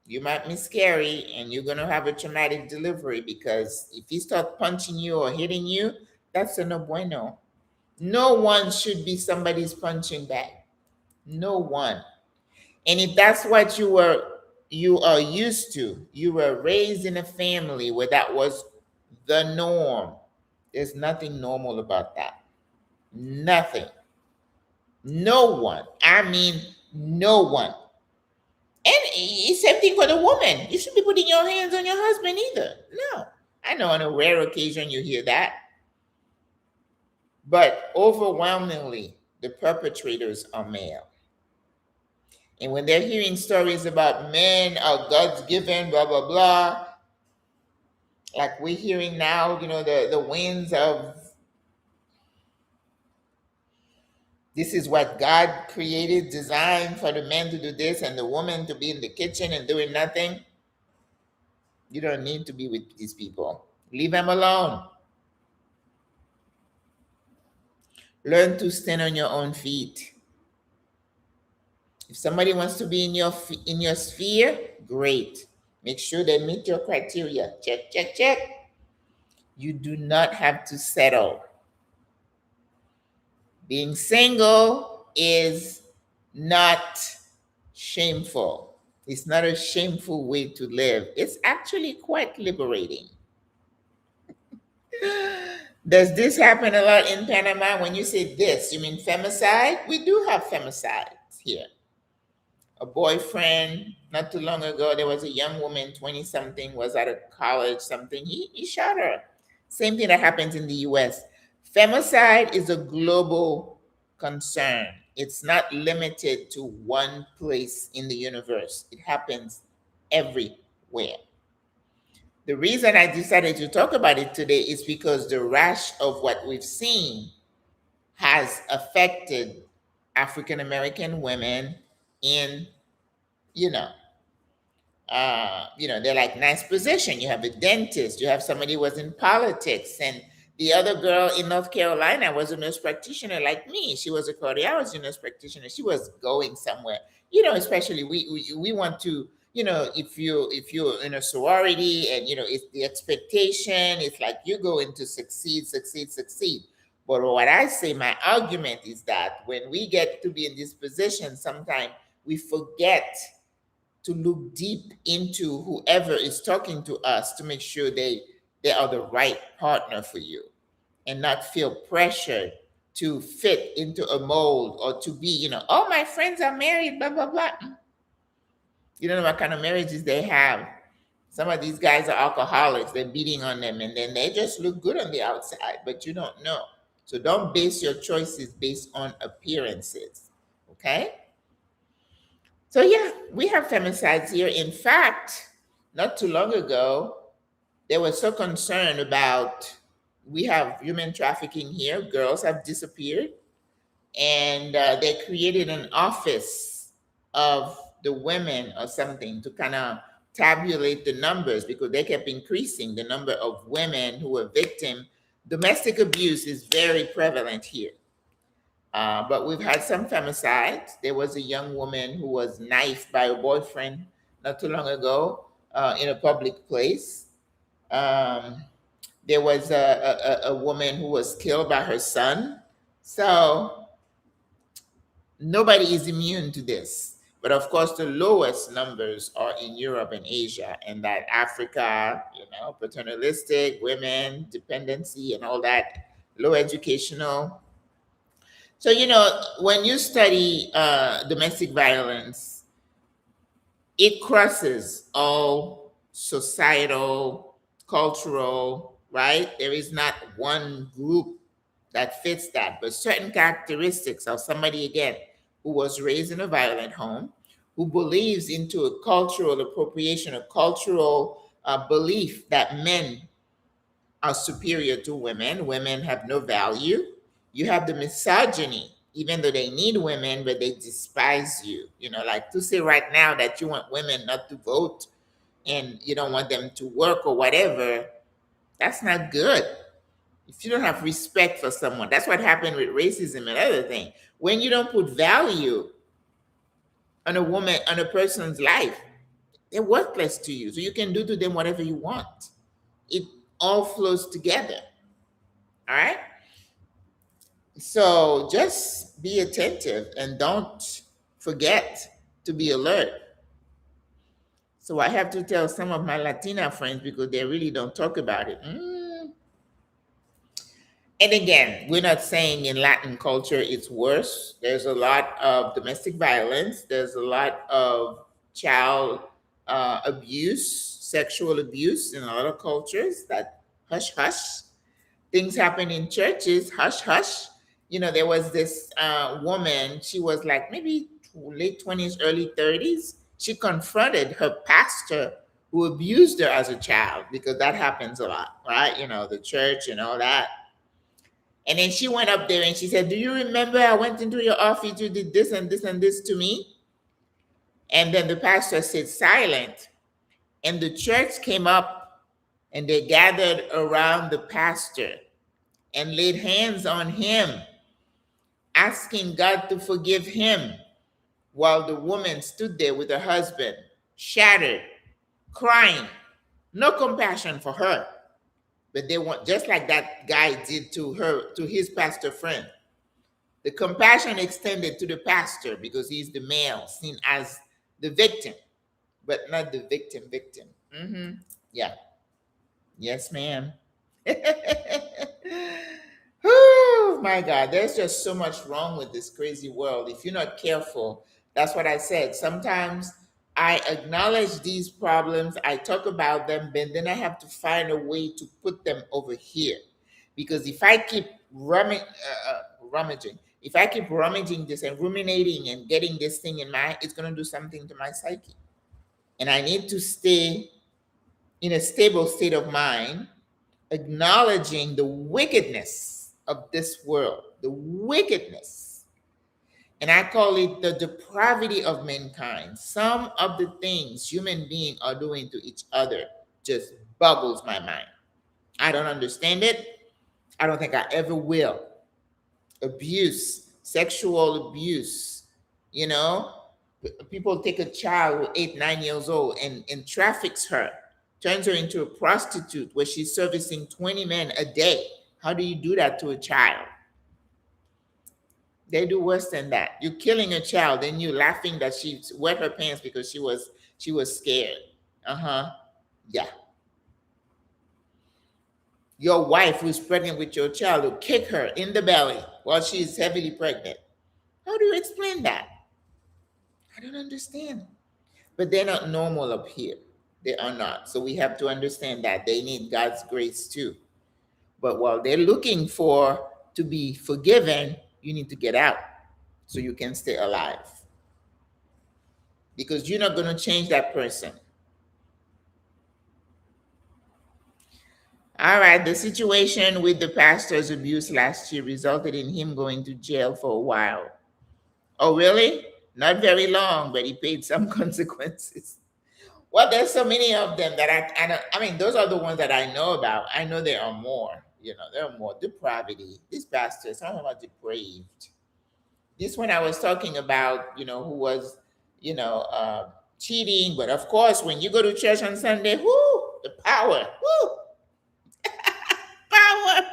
you might miscarry and you're going to have a traumatic delivery, because if he starts punching you or hitting you, that's a no bueno. No one should be somebody's punching bag. No one. And if that's what you are used to, you were raised in a family where that was the norm. There's nothing normal about that. Nothing. No one. I mean, no one. And it's same thing for the woman. You should be putting your hands on your husband either. No. I know on a rare occasion you hear that. But overwhelmingly, the perpetrators are male. And when they're hearing stories about men are God's given, blah, blah, blah, like we're hearing now, the winds of this is what God created, designed for the man to do this and the woman to be in the kitchen and doing nothing. You don't need to be with these people. Leave them alone. Learn to stand on your own feet. If somebody wants to be in your sphere, great. Make sure they meet your criteria. Check, check, check. You do not have to settle. Being single is not shameful. It's not a shameful way to live. It's actually quite liberating. Does this happen a lot in Panama? When you say this, you mean femicide? We do have femicides here. A boyfriend, not too long ago, there was a young woman, 20 something, was at a college, something. He shot her. Same thing that happens in the US. Femicide is a global concern. It's not limited to one place in the universe. It happens everywhere. The reason I decided to talk about it today is because the rash of what we've seen has affected African American women in, they're like nice position. You have a dentist, you have somebody who was in politics, and the other girl in North Carolina was a nurse practitioner like me. She was a cardiology nurse practitioner. She was going somewhere. Especially we want to, if you're in a sorority and it's the expectation, it's like you're going to succeed, succeed, succeed. But what I say, my argument is that when we get to be in this position, sometimes we forget to look deep into whoever is talking to us to make sure they are the right partner for you, and not feel pressured to fit into a mold or to be, all my friends are married, blah, blah, blah. You don't know what kind of marriages they have. Some of these guys are alcoholics. They're beating on them, and then they just look good on the outside, but you don't know. So don't base your choices based on appearances, okay? So yeah, we have femicides here. In fact, not too long ago, they were so concerned about, we have human trafficking here. Girls have disappeared, and they created an office of the women or something to kind of tabulate the numbers, because they kept increasing the number of women who were victim. Domestic abuse is very prevalent here. But we've had some femicides. There was a young woman who was knifed by a boyfriend not too long ago in a public place. There was a woman who was killed by her son. So nobody is immune to this. But of course, the lowest numbers are in Europe and Asia, and that Africa, paternalistic, women, dependency, and all that, low educational. So, when you study domestic violence, it crosses all societal, cultural, right? There is not one group that fits that, but certain characteristics of somebody, again, who was raised in a violent home, who believes into a cultural appropriation, a cultural belief that men are superior to women. Women have no value. You have the misogyny, even though they need women, but they despise you. Like to say right now that you want women not to vote and you don't want them to work or whatever, that's not good. if you don't have respect for someone, that's what happened with racism and other things. When you don't put value on a woman, on a person's life, they're worthless to you. So you can do to them whatever you want. It all flows together. All right. So just be attentive and don't forget to be alert. So I have to tell some of my Latina friends because they really don't talk about it. And again, we're not saying in Latin culture it's worse. There's a lot of domestic violence. There's a lot of child abuse, sexual abuse in a lot of cultures. That hush hush. Things happen in churches, hush hush. There was this woman. She was like maybe late 20s, early 30s. She confronted her pastor who abused her as a child, because that happens a lot, right? The church and all that. And then she went up there and she said, "Do you remember I went into your office, you did this and this and this to me?" And then the pastor stayed silent. And the church came up and they gathered around the pastor and laid hands on him, asking God to forgive him, while the woman stood there with her husband, shattered, crying. No compassion for her. But they want, just like that guy did to her, to his pastor friend. The compassion extended to the pastor because he's the male, seen as the victim, but not the victim. Yeah. Yes, ma'am. Oh my God, there's just so much wrong with this crazy world. If you're not careful, that's what I said. Sometimes I acknowledge these problems, I talk about them, but then I have to find a way to put them over here. Because if I keep rummaging, if I keep rummaging this and ruminating and getting this thing in my, it's going to do something to my psyche. And I need to stay in a stable state of mind, acknowledging the wickedness of this world, the wickedness. And I call it the depravity of mankind. Some of the things human beings are doing to each other just boggles my mind. I don't understand it. I don't think I ever will. Abuse, sexual abuse, people take a child who's 8, 9 years old and traffics her, turns her into a prostitute where she's servicing 20 men a day. How do you do that to a child? They do worse than that. You're killing a child, and you're laughing that she wet her pants because she was scared. Yeah. Your wife who's pregnant with your child will kick her in the belly while she's heavily pregnant. How do you explain that? I don't understand. But they're not normal up here. They are not. So we have to understand that they need God's grace too. But while they're looking for to be forgiven, you need to get out so you can stay alive. Because you're not going to change that person. All right, the situation with the pastor's abuse last year resulted in him going to jail for a while. Oh, really? Not very long, but he paid some consequences. Well, there's so many of them that I mean, those are the ones that I know about. I know there are more. There are more. Depravity. This pastor, some of them are depraved. This one I was talking about, who was, cheating. But of course, when you go to church on Sunday, whoo, the power, whoo,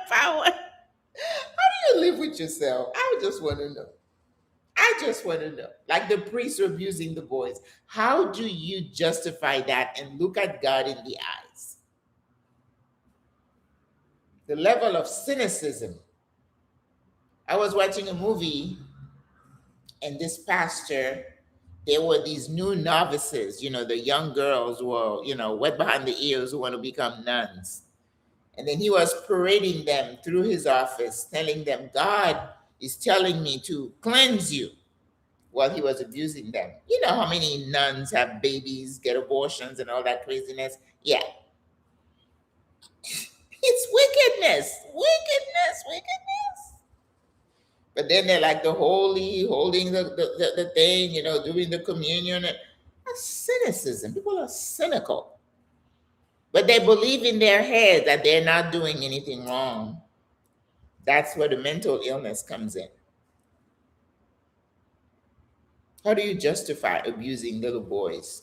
power. How do you live with yourself? I just want to know. Like the priests abusing the boys. How do you justify that and look at God in the eyes? The level of cynicism. I was watching a movie, and this pastor, there were these new novices, the young girls who were, wet behind the ears, who want to become nuns. And then he was parading them through his office, telling them, God is telling me to cleanse you, while he was abusing them. You know how many nuns have babies, get abortions, and all that craziness? Yeah. It's wickedness. But then they're like the holy, holding the thing, doing the communion. That's cynicism. People are cynical. But they believe in their head that they're not doing anything wrong. That's where the mental illness comes in. How do you justify abusing little boys?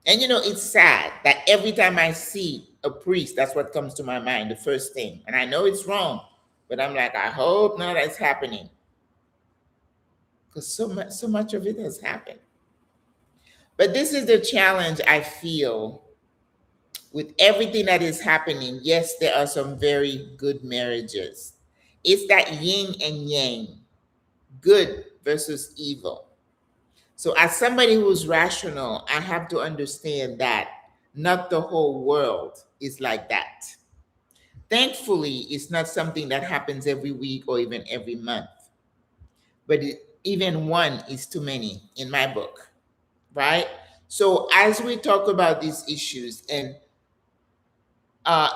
And it's sad that every time I see a priest, that's what comes to my mind, the first thing. And I know it's wrong, but I'm like, I hope none of that's happening. Because so much of it has happened. But this is the challenge I feel with everything that is happening. Yes, there are some very good marriages. It's that yin and yang, good versus evil. So, as somebody who's rational, I have to understand that not the whole world is like that. Thankfully, it's not something that happens every week or even every month, but even one is too many in my book, right? So, as we talk about these issues and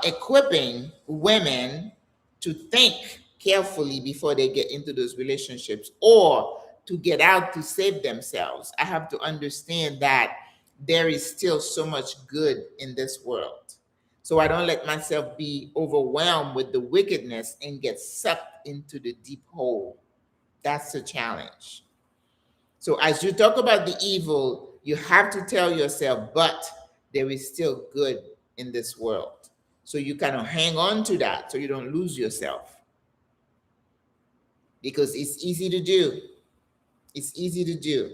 equipping women to think carefully before they get into those relationships or to get out to save themselves, I have to understand that there is still so much good in this world. So I don't let myself be overwhelmed with the wickedness and get sucked into the deep hole. That's the challenge. So as you talk about the evil, you have to tell yourself, but there is still good in this world. So you kind of hang on to that so you don't lose yourself. Because it's easy to do. It's easy to do.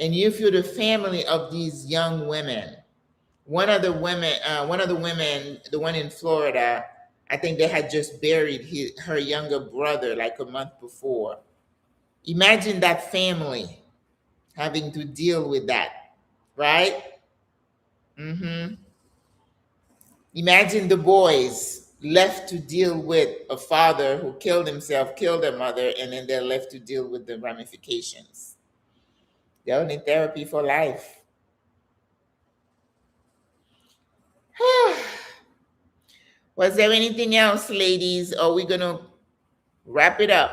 And if you're the family of these young women, one of the women, the one in Florida, I think they had just buried her younger brother like a month before. Imagine that family having to deal with that, right? Mm-hmm. Imagine the boys left to deal with a father who killed himself, killed their mother, and then they're left to deal with the ramifications. They're in therapy for life. Was there anything else, ladies? Or are we going to wrap it up?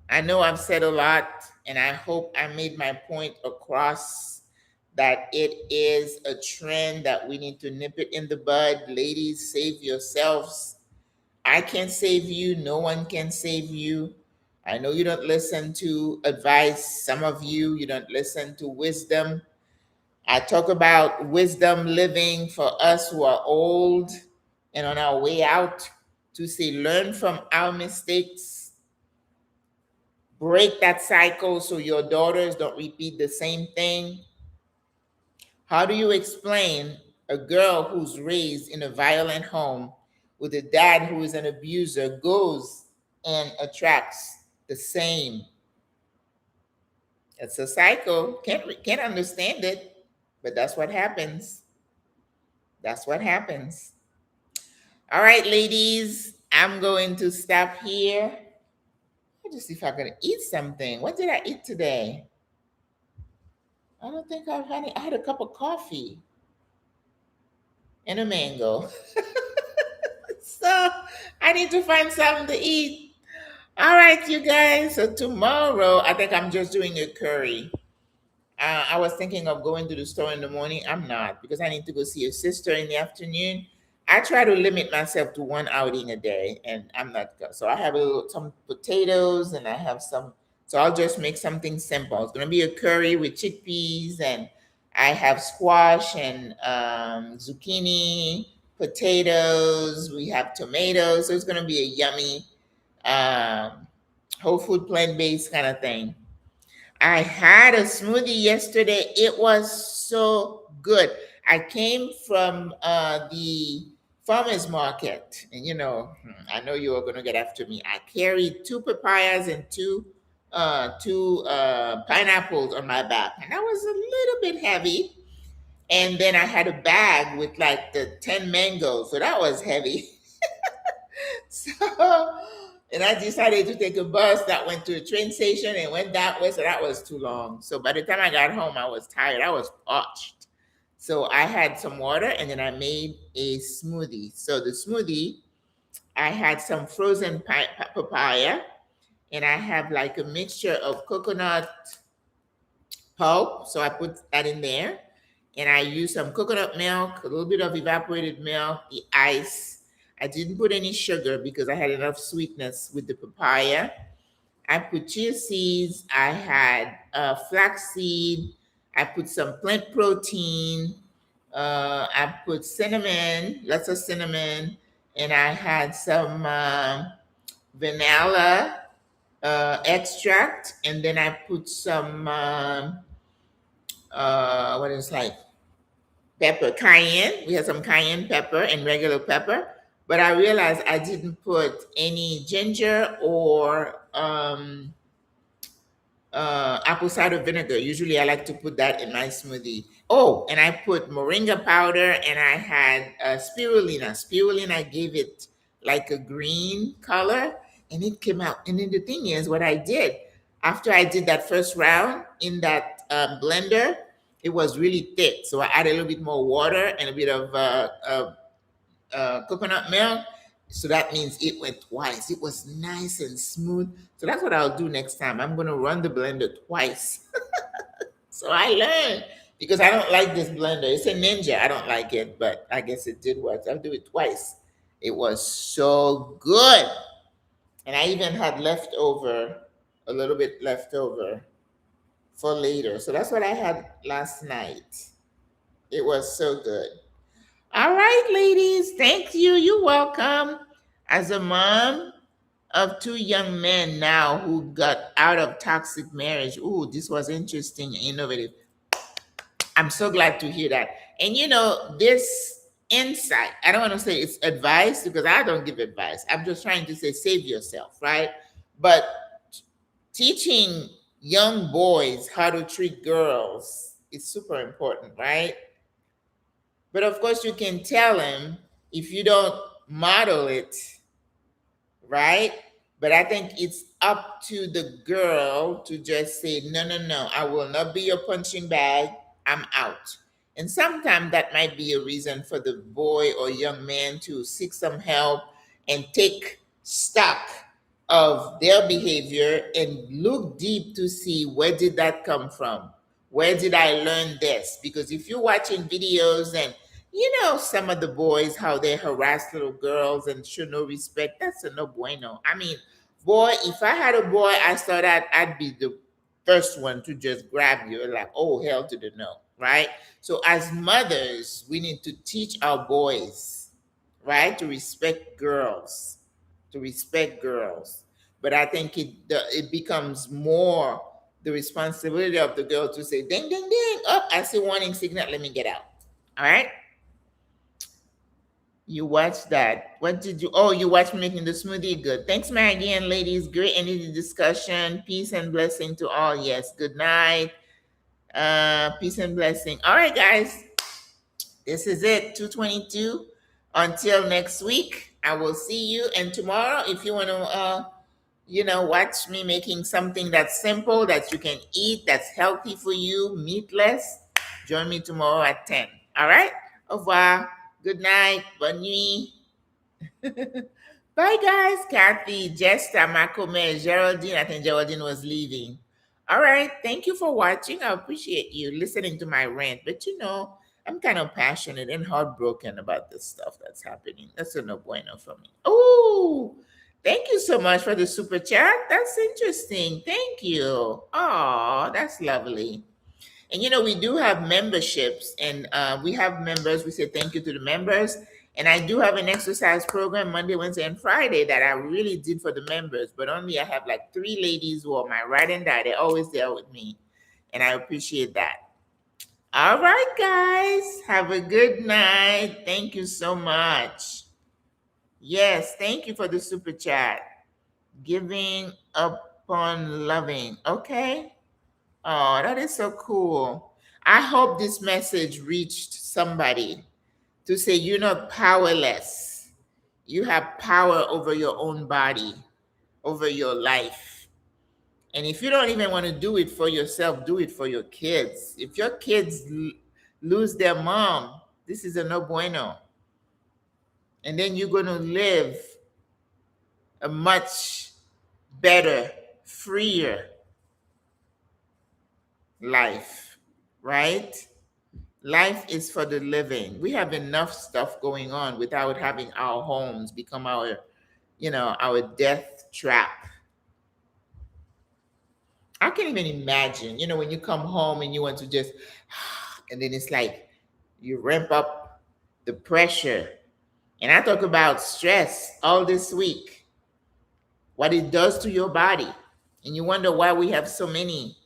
I know I've said a lot, and I hope I made my point across that it is a trend that we need to nip it in the bud. Ladies, save yourselves. I can't save you. No one can save you. I know you don't listen to advice. Some of you don't listen to wisdom. I talk about wisdom living for us who are old and on our way out to say, learn from our mistakes, break that cycle so your daughters don't repeat the same thing. How do you explain a girl who's raised in a violent home with a dad who is an abuser goes and attracts the same? It's a cycle. Can't understand it, but that's what happens. That's what happens. All right, ladies, I'm going to stop here. Let me just see if I can eat something. What did I eat today? I don't think I've had any. I had a cup of coffee and a mango. So I need to find something to eat. All right, you guys. So tomorrow, I think I'm just doing a curry. I was thinking of going to the store in the morning. I'm not because I need to go see a sister in the afternoon. I try to limit myself to one outing a day, and I'm not. So I have some potatoes, and I have some. So I'll just make something simple. It's gonna be a curry with chickpeas, and I have squash and zucchini, potatoes. We have tomatoes, so it's gonna be a yummy, um, whole food plant based kind of thing. I had a smoothie yesterday. It was so good. I came from the farmers market, and I know you are going to get after me. I carried two papayas and two pineapples on my back, and that was a little bit heavy. And then I had a bag with like the 10 mangoes, so that was heavy. So, and I decided to take a bus that went to a train station and went that way. So that was too long. So by the time I got home, I was tired. I was parched. So I had some water and then I made a smoothie. So the smoothie, I had some frozen papaya and I have like a mixture of coconut pulp. So I put that in there. And I used some coconut milk, a little bit of evaporated milk, the ice. I didn't put any sugar because I had enough sweetness with the papaya. I put chia seeds. I had flaxseed. I put some plant protein. I put cinnamon, lots of cinnamon, and I had some vanilla extract, and then I put some what is like pepper, cayenne. We had some cayenne pepper and regular pepper, but I realized I didn't put any ginger or apple cider vinegar. Usually, I like to put that in my smoothie. Oh, and I put moringa powder, and I had spirulina. Spirulina gave it like a green color, and it came out. And then the thing is, what I did after I did that first round in that blender, it was really thick. So I added a little bit more water and a bit of coconut milk. So that means it went twice. It was nice and smooth. So that's what I'll do next time. I'm going to run the blender twice. So I learned because I don't like this blender. It's a Ninja. I don't like it, but I guess it did work. I'll do it twice. It was so good. And I even had leftover, a little bit leftover for later. So that's what I had last night. It was so good. All right, ladies. Thank you. You're welcome. As a mom of two young men now who got out of toxic marriage, ooh, this was interesting and innovative. I'm so glad to hear that. And this insight, I don't want to say it's advice because I don't give advice. I'm just trying to say save yourself, right? But teaching young boys how to treat girls is super important, right? But of course, you can tell him if you don't model it, right? But I think it's up to the girl to just say, no, no, no, I will not be your punching bag. I'm out. And sometimes that might be a reason for the boy or young man to seek some help and take stock of their behavior and look deep to see where did that come from? Where did I learn this? Because if you're watching videos and some of the boys, how they harass little girls and show no respect, that's a no bueno. I mean, boy, if I had a boy, I saw that, I'd be the first one to just grab you and like, oh, hell to the no, right? So as mothers, we need to teach our boys, right, to respect girls, But I think it becomes more the responsibility of the girl to say, ding, ding, ding, oh, I see warning signal, let me get out. All right? You watched that. What did you? Oh, you watched me making the smoothie. Good. Thanks, Maggie and ladies. Great energy discussion. Peace and blessing to all. Yes. Good night. Peace and blessing. All right, guys. This is it. 2:22. Until next week, I will see you. And tomorrow, if you want to, watch me making something that's simple that you can eat, that's healthy for you, meatless, join me tomorrow at 10. All right? Au revoir. Good night. Bonne nuit. Bye, guys. Kathy, Jessica, Makome, Geraldine. I think Geraldine was leaving. All right. Thank you for watching. I appreciate you listening to my rant. But I'm kind of passionate and heartbroken about this stuff that's happening. That's a no bueno for me. Oh, thank you so much for the super chat. That's interesting. Thank you. Oh, that's lovely. And we do have memberships, and we have members. We say thank you to the members. And I do have an exercise program Monday, Wednesday, and Friday that I really did for the members. But only I have like 3 ladies who are my ride and die. They're always there with me, and I appreciate that. All right, guys. Have a good night. Thank you so much. Yes, thank you for the super chat. Giving upon loving. Okay. Oh, that is so cool. I hope this message reached somebody to say you're not powerless. You have power over your own body, over your life. And if you don't even want to do it for yourself, do it for your kids. If your kids lose their mom, this is a no bueno. And then you're going to live a much better, freer life, right? Life is for the living. We have enough stuff going on without having our homes become our, our death trap. I can't even imagine, when you come home and you want to just, and then it's like you ramp up the pressure. And I talk about stress all this week, what it does to your body. And you wonder why we have so many,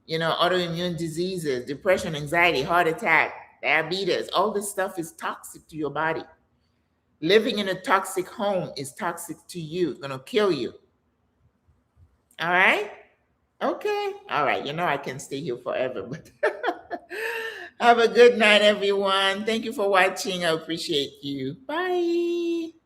autoimmune diseases, depression, anxiety, heart attack, diabetes. All this stuff is toxic to your body. Living in a toxic home is toxic to you. It's going to kill you. All right? Okay. All right. I can stay here forever, but have a good night, everyone. Thank you for watching. I appreciate you. Bye.